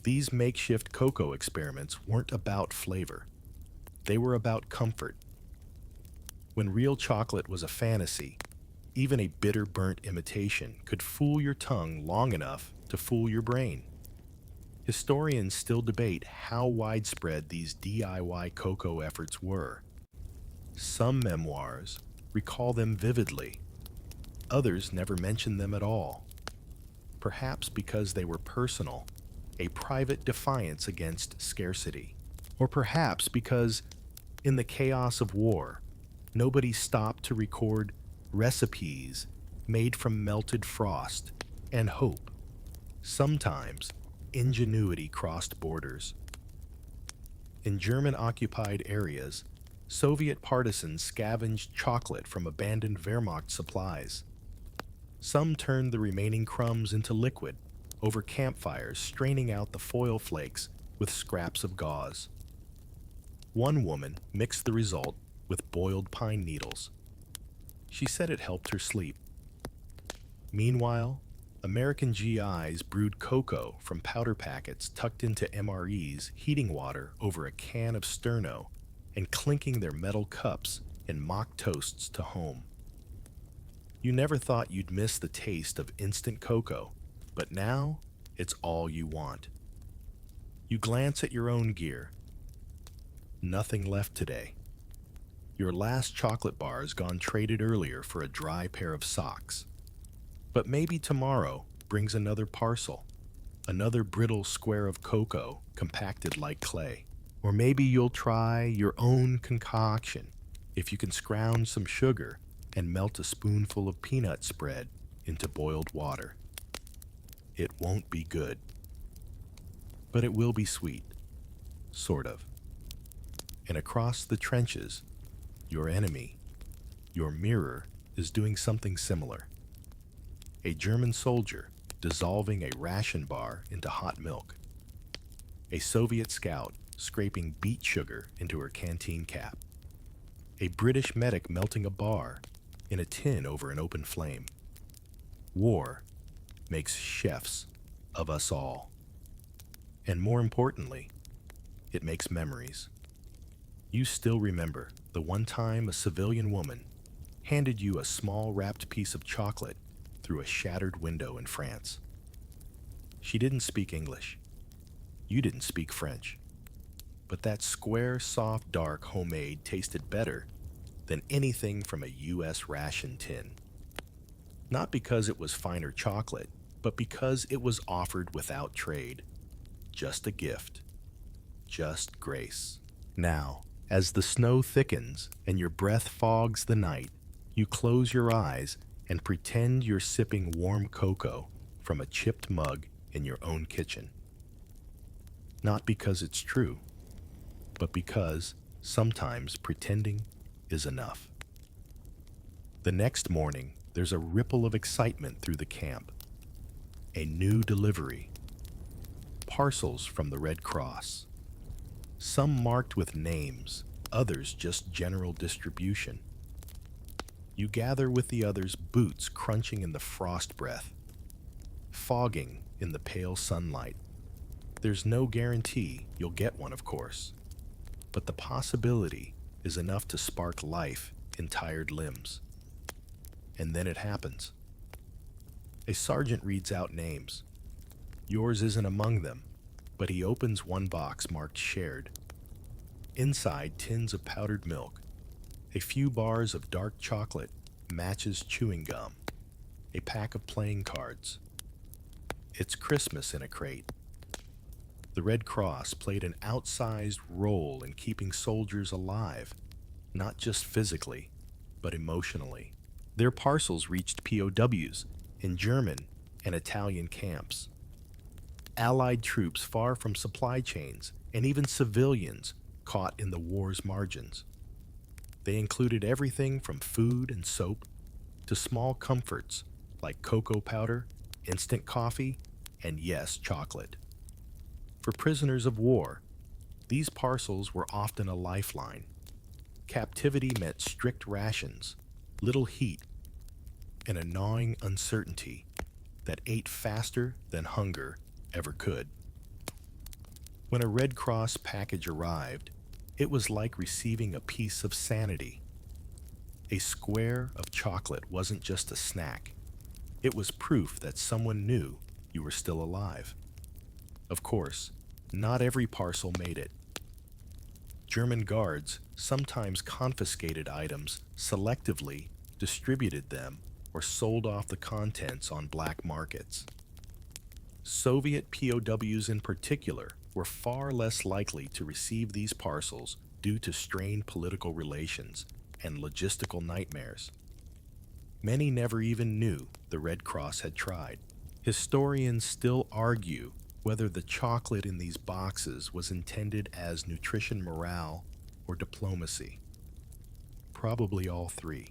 These makeshift cocoa experiments weren't about flavor. They were about comfort. When real chocolate was a fantasy, even a bitter burnt imitation could fool your tongue long enough to fool your brain. Historians still debate how widespread these DIY cocoa efforts were. Some memoirs recall them vividly. Others never mention them at all. Perhaps because they were personal, a private defiance against scarcity. Or perhaps because, in the chaos of war, nobody stopped to record recipes made from melted frost and hope. Sometimes, ingenuity crossed borders. In German-occupied areas, Soviet partisans scavenged chocolate from abandoned Wehrmacht supplies. Some turned the remaining crumbs into liquid over campfires, straining out the foil flakes with scraps of gauze. One woman mixed the result with boiled pine needles. She said it helped her sleep. Meanwhile, American GIs brewed cocoa from powder packets tucked into MREs, heating water over a can of sterno and clinking their metal cups in mock toasts to home. You never thought you'd miss the taste of instant cocoa, but now it's all you want. You glance at your own gear. Nothing left today. Your last chocolate bar is gone traded earlier for a dry pair of socks. But maybe tomorrow brings another parcel, another brittle square of cocoa compacted like clay. Or maybe you'll try your own concoction if you can scrounge some sugar and melt a spoonful of peanut spread into boiled water. It won't be good, but it will be sweet, sort of. And across the trenches, Your enemy, your mirror, is doing something similar. A German soldier dissolving a ration bar into hot milk. A Soviet scout scraping beet sugar into her canteen cap. A British medic melting a bar in a tin over an open flame. War makes chefs of us all. And more importantly, it makes memories. You still remember the one time a civilian woman handed you a small wrapped piece of chocolate through a shattered window in France. She didn't speak English. You didn't speak French. But that square, soft, dark homemade tasted better than anything from a U.S. ration tin. Not because it was finer chocolate, but because it was offered without trade. Just a gift. Just grace. Now, as the snow thickens and your breath fogs the night, you close your eyes and pretend you're sipping warm cocoa from a chipped mug in your own kitchen. Not because it's true, but because sometimes pretending is enough. The next morning, there's a ripple of excitement through the camp. A new delivery. Parcels from the Red Cross. Some marked with names, others just general distribution. You gather with the others, boots crunching in the frost breath, fogging in the pale sunlight. There's no guarantee you'll get one, of course, but the possibility is enough to spark life in tired limbs. And then it happens. A sergeant reads out names. Yours isn't among them, but he opens one box marked shared. Inside, tins of powdered milk, a few bars of dark chocolate, matches chewing gum, a pack of playing cards. It's Christmas in a crate. The Red Cross played an outsized role in keeping soldiers alive, not just physically, but emotionally. Their parcels reached POWs in German and Italian camps. Allied troops far from supply chains, and even civilians caught in the war's margins. They included everything from food and soap to small comforts like cocoa powder, instant coffee, and yes, chocolate. For prisoners of war, these parcels were often a lifeline. Captivity meant strict rations, little heat, and a gnawing uncertainty that ate faster than hunger ever could. When a Red Cross package arrived, it was like receiving a piece of sanity. A square of chocolate wasn't just a snack. It was proof that someone knew you were still alive. Of course, not every parcel made it. German guards sometimes confiscated items, selectively distributed them, or sold off the contents on black markets. Soviet POWs in particular were far less likely to receive these parcels due to strained political relations and logistical nightmares. Many never even knew the Red Cross had tried. Historians still argue whether the chocolate in these boxes was intended as nutrition morale or diplomacy. Probably all three.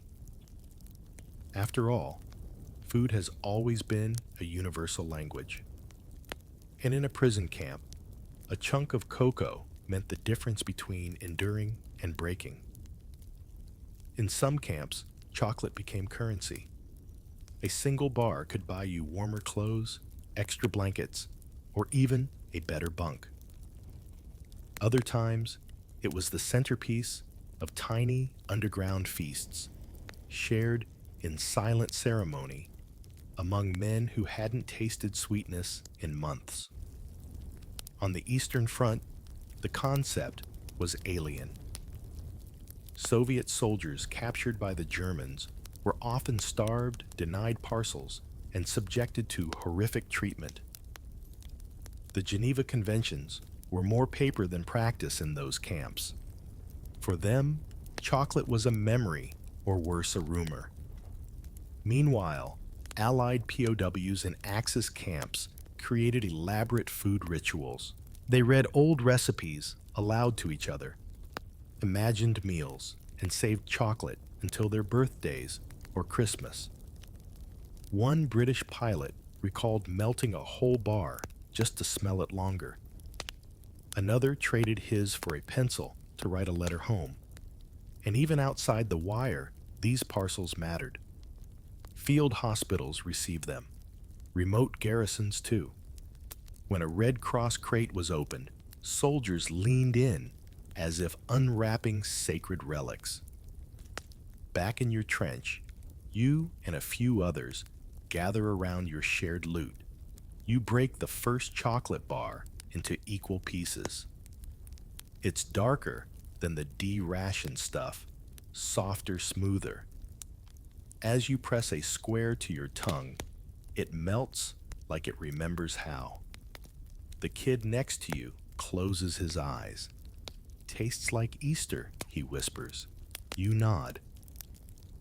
After all, food has always been a universal language. And in a prison camp, a chunk of cocoa meant the difference between enduring and breaking. In some camps, chocolate became currency. A single bar could buy you warmer clothes, extra blankets, or even a better bunk. Other times, it was the centerpiece of tiny underground feasts, shared in silent ceremony among men who hadn't tasted sweetness in months. On the Eastern Front, the concept was alien. Soviet soldiers captured by the Germans were often starved, denied parcels, and subjected to horrific treatment. The Geneva Conventions were more paper than practice in those camps. For them, chocolate was a memory, or worse, a rumor. Meanwhile, Allied POWs in Axis camps created elaborate food rituals. They read old recipes aloud to each other, imagined meals, and saved chocolate until their birthdays or Christmas. One British pilot recalled melting a whole bar just to smell it longer. Another traded his for a pencil to write a letter home. And even outside the wire, these parcels mattered. Field hospitals received them. Remote garrisons, too. When a Red Cross crate was opened, soldiers leaned in as if unwrapping sacred relics. Back in your trench, you and a few others gather around your shared loot. You break the first chocolate bar into equal pieces. It's darker than the D-ration stuff, softer, smoother. As you press a square to your tongue, it melts like it remembers how. The kid next to you closes his eyes. Tastes like Easter, he whispers. You nod.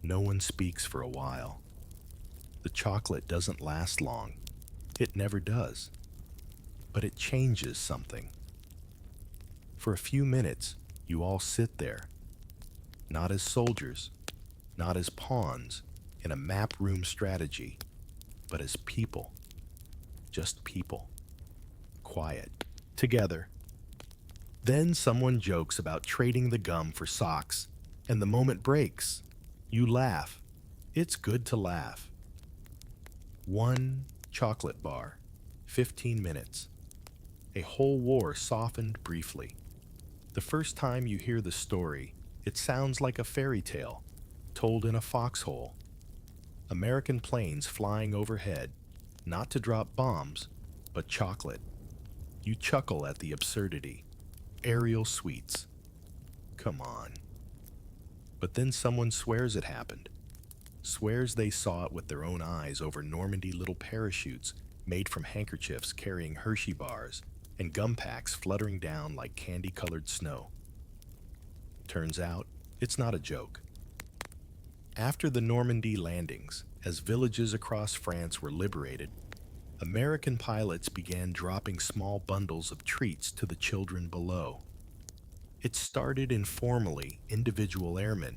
No one speaks for a while. The chocolate doesn't last long. It never does. But it changes something. For a few minutes, you all sit there, not as soldiers, not as pawns in a map room strategy, but as people. Just people. Quiet. Together. Then someone jokes about trading the gum for socks, and the moment breaks. You laugh. It's good to laugh. One chocolate bar. 15 minutes. A whole war softened briefly. The first time you hear the story, it sounds like a fairy tale, told in a foxhole. American planes flying overhead, not to drop bombs, but chocolate. You chuckle at the absurdity. Aerial sweets. Come on. But then someone swears it happened. Swears they saw it with their own eyes over Normandy little parachutes made from handkerchiefs carrying Hershey bars and gum packs fluttering down like candy-colored snow. Turns out, it's not a joke. After the Normandy landings, as villages across France were liberated, American pilots began dropping small bundles of treats to the children below. It started informally, individual airmen,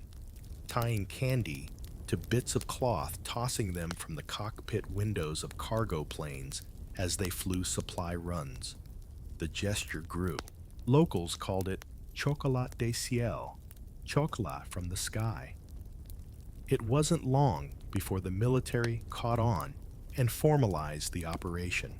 tying candy to bits of cloth, tossing them from the cockpit windows of cargo planes as they flew supply runs. The gesture grew. Locals called it chocolat des ciel, chocolat from the sky. It wasn't long before the military caught on and formalized the operation.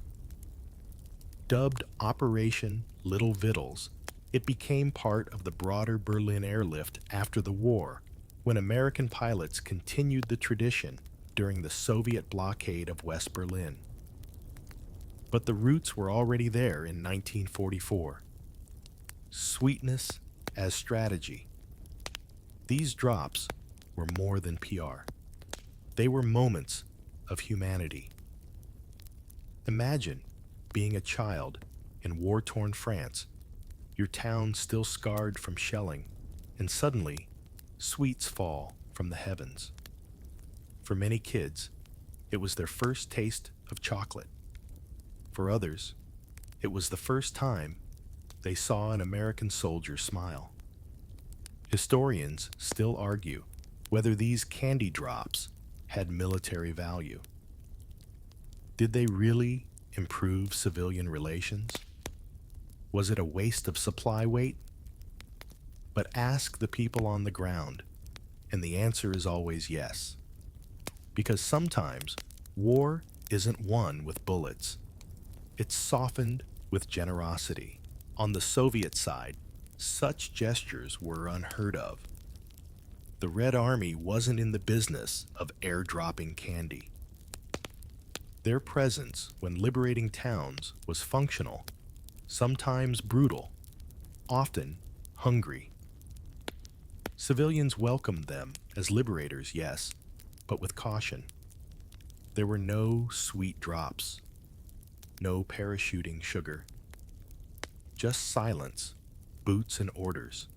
Dubbed Operation Little Vittles, it became part of the broader Berlin airlift after the war, when American pilots continued the tradition during the Soviet blockade of West Berlin. But the roots were already there in 1944. Sweetness as strategy. These drops were more than PR. They were moments of humanity. Imagine being a child in war-torn France, your town still scarred from shelling, and suddenly sweets fall from the heavens. For many kids, it was their first taste of chocolate. For others, it was the first time they saw an American soldier smile. Historians still argue whether these candy drops had military value. Did they really improve civilian relations? Was it a waste of supply weight? But ask the people on the ground, and the answer is always yes. Because sometimes war isn't won with bullets. It's softened with generosity. On the Soviet side, such gestures were unheard of. The Red Army wasn't in the business of airdropping candy. Their presence when liberating towns was functional, sometimes brutal, often hungry. Civilians welcomed them as liberators, yes, but with caution. There were no sweet drops, no parachuting sugar. Just silence, boots and orders.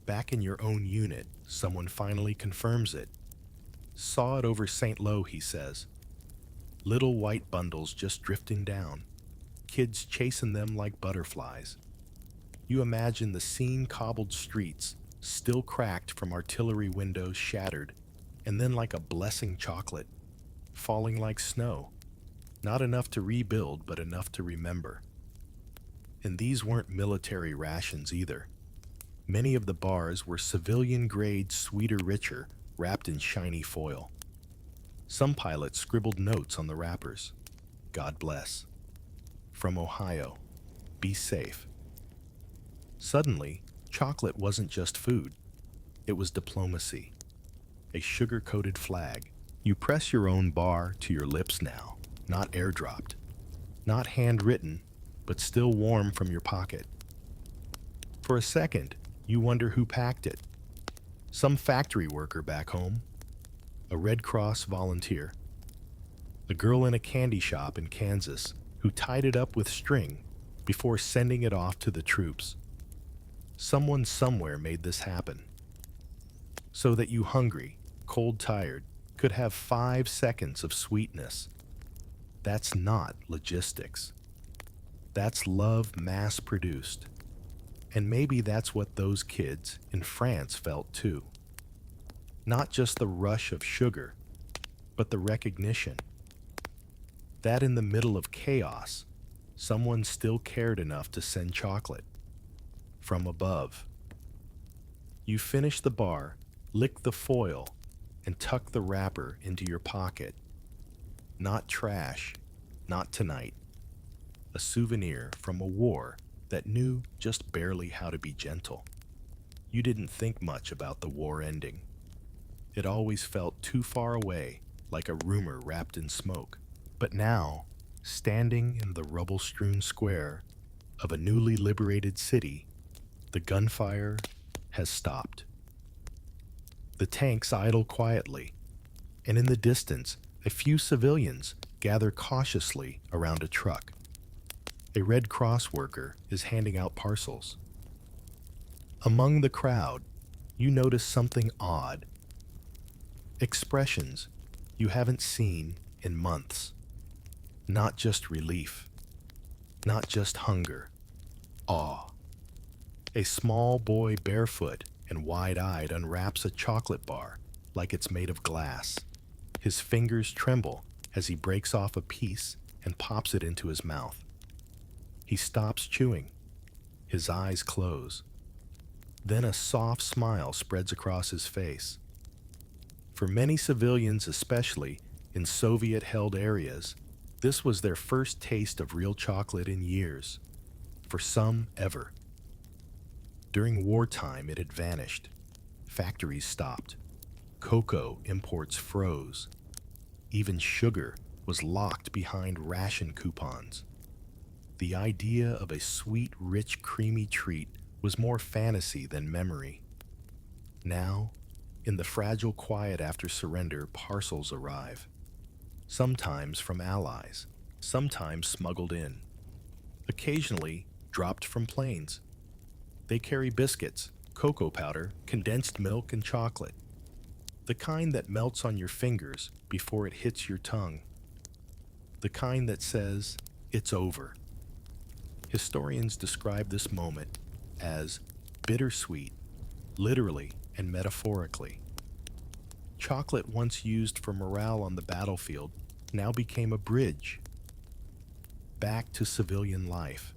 Back in your own unit, someone finally confirms it. Saw it over St. Lo, he says. Little white bundles just drifting down, kids chasing them like butterflies. You imagine the scene-cobbled streets, still cracked from artillery windows shattered, and then like a blessing chocolate, falling like snow, not enough to rebuild, but enough to remember. And these weren't military rations either. Many of the bars were civilian-grade Sweeter Richer, wrapped in shiny foil. Some pilots scribbled notes on the wrappers. God bless. From Ohio. Be safe. Suddenly, chocolate wasn't just food. It was diplomacy. A sugar-coated flag. You press your own bar to your lips now, not airdropped. Not handwritten, but still warm from your pocket. For a second, you wonder who packed it. Some factory worker back home, a Red Cross volunteer, a girl in a candy shop in Kansas who tied it up with string before sending it off to the troops. Someone somewhere made this happen, so that you hungry, cold-tired, could have 5 seconds of sweetness. That's not logistics. That's love mass-produced. And maybe that's what those kids in France felt too. Not just the rush of sugar, but the recognition that in the middle of chaos, someone still cared enough to send chocolate from above. You finish the bar, lick the foil, and tuck the wrapper into your pocket. Not trash, not tonight. A souvenir from a war that knew just barely how to be gentle. You didn't think much about the war ending. It always felt too far away, like a rumor wrapped in smoke. But now, standing in the rubble-strewn square of a newly liberated city, the gunfire has stopped. The tanks idle quietly, and in the distance, a few civilians gather cautiously around a truck. A Red Cross worker is handing out parcels. Among the crowd, you notice something odd. Expressions you haven't seen in months. Not just relief, not just hunger, awe. A small boy barefoot and wide-eyed unwraps a chocolate bar like it's made of glass. His fingers tremble as he breaks off a piece and pops it into his mouth. He stops chewing. His eyes close. Then a soft smile spreads across his face. For many civilians, especially in Soviet-held areas, this was their first taste of real chocolate in years. For some, ever. During wartime, it had vanished. Factories stopped. Cocoa imports froze. Even sugar was locked behind ration coupons. The idea of a sweet, rich, creamy treat was more fantasy than memory. Now, in the fragile quiet after surrender, parcels arrive. Sometimes from allies, sometimes smuggled in. Occasionally, dropped from planes. They carry biscuits, cocoa powder, condensed milk, and chocolate. The kind that melts on your fingers before it hits your tongue. The kind that says, it's over. Historians describe this moment as bittersweet, literally and metaphorically. Chocolate, once used for morale on the battlefield, now became a bridge back to civilian life.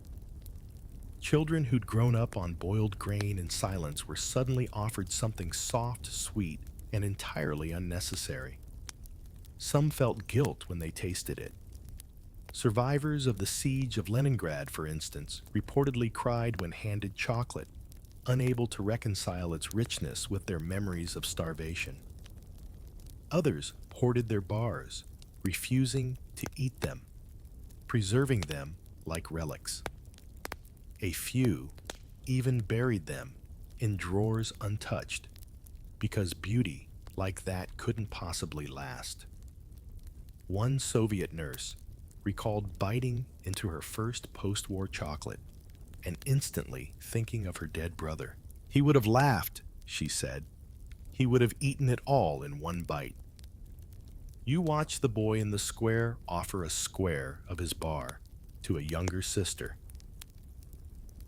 Children who'd grown up on boiled grain and silence were suddenly offered something soft, sweet, and entirely unnecessary. Some felt guilt when they tasted it. Survivors of the siege of Leningrad, for instance, reportedly cried when handed chocolate, unable to reconcile its richness with their memories of starvation. Others hoarded their bars, refusing to eat them, preserving them like relics. A few even buried them in drawers untouched, because beauty like that couldn't possibly last. One Soviet nurse recalled biting into her first post-war chocolate and instantly thinking of her dead brother. He would have laughed, she said. He would have eaten it all in one bite. You watch the boy in the square offer a square of his bar to a younger sister.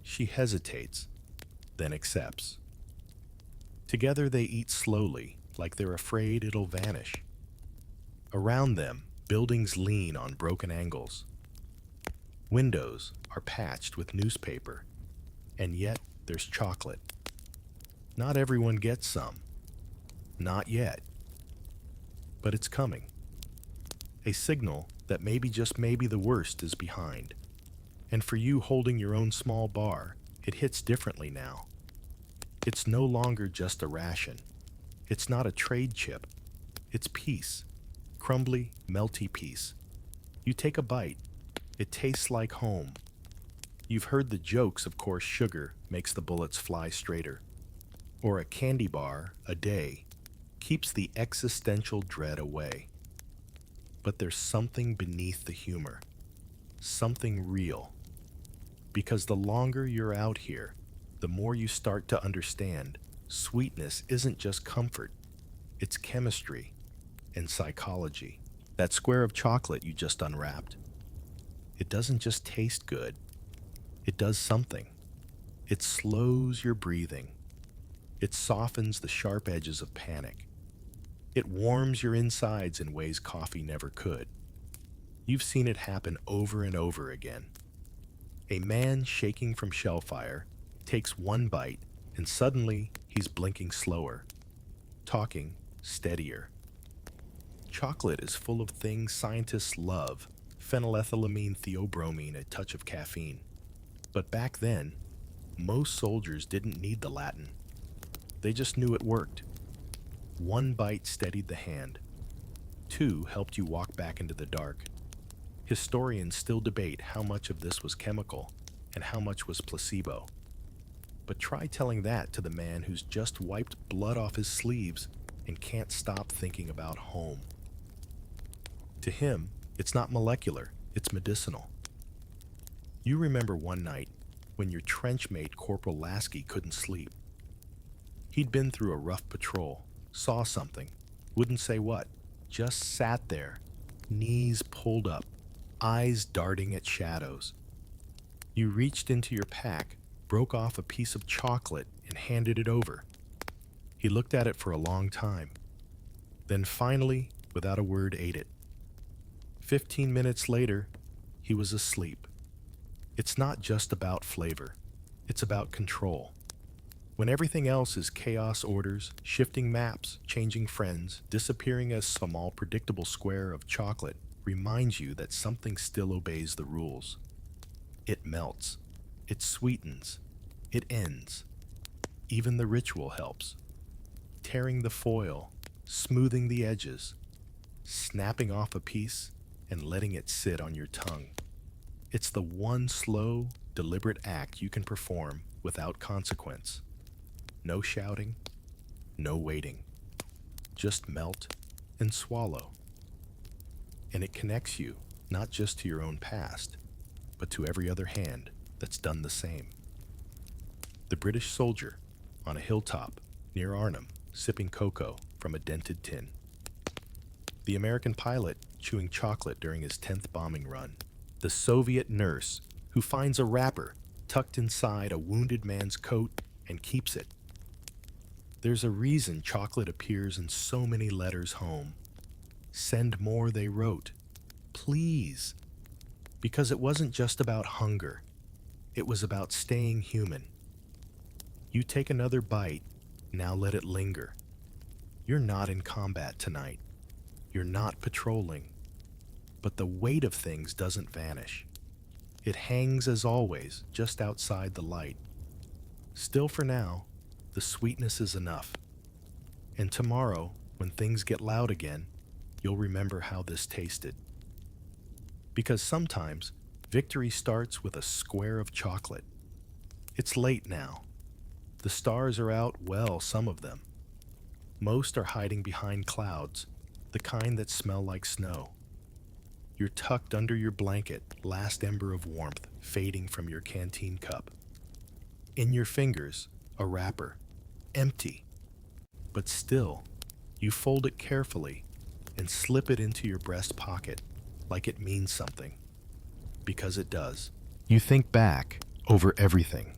She hesitates, then accepts. Together they eat slowly, like they're afraid it'll vanish. Around them, buildings lean on broken angles. Windows are patched with newspaper, and yet there's chocolate. Not everyone gets some. Not yet. But it's coming. A signal that maybe, just maybe, the worst is behind. And for you holding your own small bar, it hits differently now. It's no longer just a ration. It's not a trade chip. It's peace. Crumbly, melty peace. You take a bite. It tastes like home. You've heard the jokes, of course, sugar makes the bullets fly straighter. Or a candy bar a day keeps the existential dread away. But there's something beneath the humor. Something real. Because the longer you're out here, the more you start to understand sweetness isn't just comfort. It's chemistry and psychology. That square of chocolate you just unwrapped, it doesn't just taste good. It does something. It slows your breathing. It softens the sharp edges of panic. It warms your insides in ways coffee never could. You've seen it happen over and over again. A man shaking from shellfire takes one bite, and suddenly he's blinking slower, talking steadier. Chocolate is full of things scientists love: phenylethylamine, theobromine, a touch of caffeine. But back then, most soldiers didn't need the Latin. They just knew it worked. One bite steadied the hand. Two helped you walk back into the dark. Historians still debate how much of this was chemical and how much was placebo. But try telling that to the man who's just wiped blood off his sleeves and can't stop thinking about home. To him, it's not molecular, it's medicinal. You remember one night when your trench mate, Corporal Lasky, couldn't sleep. He'd been through a rough patrol, saw something, wouldn't say what, just sat there, knees pulled up, eyes darting at shadows. You reached into your pack, broke off a piece of chocolate, and handed it over. He looked at it for a long time, then finally, without a word, ate it. 15 minutes later, he was asleep. It's not just about flavor. It's about control. When everything else is chaos orders, shifting maps, changing friends, disappearing, a small predictable square of chocolate reminds you that something still obeys the rules. It melts. It sweetens. It ends. Even the ritual helps. Tearing the foil, smoothing the edges, snapping off a piece, and letting it sit on your tongue. It's the one slow, deliberate act you can perform without consequence. No shouting, no waiting. Just melt and swallow. And it connects you not just to your own past, but to every other hand that's done the same. The British soldier on a hilltop near Arnhem sipping cocoa from a dented tin. The American pilot chewing chocolate during his 10th bombing run. The Soviet nurse who finds a wrapper tucked inside a wounded man's coat and keeps it. There's a reason chocolate appears in so many letters home. Send more, they wrote. Please. Because it wasn't just about hunger. It was about staying human. You take another bite, now let it linger. You're not in combat tonight. You're not patrolling. But the weight of things doesn't vanish. It hangs as always, just outside the light. Still for now, the sweetness is enough. And tomorrow, when things get loud again, you'll remember how this tasted. Because sometimes, victory starts with a square of chocolate. It's late now. The stars are out, well, some of them. Most are hiding behind clouds, the kind that smell like snow. You're tucked under your blanket, last ember of warmth fading from your canteen cup. In your fingers, a wrapper, empty. But still, you fold it carefully and slip it into your breast pocket like it means something. Because it does. You think back over everything.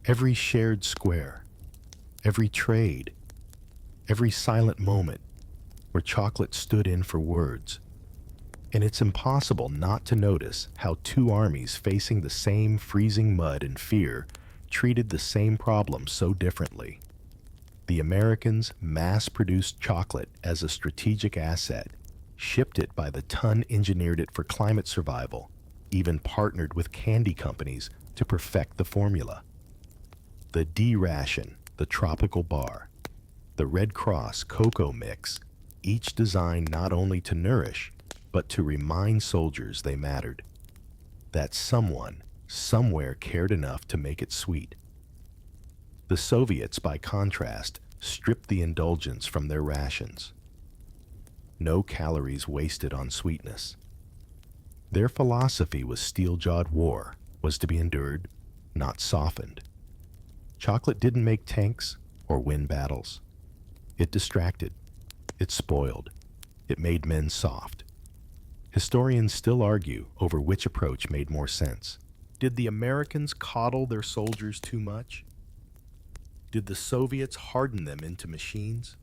Every shared square. every trade, every silent moment where chocolate stood in for words. And it's impossible not to notice how two armies facing the same freezing mud and fear treated the same problem so differently. The Americans mass-produced chocolate as a strategic asset, shipped it by the ton, engineered it for climate survival, even partnered with candy companies to perfect the formula. The D-ration, the tropical bar, the Red Cross cocoa mix, each designed not only to nourish, but to remind soldiers they mattered, that someone, somewhere cared enough to make it sweet. The Soviets, by contrast, stripped the indulgence from their rations. No calories wasted on sweetness. Their philosophy was steel-jawed: war was to be endured, not softened. Chocolate didn't make tanks or win battles. It distracted. It spoiled. It made men soft. Historians still argue over which approach made more sense. Did the Americans coddle their soldiers too much? Did the Soviets harden them into machines?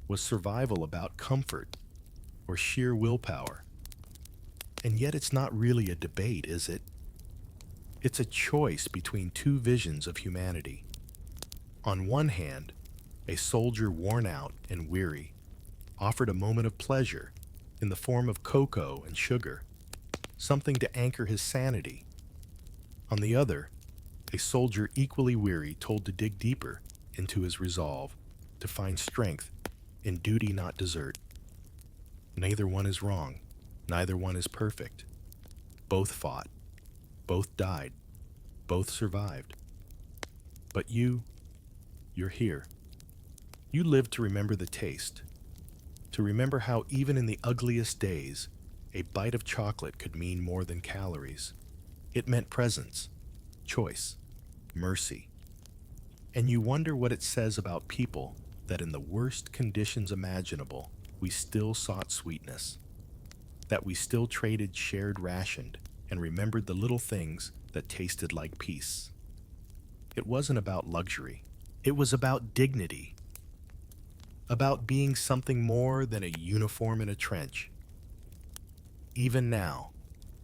Was survival about comfort or sheer willpower? And yet it's not really a debate, is it? It's a choice between two visions of humanity. On one hand, a soldier worn out and weary offered a moment of pleasure in the form of cocoa and sugar, something to anchor his sanity. On the other, a soldier equally weary told to dig deeper into his resolve, to find strength in duty, not desert. Neither one is wrong. Neither one is perfect. Both fought. Both died. Both survived. But you're here. You lived to remember the taste, to remember how even in the ugliest days, a bite of chocolate could mean more than calories. It meant presence, choice, mercy. And you wonder what it says about people that in the worst conditions imaginable, we still sought sweetness, that we still traded shared rationed and remembered the little things that tasted like peace. It wasn't about luxury. It was about dignity, about being something more than a uniform in a trench. Even now,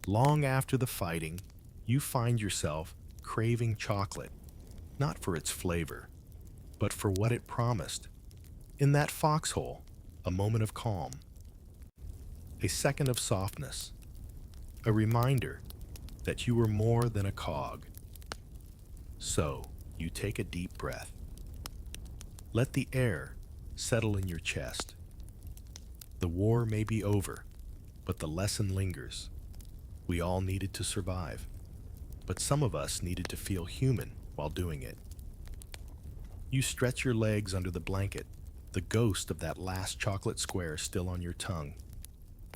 long after the fighting, you find yourself craving chocolate, not for its flavor, but for what it promised. In that foxhole, a moment of calm, a second of softness, a reminder that you were more than a cog. So, you take a deep breath. Let the air settle in your chest. The war may be over, but the lesson lingers. We all needed to survive, but some of us needed to feel human while doing it. You stretch your legs under the blanket, the ghost of that last chocolate square still on your tongue.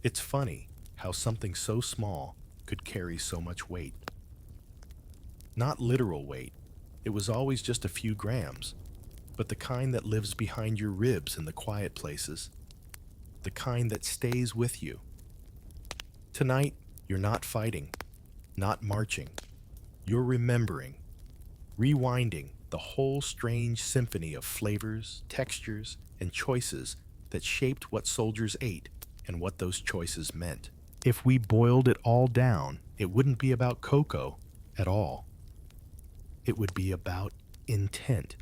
It's funny how something so small could carry so much weight. Not literal weight. It was always just a few grams, but the kind that lives behind your ribs in the quiet places, the kind that stays with you. Tonight, you're not fighting, not marching. You're remembering, rewinding the whole strange symphony of flavors, textures, and choices that shaped what soldiers ate and what those choices meant. If we boiled it all down, it wouldn't be about cocoa at all. It would be about intent.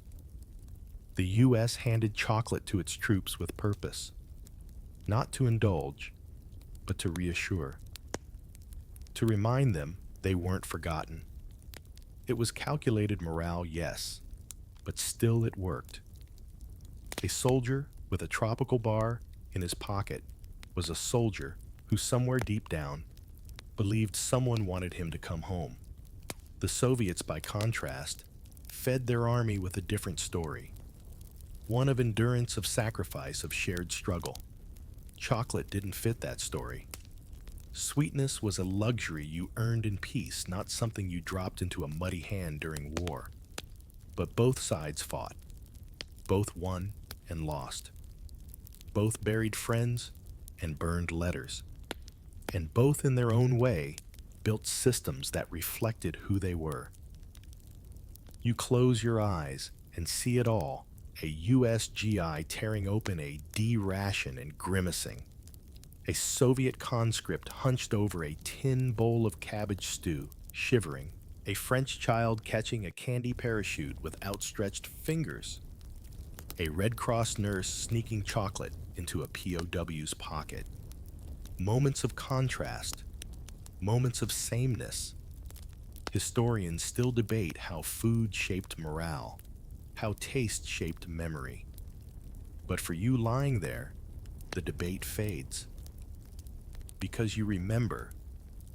The U.S. handed chocolate to its troops with purpose, not to indulge, but to reassure, to remind them they weren't forgotten. It was calculated morale, yes, but still it worked. A soldier with a tropical bar in his pocket was a soldier who somewhere deep down believed someone wanted him to come home. The Soviets, by contrast, fed their army with a different story, one of endurance, of sacrifice, of shared struggle. Chocolate didn't fit that story. Sweetness was a luxury you earned in peace, not something you dropped into a muddy hand during war. But both sides fought. Both won and lost. Both buried friends and burned letters. And both, in their own way, built systems that reflected who they were. You close your eyes and see it all, a US GI tearing open a D ration and grimacing, a Soviet conscript hunched over a tin bowl of cabbage stew, shivering, a French child catching a candy parachute with outstretched fingers, a Red Cross nurse sneaking chocolate into a POW's pocket. Moments of contrast, moments of sameness. Historians still debate how food shaped morale, how taste shaped memory. But for you lying there, the debate fades. Because you remember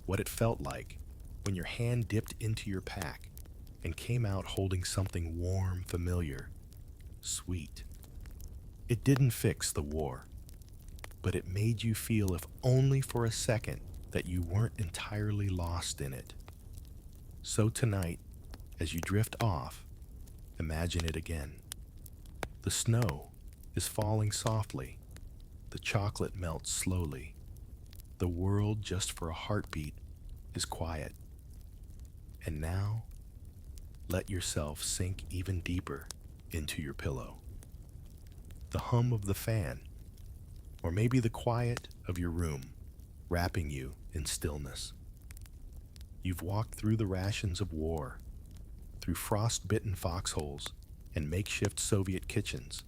what it felt like when your hand dipped into your pack and came out holding something warm, familiar, sweet. It didn't fix the war, but it made you feel, if only for a second, that you weren't entirely lost in it. So tonight, as you drift off, imagine it again. The snow is falling softly. The chocolate melts slowly. The world, just for a heartbeat, is quiet. And now, let yourself sink even deeper into your pillow. The hum of the fan, or maybe the quiet of your room, wrapping you in stillness. You've walked through the rations of war, through frost-bitten foxholes and makeshift Soviet kitchens,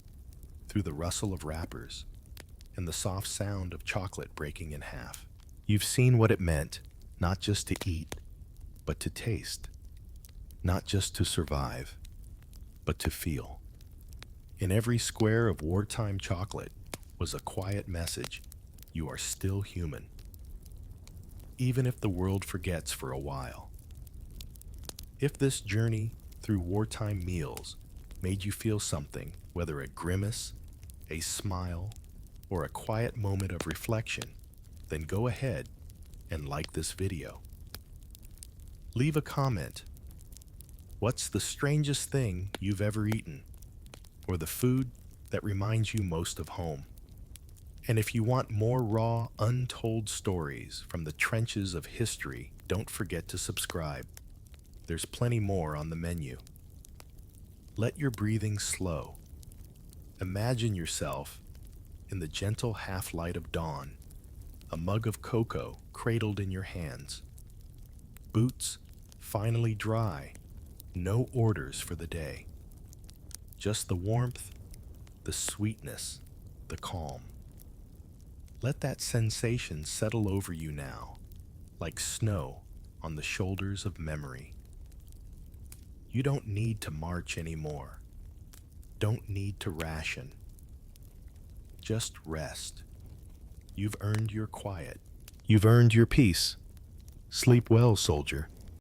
through the rustle of wrappers and the soft sound of chocolate breaking in half. You've seen what it meant, not just to eat, but to taste, not just to survive, but to feel. In every square of wartime chocolate was a quiet message: you are still human, even if the world forgets for a while. If this journey through wartime meals made you feel something, whether a grimace, a smile, or a quiet moment of reflection, then go ahead and like this video. Leave a comment. What's the strangest thing you've ever eaten? Or the food that reminds you most of home? And if you want more raw, untold stories from the trenches of history, don't forget to subscribe. There's plenty more on the menu. Let your breathing slow. Imagine yourself in the gentle half-light of dawn, a mug of cocoa cradled in your hands. Boots finally dry, no orders for the day. Just the warmth, the sweetness, the calm. Let that sensation settle over you now, like snow on the shoulders of memory. You don't need to march anymore. Don't need to ration. Just rest. You've earned your quiet. You've earned your peace. Sleep well, soldier.